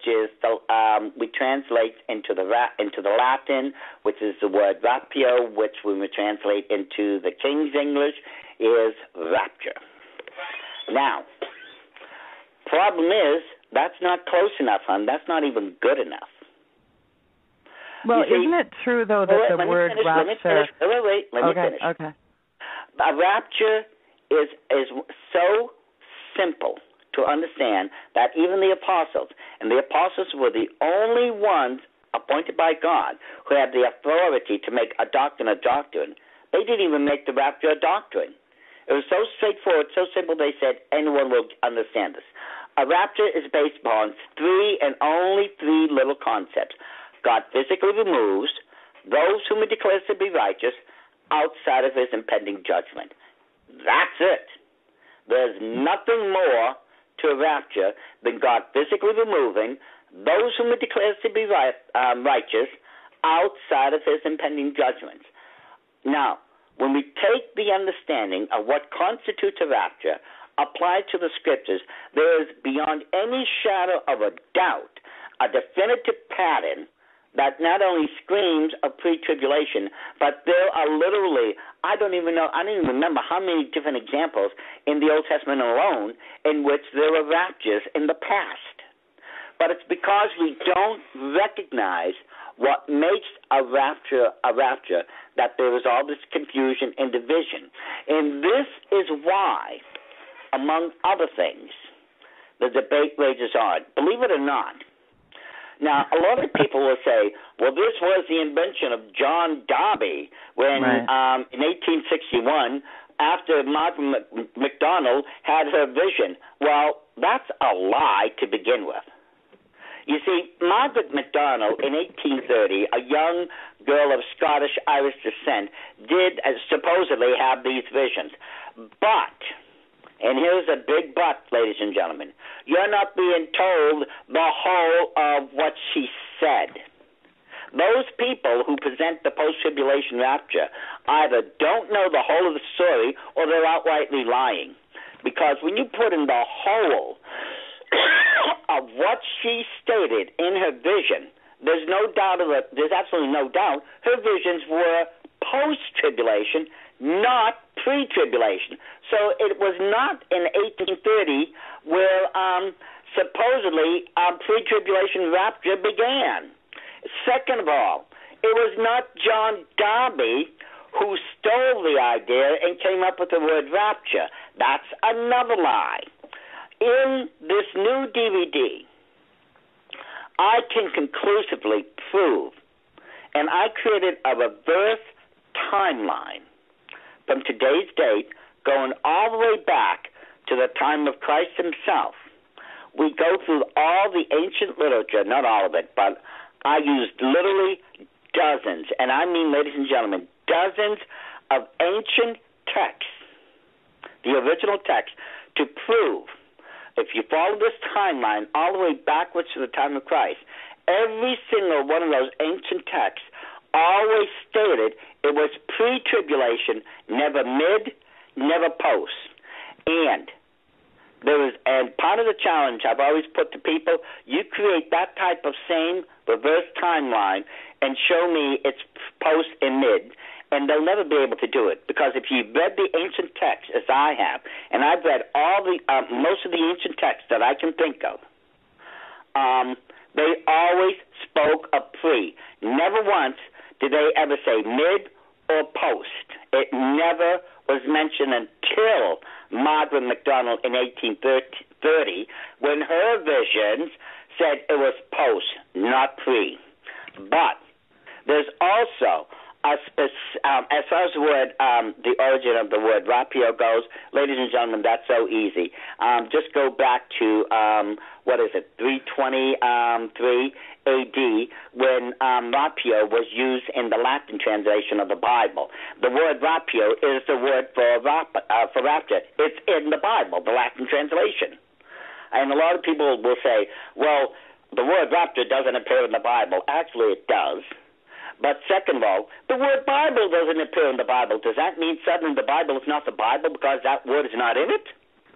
Speaker 3: is we translate into the Latin, which is the word rapio, which when we translate into the King's English is rapture. Now, problem is that's not close enough, hon. That's not even good enough.
Speaker 1: Well, isn't it true, though, that the word rapture...
Speaker 3: Let me finish.
Speaker 1: Okay.
Speaker 3: A rapture is so simple to understand that even the apostles, and the apostles were the only ones appointed by God who had the authority to make a doctrine a doctrine, they didn't even make the rapture a doctrine. It was so straightforward, so simple, they said anyone will understand this. A rapture is based upon three and only three little concepts. God physically removes those whom he declares to be righteous outside of his impending judgment. That's it. There's nothing more to a rapture than God physically removing those whom he declares to be righteous outside of his impending judgments. Now, when we take the understanding of what constitutes a rapture applied to the Scriptures, there is beyond any shadow of a doubt a definitive pattern that not only screams of pre-tribulation, but there are literally, I don't even remember how many different examples in the Old Testament alone in which there were raptures in the past. But it's because we don't recognize what makes a rapture that there is all this confusion and division. And this is why, among other things, the debate rages on. Believe it or not, Now, a lot of people will say, well, this was the invention of John Darby when in 1861, after Margaret MacDonald had her vision. Well, that's a lie to begin with. You see, Margaret MacDonald in 1830, a young girl of Scottish-Irish descent, did supposedly have these visions. But, and here's a big but, ladies and gentlemen, you're not being told the whole of what she said. Those people who present the post-tribulation rapture either don't know the whole of the story or they're outrightly lying. Because when you put in the whole of what she stated in her vision, there's absolutely no doubt her visions were post-tribulation, not pre-tribulation. So it was not in 1830 where supposedly pre-tribulation rapture began. Second of all, it was not John Darby who stole the idea and came up with the word rapture. That's another lie. In this new DVD, I can conclusively prove, and I created a reverse timeline from today's date going all the way back to the time of Christ himself. We go through all the ancient literature, not all of it, but I used literally dozens, and I mean, ladies and gentlemen, dozens of ancient texts, the original text, to prove, if you follow this timeline all the way backwards to the time of Christ, every single one of those ancient texts always stated it was pre-tribulation, never mid, never post. And part of the challenge I've always put to people, you create that type of same reverse timeline and show me it's post and mid, and they'll never be able to do it. Because if you've read the ancient texts, as I have, and I've read most of the ancient texts that I can think of, they always spoke of pre. Never once did they ever say mid or post. It never was mentioned until Margaret MacDonald in 1830, when her visions said it was post, not pre. But there's also, as far as the origin of the word rapio goes, ladies and gentlemen, that's so easy. Just go back to, 323 AD, when rapio was used in the Latin translation of the Bible. The word rapio is the word for rapture. It's in the Bible, the Latin translation. And a lot of people will say, well, the word rapture doesn't appear in the Bible. Actually, it does. But second of all, the word Bible doesn't appear in the Bible. Does that mean suddenly the Bible is not the Bible because that word is not in it?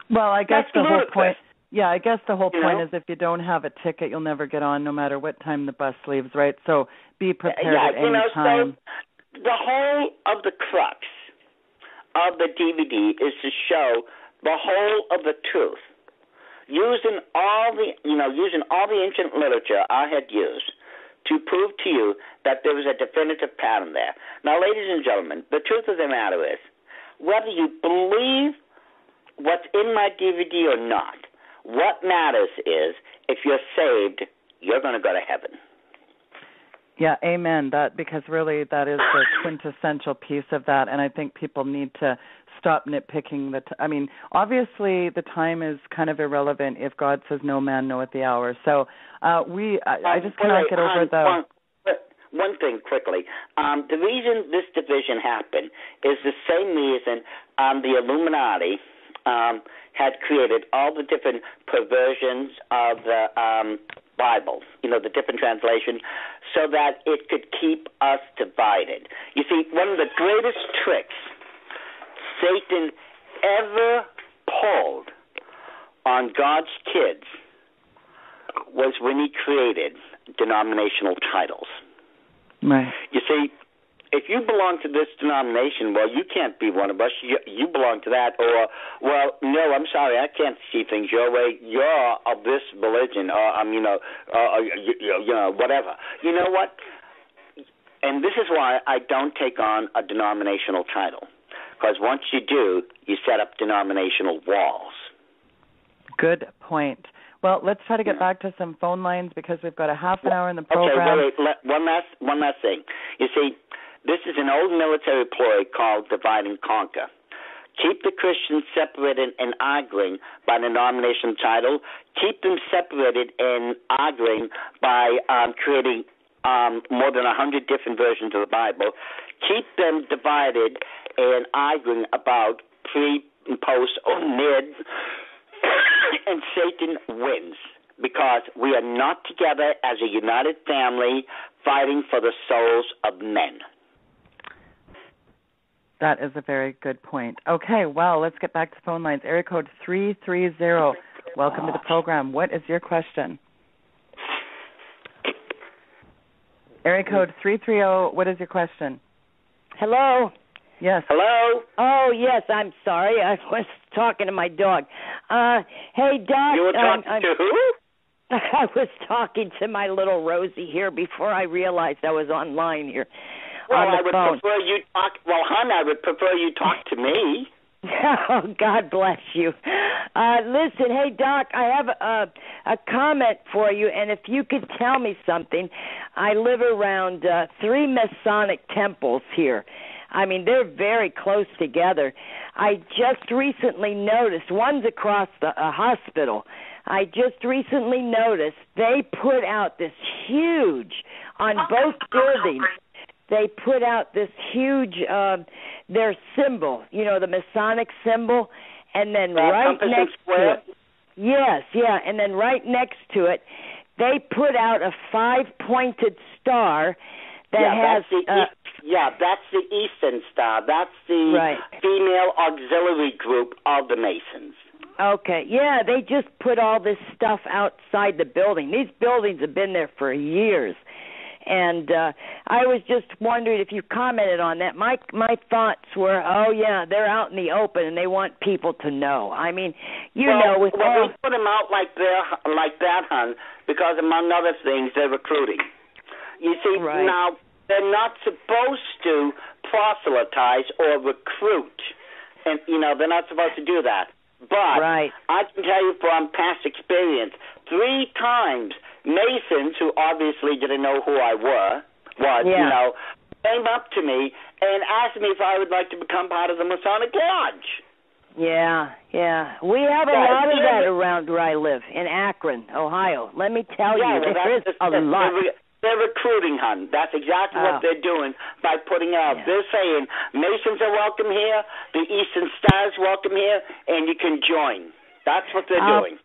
Speaker 1: Well, I guess
Speaker 3: the
Speaker 1: whole point. Yeah, I guess the whole point is if you don't have a ticket, you'll never get on, no matter what time the bus leaves, right? So be prepared at any time.
Speaker 3: So the whole of the crux of the DVD is to show the whole of the truth, using all the ancient literature I had used to prove to you that there was a definitive pattern there. Now, ladies and gentlemen, the truth of the matter is, whether you believe what's in my DVD or not, what matters is, if you're saved, you're going to go to heaven.
Speaker 1: Yeah, amen. Because really that is the quintessential piece of that, and I think people need to stop nitpicking obviously the time is kind of irrelevant if God says no man knoweth the hour. So I just cannot get over
Speaker 3: one thing quickly. The reason this division happened is the same reason the Illuminati had created all the different perversions of the Bible, the different translations, so that it could keep us divided. You see, one of the greatest tricks Satan ever pulled on God's kids was when he created denominational titles.
Speaker 1: Right.
Speaker 3: You see, if you belong to this denomination, well, you can't be one of us. You belong to that. Or, well, no, I'm sorry, I can't see things your way. You're of this religion, or whatever. You know what? And this is why I don't take on a denominational title, because once you do, you set up denominational walls.
Speaker 1: Good point. Well, let's try to get back to some phone lines because we've got a half an hour in the program.
Speaker 3: Okay, wait. One last thing. You see, this is an old military ploy called divide and conquer. Keep the Christians separated and arguing by the denomination title. Keep them separated and arguing by creating more than 100 different versions of the Bible. Keep them divided and arguing about pre and post or mid, and Satan wins because we are not together as a united family fighting for the souls of men.
Speaker 1: That is a very good point. Okay, well, let's get back to phone lines. Area code 330. Welcome to the program. What is your question? Area code 330. What is your question?
Speaker 17: Hello.
Speaker 1: Yes.
Speaker 3: Hello.
Speaker 17: Oh, yes. I'm sorry. I was talking to my dog. Hey, Doc.
Speaker 3: You were talking to who?
Speaker 17: I was talking to my little Rosie here before I realized I was online here.
Speaker 3: Well,
Speaker 17: on the
Speaker 3: I would
Speaker 17: phone.
Speaker 3: prefer you talk. Well, hon, I would prefer you talk to me.
Speaker 17: Oh, God bless you. Listen, hey, Doc, I have a comment for you, and if you could tell me something. I live around 3 Masonic temples here. I mean, they're very close together. I just recently noticed, one's across the hospital. I just recently noticed they put out this huge, on both buildings, they put out this huge, their symbol, you know, the Masonic symbol, and then right next to it. Yes, yeah, and then right next to it, they put out a 5-pointed star that has...
Speaker 3: that's the Eastern Star. That's the female auxiliary group of the Masons.
Speaker 17: Okay, yeah, they just put all this stuff outside the building. These buildings have been there for years. And I was just wondering if you commented on that. My thoughts were, oh, yeah, they're out in the open and they want people to know. I mean, we put
Speaker 3: them out like that, hon, because among other things, they're recruiting. You see, now, they're not supposed to proselytize or recruit. And, you know, they're not supposed to do that. But I can tell you from past experience, 3 times Masons, who obviously didn't know who I was, you know, came up to me and asked me if I would like to become part of the Masonic Lodge.
Speaker 17: Yeah. We have a lot of that around where I live, in Akron, Ohio. Let me tell you, there is a lot.
Speaker 3: They're recruiting, hon. That's exactly what they're doing by putting out. Yeah. They're saying Masons are welcome here, the Eastern Stars welcome here, and you can join. That's what they're doing.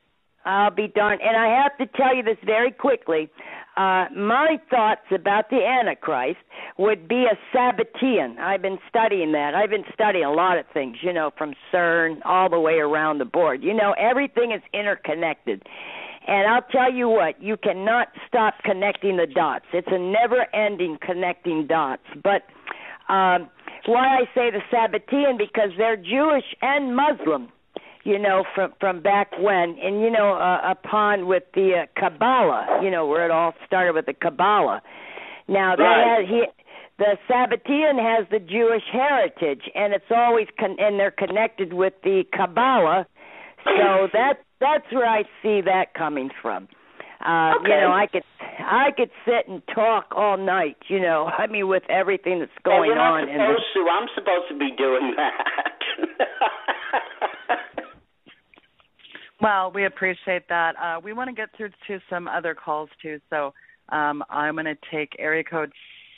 Speaker 17: I'll be darned. And I have to tell you this very quickly. My thoughts about the Antichrist would be a Sabbatean. I've been studying that. I've been studying a lot of things, you know, from CERN all the way around the board. You know, everything is interconnected. And I'll tell you what, you cannot stop connecting the dots. It's a never-ending connecting dots. But why I say the Sabbatean, because they're Jewish and Muslim, you know, from back when. And, you know, upon with the Kabbalah, you know, where it all started with the Kabbalah. Now, the Sabbatean has the Jewish heritage, and it's always and they're connected with the Kabbalah. So that's where I see that coming from. You know, I could sit and talk all night, you know, I mean, with everything that's going on.
Speaker 3: I'm supposed to be doing that.
Speaker 1: Well, we appreciate that. We want to get through to some other calls, too, so I'm going to take area code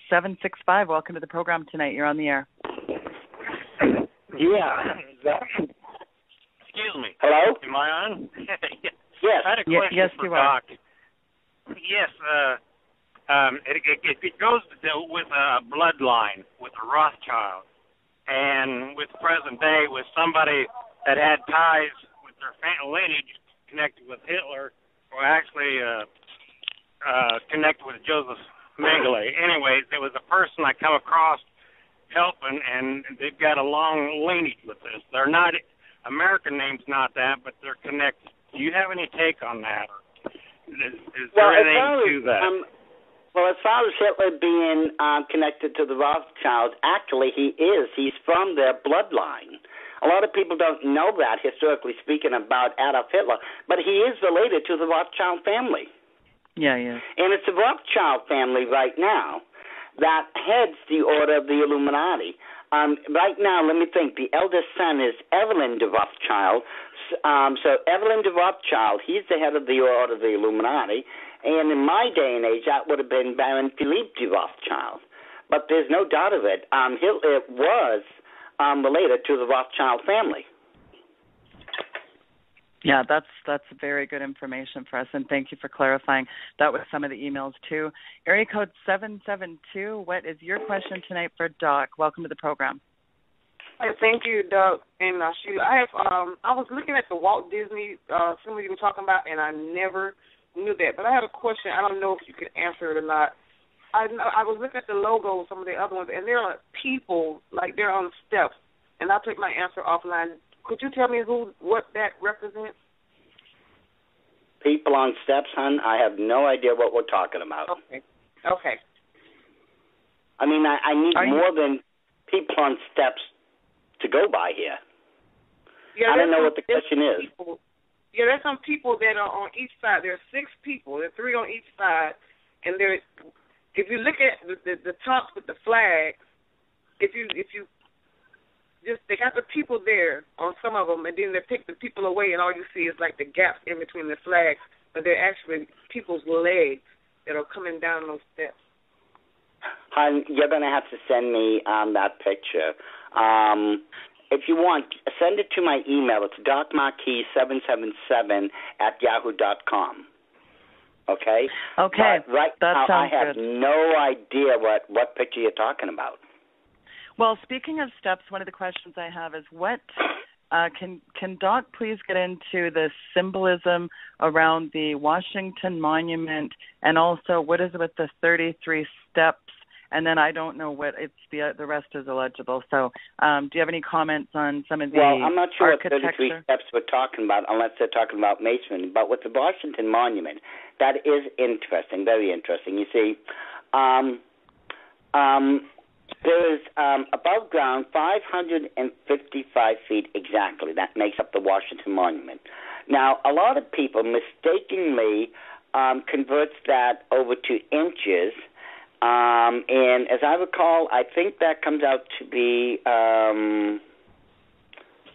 Speaker 1: 765. Welcome to the program tonight. You're on the air.
Speaker 18: Yeah. Excuse me.
Speaker 3: Hello?
Speaker 18: Am I on?
Speaker 3: Yes.
Speaker 18: I had a question for Doc. Yes. It goes with a bloodline, with a Rothschild, and with present day, with somebody that had ties with their lineage connected with Hitler, or actually connected with Joseph Mengele. Anyways, there was a person I come across helping, and they've got a long lineage with this. They're not... American name's not that, but they're connected. Do you have any take on that? Is there anything to that?
Speaker 3: Well, as far as Hitler being connected to the Rothschilds, actually he is. He's from their bloodline. A lot of people don't know that, historically speaking, about Adolf Hitler, but he is related to the Rothschild family.
Speaker 1: Yeah, he is.
Speaker 3: And it's the Rothschild family right now that heads the Order of the Illuminati. Right now, let me think, the eldest son is Evelyn de Rothschild. So Evelyn de Rothschild, he's the head of the Order of the Illuminati. And in my day and age, that would have been Baron Philippe de Rothschild. But there's no doubt of it. Hitler was related to the Rothschild family.
Speaker 1: Yeah, that's very good information for us, and thank you for clarifying that with some of the emails too. Area code 772. What is your question tonight for Doc? Welcome to the program.
Speaker 19: Thank you, Doc and Sheila. I was looking at the Walt Disney symbol you were talking about, and I never knew that. But I have a question. I don't know if you could answer it or not. I was looking at the logo, some of the other ones, and there are people like they're on steps. And I'll take my answer offline. Could you tell me what that represents?
Speaker 3: People on steps, hon? I have no idea what we're talking about.
Speaker 19: Okay.
Speaker 3: I mean, I need more than people on steps to go by here.
Speaker 19: Yeah,
Speaker 3: I don't know what the question is.
Speaker 19: There's some people that are on each side. There are 6 people. There are 3 on each side. And if you look at the tops with the flags, if you they got the people there on some of them, and then they pick the people away, and all you see is like the gaps in between the flags, but they're actually people's legs that are coming down those steps.
Speaker 3: Hon, you're going to have to send me that picture. If you want, send it to my email. It's docmarquis777@yahoo.com. Okay?
Speaker 1: Okay.
Speaker 3: But right now, I have no idea what picture you're talking about.
Speaker 1: Well, speaking of steps, one of the questions I have is what can Doc please get into the symbolism around the Washington Monument, and also what is it with the 33 steps? And then I don't know what it's the rest is illegible. So, do you have any comments on some of the
Speaker 3: Well, I'm not sure what
Speaker 1: architecture?
Speaker 3: 33 steps we're talking about, unless they're talking about masonry. But with the Washington Monument, that is interesting, very interesting. You see, there is above ground 555 feet exactly. That makes up the Washington Monument. Now, a lot of people mistakenly converts that over to inches. And as I recall, I think that comes out to be,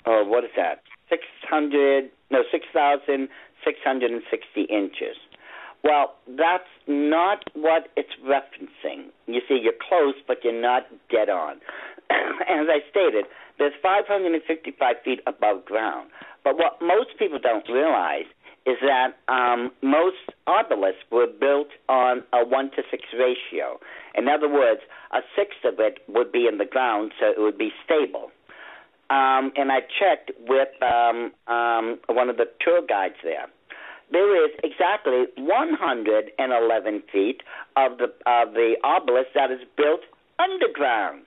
Speaker 3: what is that? 6,660 inches. Well, that's not what it's referencing. You see, you're close, but you're not dead on. As I stated, there's 555 feet above ground. But what most people don't realize is that most obelisks were built on a 1-to-6 ratio. In other words, a sixth of it would be in the ground, so it would be stable. And I checked with one of the tour guides there. There is exactly 111 feet of the obelisk that is built underground.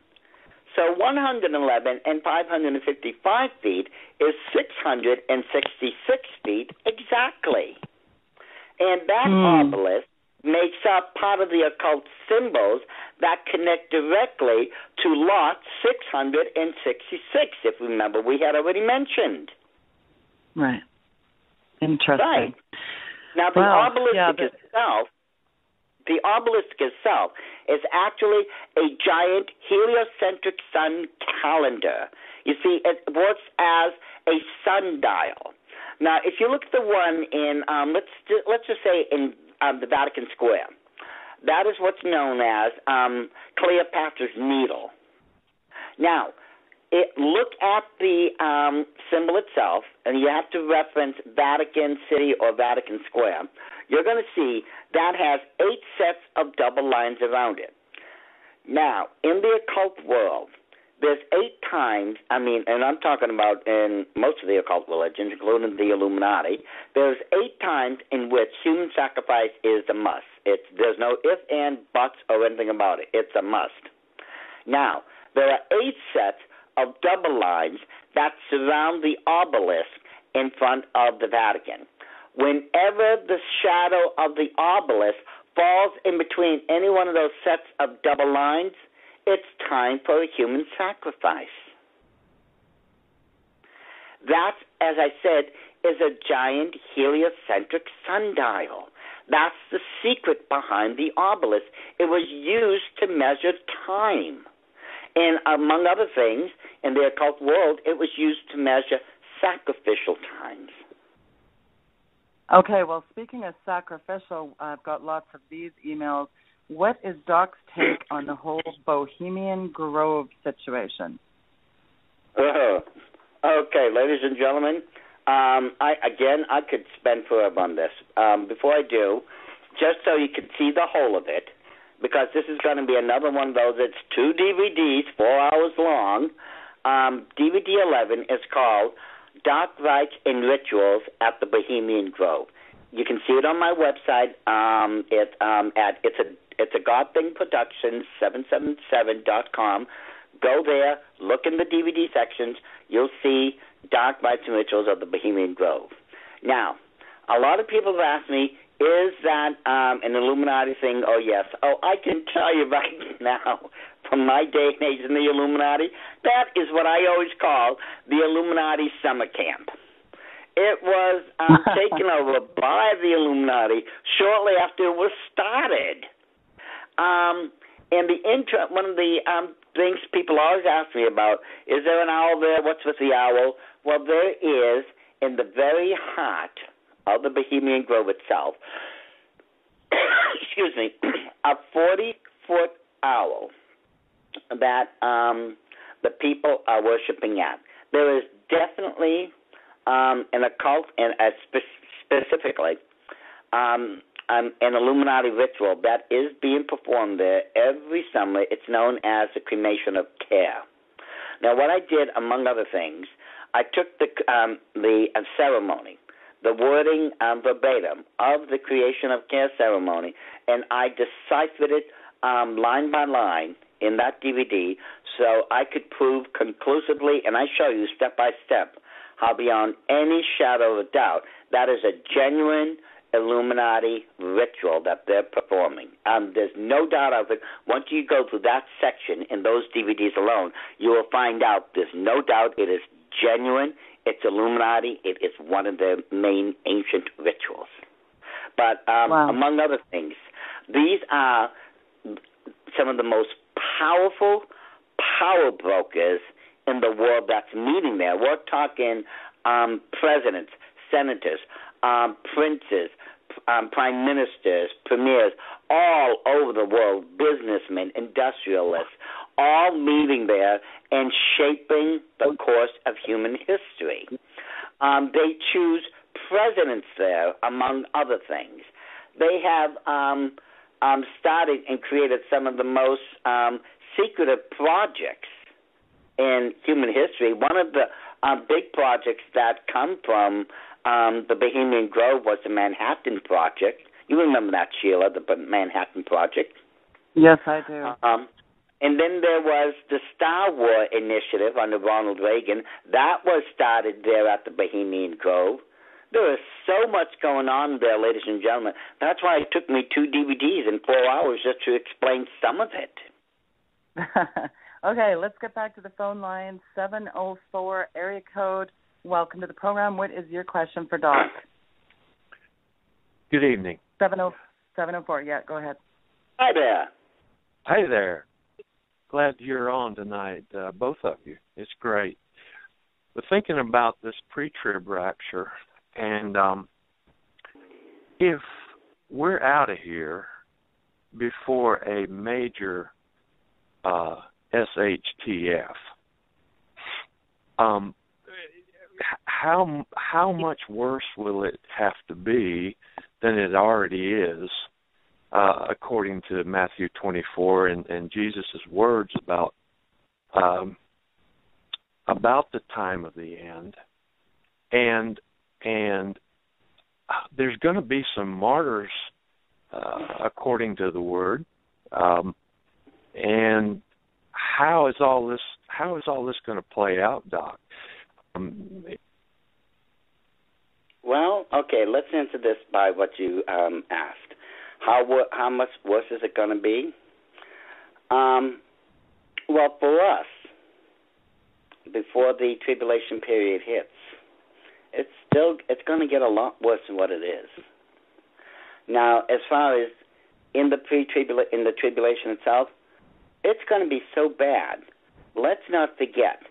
Speaker 3: So 111 and 555 feet is 666 feet exactly. And that obelisk makes up part of the occult symbols that connect directly to lot 666, if you remember we had already mentioned.
Speaker 1: Right. Interesting.
Speaker 3: Right. Now, the obelisk itself is actually a giant heliocentric sun calendar. You see, it works as a sundial. Now, if you look at the one in, let's just say in the Vatican Square, that is what's known as Cleopatra's Needle. Now, look at the symbol itself, and you have to reference Vatican City or Vatican Square. You're going to see that has 8 sets of double lines around it. Now, in the occult world, there's 8 times, and I'm talking about in most of the occult religions, including the Illuminati, there's 8 times in which human sacrifice is a must. There's no if, and, buts, or anything about it. It's a must. Now, there are 8 sets of double lines that surround the obelisk in front of the Vatican. Whenever the shadow of the obelisk falls in between any one of those sets of double lines, it's time for a human sacrifice. That, as I said, is a giant heliocentric sundial. That's the secret behind the obelisk. It was used to measure time. And among other things, in the occult world, it was used to measure sacrificial times.
Speaker 1: Okay, well, speaking of sacrificial, I've got lots of these emails. What is Doc's take on the whole Bohemian Grove situation?
Speaker 3: Okay, ladies and gentlemen, I could spend forever on this. Before I do, just so you can see the whole of it, because this is going to be another one of those. It's 2 DVDs, 4 hours long. DVD 11 is called Dark Rites and Rituals at the Bohemian Grove. You can see it on my website. It's a God Thing Productions 777.com. Go there, look in the DVD sections. You'll see Dark Rites and Rituals of the Bohemian Grove. Now, a lot of people have asked me, is that an Illuminati thing? Oh, yes. Oh, I can tell you right now, from my day and age in the Illuminati, that is what I always call the Illuminati summer camp. It was taken over by the Illuminati shortly after it was started. And one of the things people always ask me about, is there an owl there? What's with the owl? Well, there is, in the very heart of the Bohemian Grove itself, excuse me, a 40-foot owl that the people are worshiping at. There is definitely an occult, and specifically an Illuminati ritual that is being performed there every summer. It's known as the cremation of care. Now, what I did, among other things, I took the ceremony, the wording verbatim of the creation of care ceremony, and I deciphered it line by line in that DVD so I could prove conclusively, and I show you step by step how beyond any shadow of a doubt that is a genuine Illuminati ritual that they're performing. There's no doubt of it. Once you go through that section in those DVDs alone, you will find out there's no doubt it is genuine. It's Illuminati. It is one of their main ancient rituals. But among other things, these are some of the most powerful power brokers in the world that's meeting there. We're talking presidents, senators, princes, prime ministers, premiers, all over the world, businessmen, industrialists, all meeting there and shaping the course of human history. They choose presidents there, among other things. They have started and created some of the most secretive projects in human history. One of the big projects that come from the Bohemian Grove was the Manhattan Project. You remember that, Sheila, the Manhattan Project?
Speaker 1: Yes, I do.
Speaker 3: And then there was the Star War Initiative under Ronald Reagan. That was started there at the Bohemian Grove. There is so much going on there, ladies and gentlemen. That's why it took me 2 DVDs in 4 hours just to explain some of it.
Speaker 1: Okay, let's get back to the phone line. 704 area code. Welcome to the program. What is your question for Doc?
Speaker 20: Good evening.
Speaker 1: 704, yeah, go ahead.
Speaker 3: Hi there.
Speaker 20: Hi there. Glad you're on tonight, both of you. It's great. But thinking about this pre-trib rapture, and if we're out of here before a major SHTF, how much worse will it have to be than it already is, according to Matthew 24 and Jesus' words about the time of the end, and there's going to be some martyrs, according to the word, and how is all this going to play out, Doc?
Speaker 3: Well, okay, let's answer this by what you asked. How much worse is it going to be? Well, for us, before the tribulation period hits, it's going to get a lot worse than what it is. Now, as far as in the tribulation itself, it's going to be so bad. Let's not forget,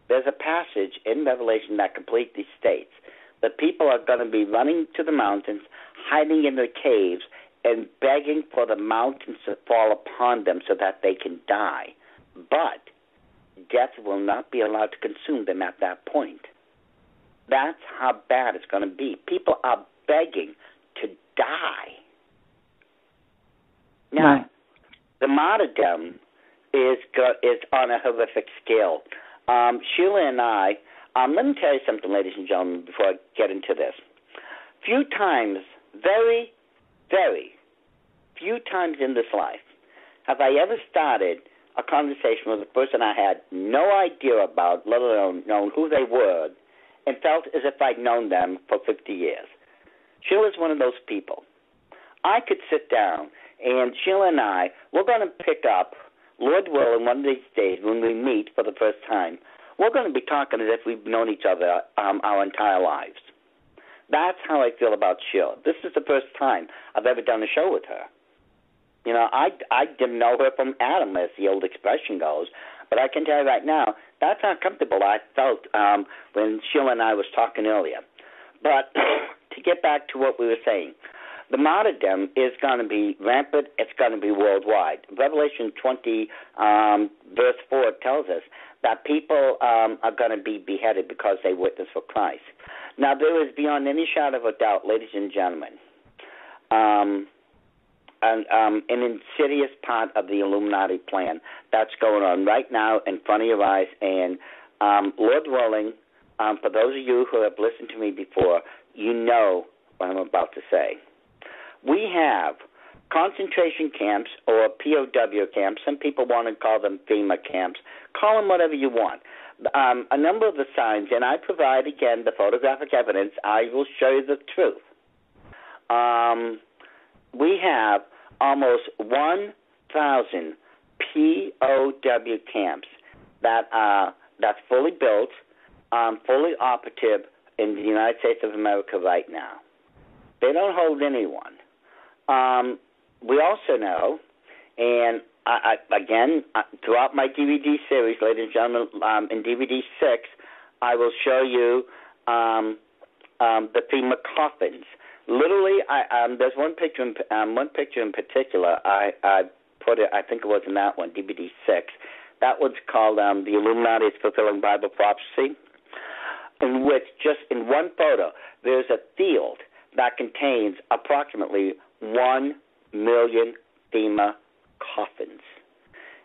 Speaker 3: there's a passage in Revelation that completely states that people are going to be running to the mountains, hiding in the caves, and begging for the mountains to fall upon them so that they can die. But death will not be allowed to consume them at that point. That's how bad it's going to be. People are begging to die. Now, the martyrdom is on a horrific scale. Sheila and I, let me tell you something, ladies and gentlemen, before I get into this. Few times, very, very few times in this life have I ever started a conversation with a person I had no idea about, let alone known who they were, and felt as if I'd known them for 50 years. Sheila's one of those people. I could sit down, and Sheila and I, we're going to pick up, Lord willing, one of these days when we meet for the first time, we're going to be talking as if we've known each other our entire lives. That's how I feel about Sheila. This is the first time I've ever done a show with her. You know, I didn't know her from Adam, as the old expression goes, but I can tell you right now, that's how comfortable I felt when Sheila and I was talking earlier. But to get back to what we were saying, the martyrdom is going to be rampant. It's going to be worldwide. Revelation 20, verse 4 tells us that people are going to be beheaded because they witness for Christ. Now, there is beyond any shadow of a doubt, ladies and gentlemen, an insidious part of the Illuminati plan that's going on right now in front of your eyes. And Lord willing, for those of you who have listened to me before, you know what I'm about to say. We have concentration camps or POW camps. Some people want to call them FEMA camps. Call them whatever you want. A number of the signs, and I provide, again, the photographic evidence. I will show you the truth. We have almost 1,000 POW camps that's fully built, fully operative in the United States of America right now. They don't hold anyone. We also know, and throughout my DVD series, ladies and gentlemen, in DVD 6, I will show you the FEMA coffins. Literally, there's one picture in particular. I put it. I think it was in that one, DVD 6. That one's called "The Illuminati is Fulfilling Bible Prophecy," in which, just in one photo, there's a field that contains approximately 1 million FEMA coffins.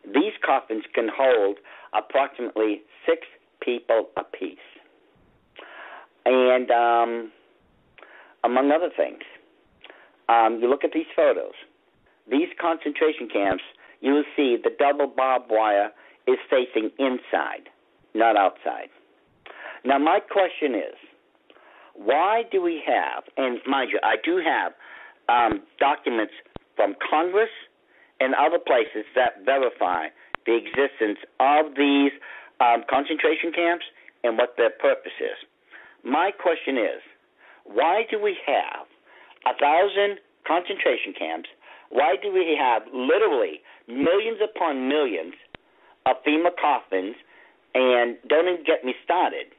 Speaker 3: These coffins can hold approximately 6 people apiece. And among other things, you look at these photos. These concentration camps, you will see the double barbed wire is facing inside, not outside. Now, my question is, why do we have, and mind you, I do have documents from Congress and other places that verify the existence of these concentration camps and what their purpose is. My question is, why do we have 1,000 concentration camps? Why do we have literally millions upon millions of FEMA coffins? And don't even get me started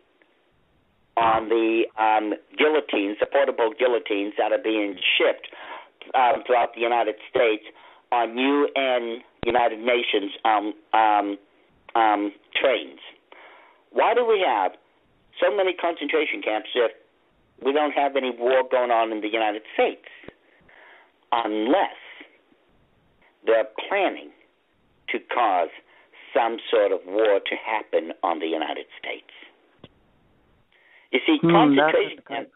Speaker 3: on the guillotines, the portable guillotines that are being shipped throughout the United States on UN, United Nations trains. Why do we have so many concentration camps if we don't have any war going on in the United States? Unless they're planning to cause some sort of war to happen on the United States. You see, concentration camps,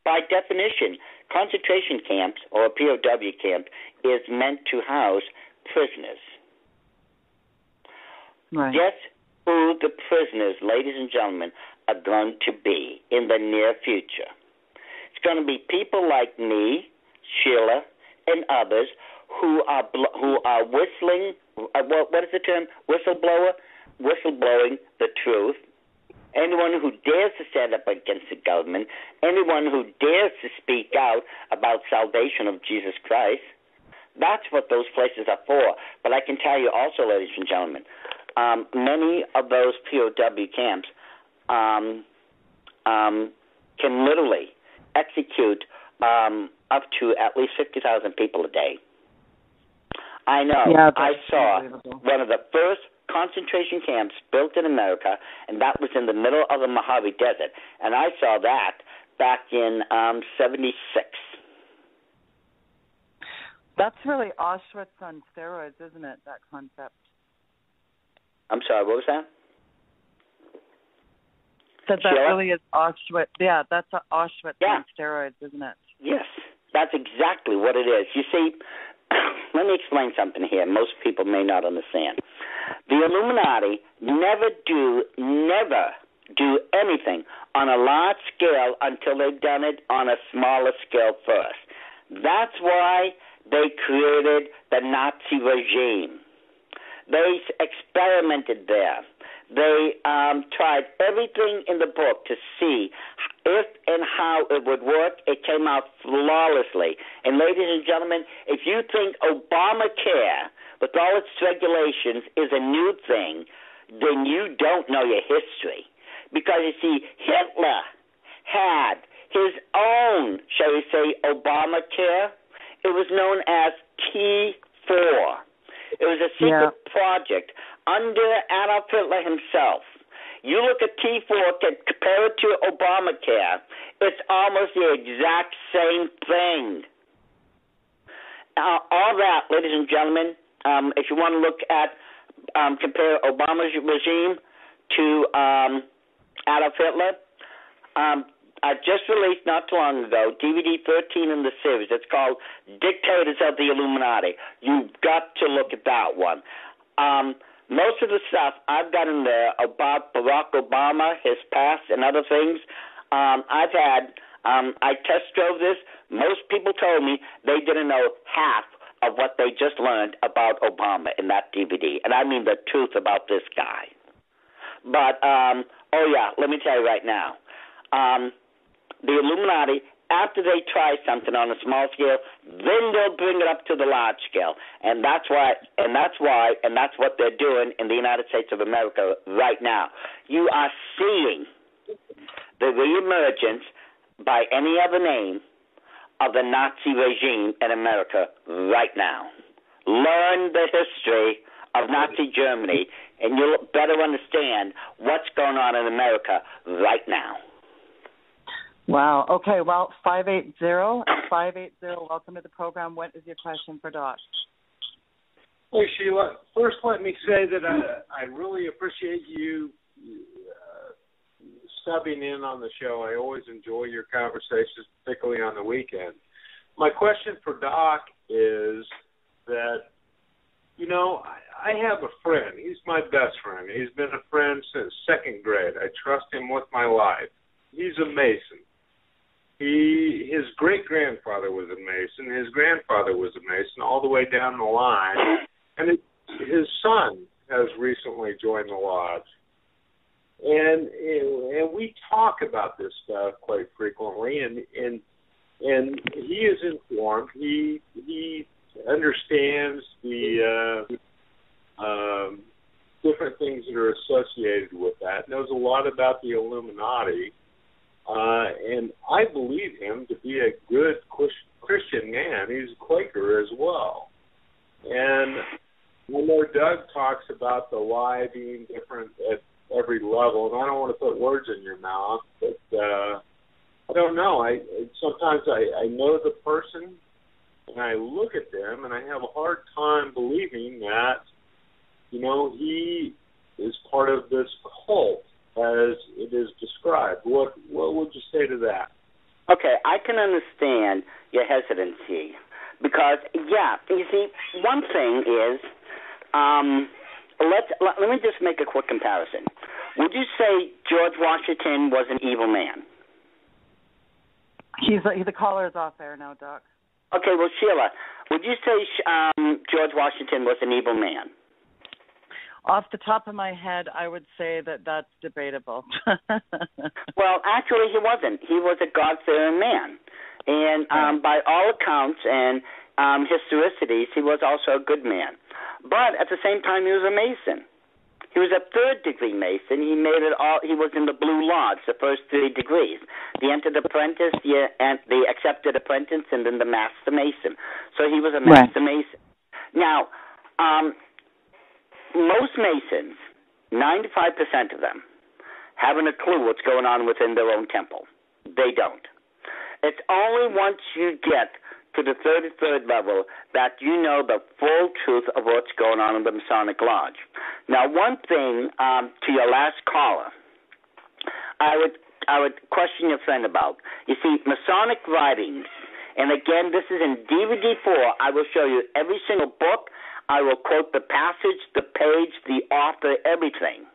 Speaker 3: by definition, concentration camps or a POW camp is meant to house prisoners.
Speaker 1: Right.
Speaker 3: Guess who the prisoners, ladies and gentlemen, are going to be in the near future? It's going to be people like me, Sheila, and others who are whistling. What is the term? Whistleblowing the truth, anyone who dares to stand up against the government, anyone who dares to speak out about salvation of Jesus Christ. That's what those places are for. But I can tell you also, ladies and gentlemen, many of those POW camps can literally execute up to at least 50,000 people a day. I know.
Speaker 1: Yeah,
Speaker 3: I saw one of the first concentration camps built in America, and that was in the middle of the Mojave Desert. And I saw that back in 76.
Speaker 1: That's really Auschwitz on steroids, isn't it, that concept?
Speaker 3: I'm sorry, what was that?
Speaker 1: That really is Auschwitz. Yeah, that's Auschwitz on steroids, isn't it?
Speaker 3: Yes, that's exactly what it is. You see, let me explain something here. Most people may not understand. The Illuminati never do anything on a large scale until they've done it on a smaller scale first. That's why they created the Nazi regime. They experimented there. They tried everything in the book to see if and how it would work. It came out flawlessly. And ladies and gentlemen, if you think Obamacare, with all its regulations, is a new thing, then you don't know your history. Because, you see, Hitler had his own, shall we say, Obamacare. It was known as T4. It was a secret project under Adolf Hitler himself. You look at T4, compare it to Obamacare, it's almost the exact same thing. All that, ladies and gentlemen, if you want to look at, compare Obama's regime to Adolf Hitler, I just released not too long ago DVD 13 in the series. It's called Dictators of the Illuminati. You've got to look at that one. Most of the stuff I've got in there about Barack Obama, his past, and other things, I test drove this. Most people told me they didn't know half of what they just learned about Obama in that DVD. And I mean the truth about this guy. But, let me tell you right now. The Illuminati, after they try something on a small scale, then they'll bring it up to the large scale. And that's what they're doing in the United States of America right now. You are seeing the reemergence by any other name of the Nazi regime in America right now. Learn the history of Nazi Germany, and you'll better understand what's going on in America right now.
Speaker 1: Wow. Okay. Well, 580, welcome to the program. What is your question for Doc?
Speaker 8: Hey, Sheila. First, let me say that I really appreciate you subbing in on the show. I always enjoy your conversations, particularly on the weekend. My question for Doc is that, I have a friend. He's my best friend. He's been a friend since second grade. I trust him with my life. He's a Mason. His great-grandfather was a Mason. His grandfather was a Mason, all the way down the line. And his son has recently joined the lodge. And we talk about this stuff quite frequently. And he is informed. He understands the different things that are associated with that. Knows a lot about the Illuminati. And I believe him to be a good Christian man. He's a Quaker as well. And I know Doug talks about the lie being different at every level, and I don't want to put words in your mouth, but I don't know. Sometimes I know the person, and I look at them, and I have a hard time believing that, he is part of this cult as it is described. What would you say to that?
Speaker 3: Okay, I can understand your hesitancy because, you see, one thing is, let me just make a quick comparison. Would you say George Washington was an evil man?
Speaker 1: The caller is off air now, Doc.
Speaker 3: Okay, well, Sheila, would you say George Washington was an evil man?
Speaker 1: off the top of my head, I would say that that's debatable.
Speaker 3: Well, actually, he wasn't. He was a God-fearing man. And by all accounts and historicities, he was also a good man. But at the same time, he was a Mason. He was a third-degree Mason. He made it all. He was in the Blue Lodge, the first 3 degrees: the entered apprentice, the accepted apprentice, and then the master Mason. So he was a master Mason. Now, most Masons, 95% of them, haven't a clue what's going on within their own temple. They don't. It's only once you get to the 33rd level that you know the full truth of what's going on in the Masonic Lodge. Now, one thing to your last caller, I would question your friend about. You see, Masonic writings, and again, this is in DVD 4. I will show you every single book. I will quote the passage, the page, the author, everything.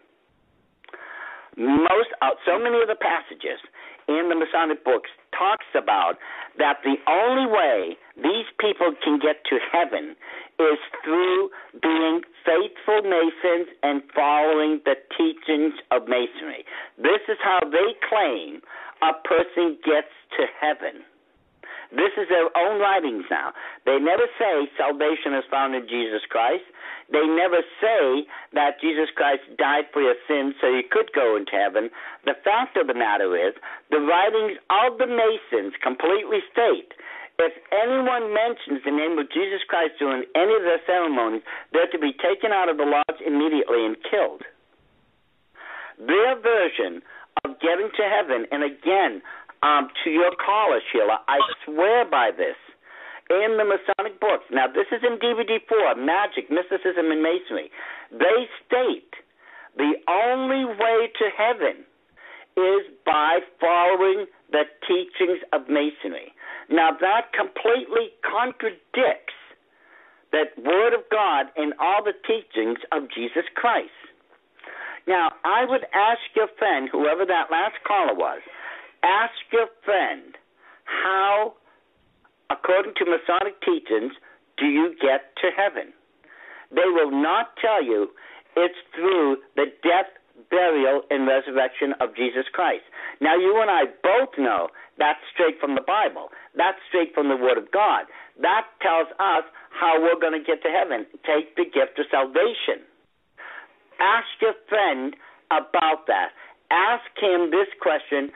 Speaker 3: So many of the passages in the Masonic books talks about that the only way these people can get to heaven is through being faithful Masons and following the teachings of Masonry. This is how they claim a person gets to heaven. This is their own writings now. They never say salvation is found in Jesus Christ. They never say that Jesus Christ died for your sins so you could go into heaven. The fact of the matter is, the writings of the Masons completely state, if anyone mentions the name of Jesus Christ during any of their ceremonies, they're to be taken out of the lodge immediately and killed. Their version of getting to heaven, and again, to your caller, Sheila, I swear by this. In the Masonic books, now this is in DVD 4, Magic, Mysticism, and Masonry, they state the only way to heaven is by following the teachings of Masonry. Now that completely contradicts the Word of God and all the teachings of Jesus Christ. Now, I would ask your friend, whoever that last caller was, ask your friend how, according to Masonic teachings, do you get to heaven? They will not tell you it's through the death, burial, and resurrection of Jesus Christ. Now, you and I both know that's straight from the Bible. That's straight from the Word of God. That tells us how we're going to get to heaven. Take the gift of salvation. Ask your friend about that. Ask him this question: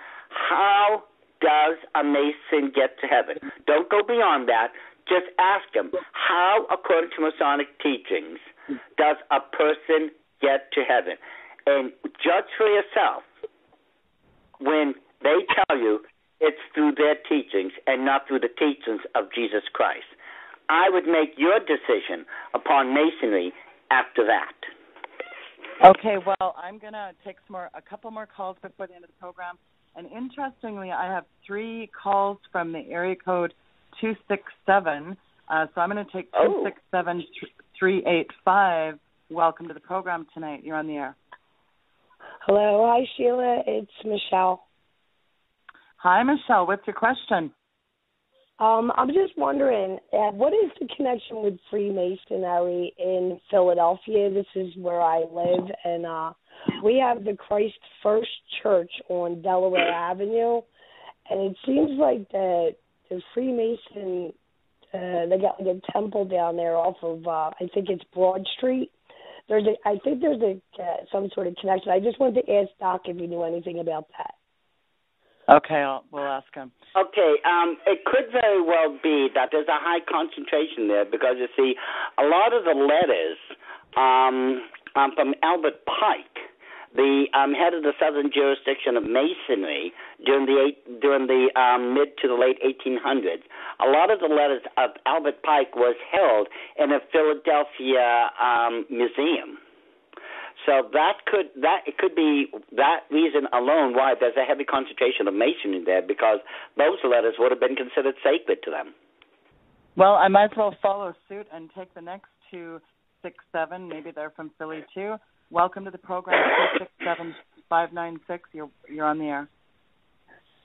Speaker 3: how does a Mason get to heaven? Don't go beyond that. Just ask him, how, according to Masonic teachings, does a person get to heaven? And judge for yourself when they tell you it's through their teachings and not through the teachings of Jesus Christ. I would make your decision upon Masonry after that.
Speaker 1: Okay, well, I'm going to take a couple more calls before the end of the program. And interestingly, I have 3 calls from the area code 267. So I'm going to take 267-385. Welcome to the program tonight. You're on the air.
Speaker 21: Hello. Hi, Sheila. It's Michelle.
Speaker 1: Hi, Michelle. What's your question?
Speaker 21: I'm just wondering, what is the connection with Freemasonry in Philadelphia? This is where I live, and we have the Christ First Church on Delaware Avenue, and it seems like the Freemason, they got like a temple down there off of, I think it's Broad Street. I think there's some sort of connection. I just wanted to ask Doc if he knew anything about that.
Speaker 1: Okay, we'll ask him.
Speaker 3: Okay, it could very well be that there's a high concentration there because, you see, a lot of the letters from Albert Pike, the head of the Southern Jurisdiction of Masonry during the mid to the late 1800s, a lot of the letters of Albert Pike was held in a Philadelphia museum. So it could be that reason alone why there's a heavy concentration of Masonry there, because those letters would have been considered sacred to them.
Speaker 1: Well, I might as well follow suit and take the next 267. Maybe they're from Philly too. Welcome to the program, 267-596. You're on the air.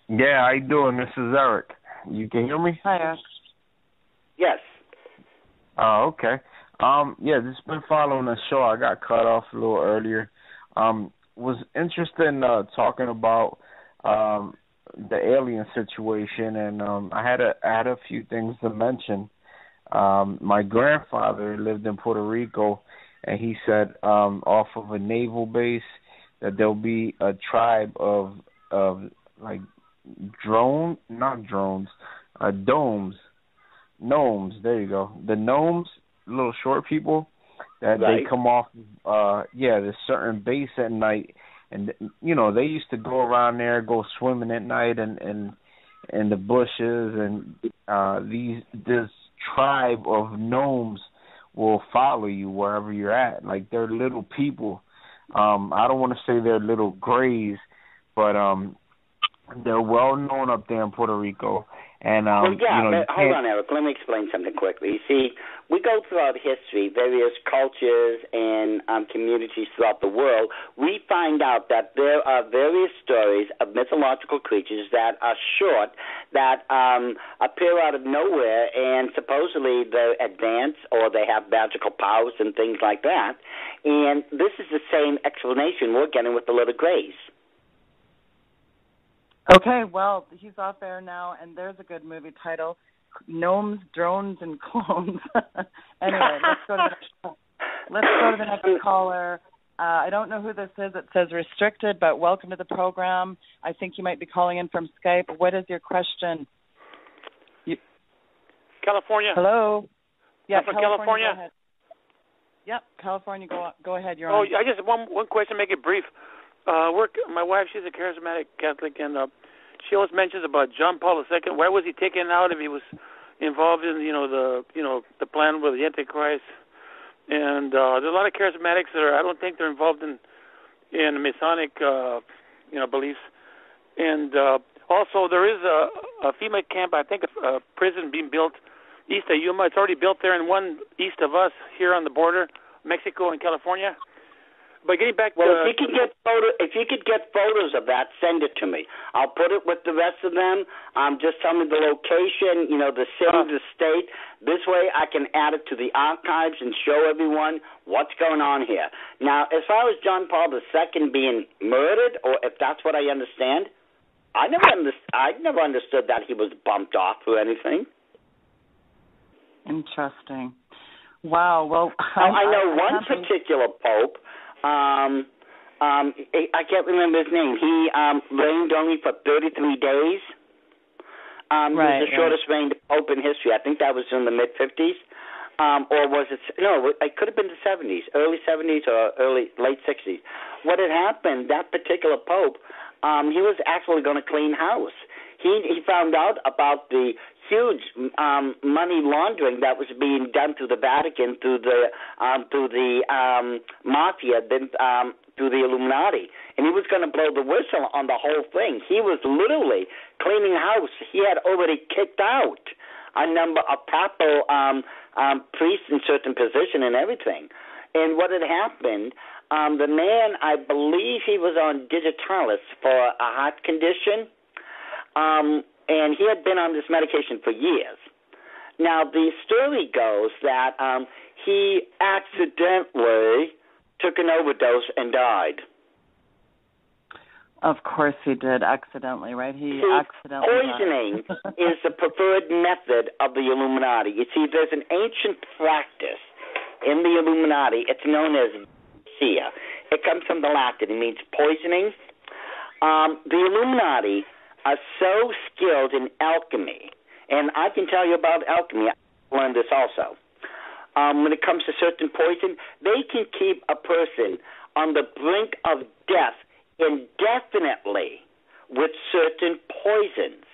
Speaker 8: Yeah, how you doing? This is Eric. You can hear me?
Speaker 1: Hi, Eric.
Speaker 3: Yes.
Speaker 8: Oh, okay. Yeah, just been following the show. I got cut off a little earlier. Was interested in talking about the alien situation, and I had a few things to mention. My grandfather lived in Puerto Rico, and he said off of a naval base that there'll be a tribe of like gnomes. Gnomes. There you go. The gnomes, little short people that
Speaker 3: right.
Speaker 8: They come off. This certain base at night, and they used to go around there, go swimming at night, and in the bushes, and this tribe of gnomes will follow you wherever you're at. Like, they're little people. I don't want to say they're little grays, but they're well known up there in Puerto Rico. And
Speaker 3: hold on, Eric. Let me explain something quickly. You see, we go throughout history, various cultures and communities throughout the world. We find out that there are various stories of mythological creatures that are short, that appear out of nowhere, and supposedly they're advanced or they have magical powers and things like that. And this is the same explanation we're getting with the little grays.
Speaker 1: Okay, well, he's off air now, and there's a good movie title, Gnomes, Drones, and Clones. Anyway, let's go to the next caller. I don't know who this is. It says restricted, but welcome to the program. I think you might be calling in from Skype. What is your question?
Speaker 2: California.
Speaker 1: Hello? Yeah,
Speaker 2: from California.
Speaker 1: Go ahead. Yep, California, go ahead. You're
Speaker 2: on.
Speaker 1: I
Speaker 2: just one question, make it brief. My wife, she's a charismatic Catholic, and she always mentions about John Paul II. Why was he taken out if he was involved in the plan with the Antichrist? And there's a lot of charismatics that I don't think they're involved in Masonic beliefs. And also there is a female camp, I think a prison being built east of Yuma. It's already built there, and one east of us here on the border, Mexico and California. But getting back
Speaker 3: if you could get photos of that, send it to me. I'll put it with the rest of them. Just tell me the location, the city, the state. This way I can add it to the archives and show everyone what's going on here. Now, as far as John Paul II being murdered, or if that's what I understand, I never understood that he was bumped off or anything.
Speaker 1: Interesting. Wow. Well,
Speaker 3: I know one particular pope. I can't remember his name. He reigned only for 33 days. He was the shortest reigned pope in history. I think that was in the mid-50s. Or was it? No, it could have been the 70s, early 70s or late 60s. What had happened, that particular pope, he was actually going to clean house. He found out about the huge money laundering that was being done through the Vatican, through the mafia, then through the Illuminati, and he was going to blow the whistle on the whole thing. He was literally cleaning house. He had already kicked out a number of papal priests in certain position and everything. And what had happened? The man, I believe, he was on digitalis for a heart condition. And he had been on this medication for years. Now, the story goes that he accidentally took an overdose and died.
Speaker 1: Of course he did, accidentally, right? Accidentally
Speaker 3: poisoning is the preferred method of the Illuminati. You see, there's an ancient practice in the Illuminati. It's known as Sia. It comes from the Latin. It means poisoning. The Illuminati are so skilled in alchemy, and I can tell you about alchemy. I learned this also. When it comes to certain poison, they can keep a person on the brink of death indefinitely with certain poisons.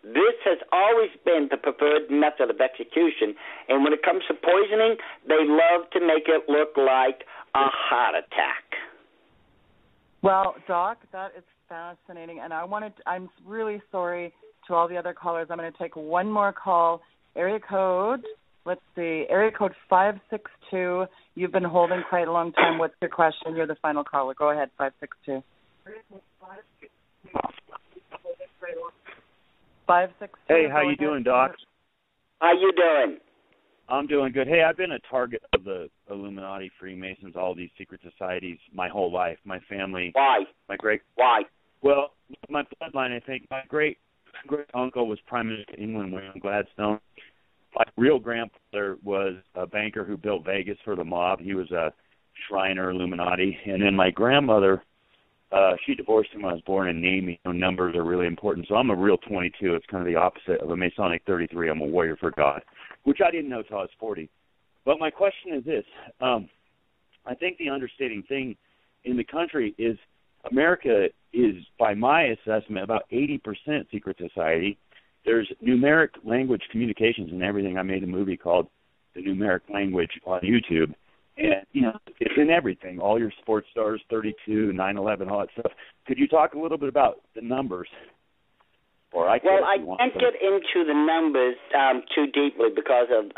Speaker 3: This has always been the preferred method of execution, and when it comes to poisoning, they love to make it look like a heart attack.
Speaker 1: Well, Doc, that is fascinating, and I'm really sorry to all the other callers. I'm going to take one more call. Area code 562. You've been holding quite a long time. What's your question? You're the final caller. Go ahead, 562. 562.
Speaker 22: Hey, how you doing, Doc?
Speaker 3: How you doing?
Speaker 4: I'm doing good. Hey, I've been a target of the Illuminati, Freemasons, all these secret societies my whole life. My family.
Speaker 3: Why? Why?
Speaker 4: Well, my bloodline, I think. My great uncle was Prime Minister of England, William Gladstone. My real grandfather was a banker who built Vegas for the mob. He was a Shriner Illuminati. And then my grandmother, she divorced him when I was born, and naming numbers are really important. So I'm a real 22. It's kind of the opposite of a Masonic 33. I'm a warrior for God, which I didn't know until I was 40. But my question is this. I think the understating thing in the country is America is, by my assessment, about 80% secret society. There's numeric language communications and everything. I made a movie called The Numeric Language on YouTube. And, it's in everything. All your sports stars, 32, 9/11, all that stuff. Could you talk a little bit about the numbers? I can't get into the numbers too deeply because of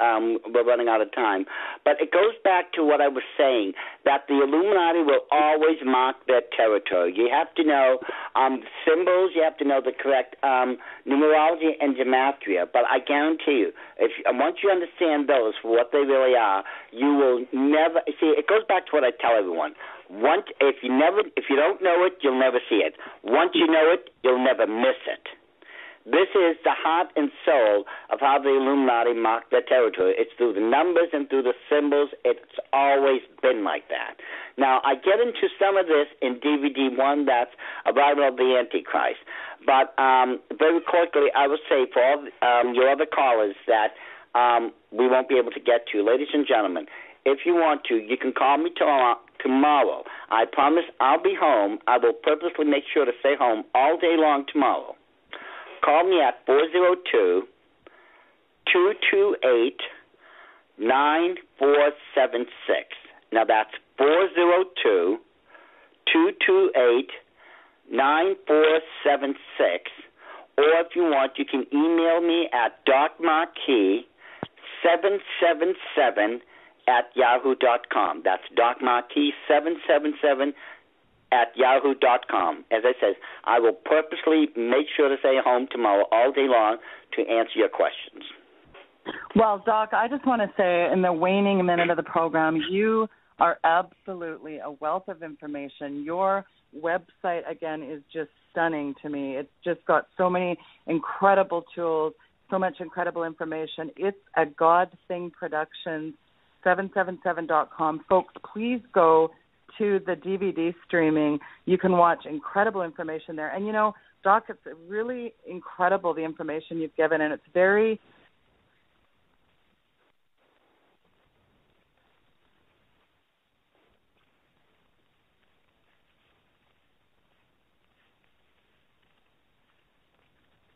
Speaker 4: we're running out of time. But it goes back to what I was saying, that the Illuminati will always mark their territory. You have to know symbols. You have to know the correct numerology and gematria. But I guarantee you, once you understand those for what they really are, you will never see. It goes back to what I tell everyone. If you don't know it, you'll never see it. Once you know it, you'll never miss it. This is the heart and soul of how the Illuminati mark their territory. It's through the numbers and through the symbols. It's always been like that. Now, I get into some of this in DVD 1, that's Arrival of the Antichrist. But very quickly, I will say for all your other callers that we won't be able to get to. Ladies and gentlemen, if you want to, you can call me tomorrow. I promise I'll be home. I will purposely make sure to stay home all day long tomorrow. Call me at 402-228-9476. Now that's 402-228-9476. Or if you want, you can email me at docmarquis777@yahoo.com. That's docmarquis777 at yahoo.com. As I said, I will purposely make sure to stay home tomorrow all day long to answer your questions.
Speaker 1: Well, Doc, I just want to say in the waning minute of the program, you are absolutely a wealth of information. Your website, again, is just stunning to me. It's just got so many incredible tools, so much incredible information. It's at GodThing Productions, 777.com. Folks, please go to the DVD streaming. You can watch incredible information there. And, Doc, it's really incredible, the information you've given, and it's very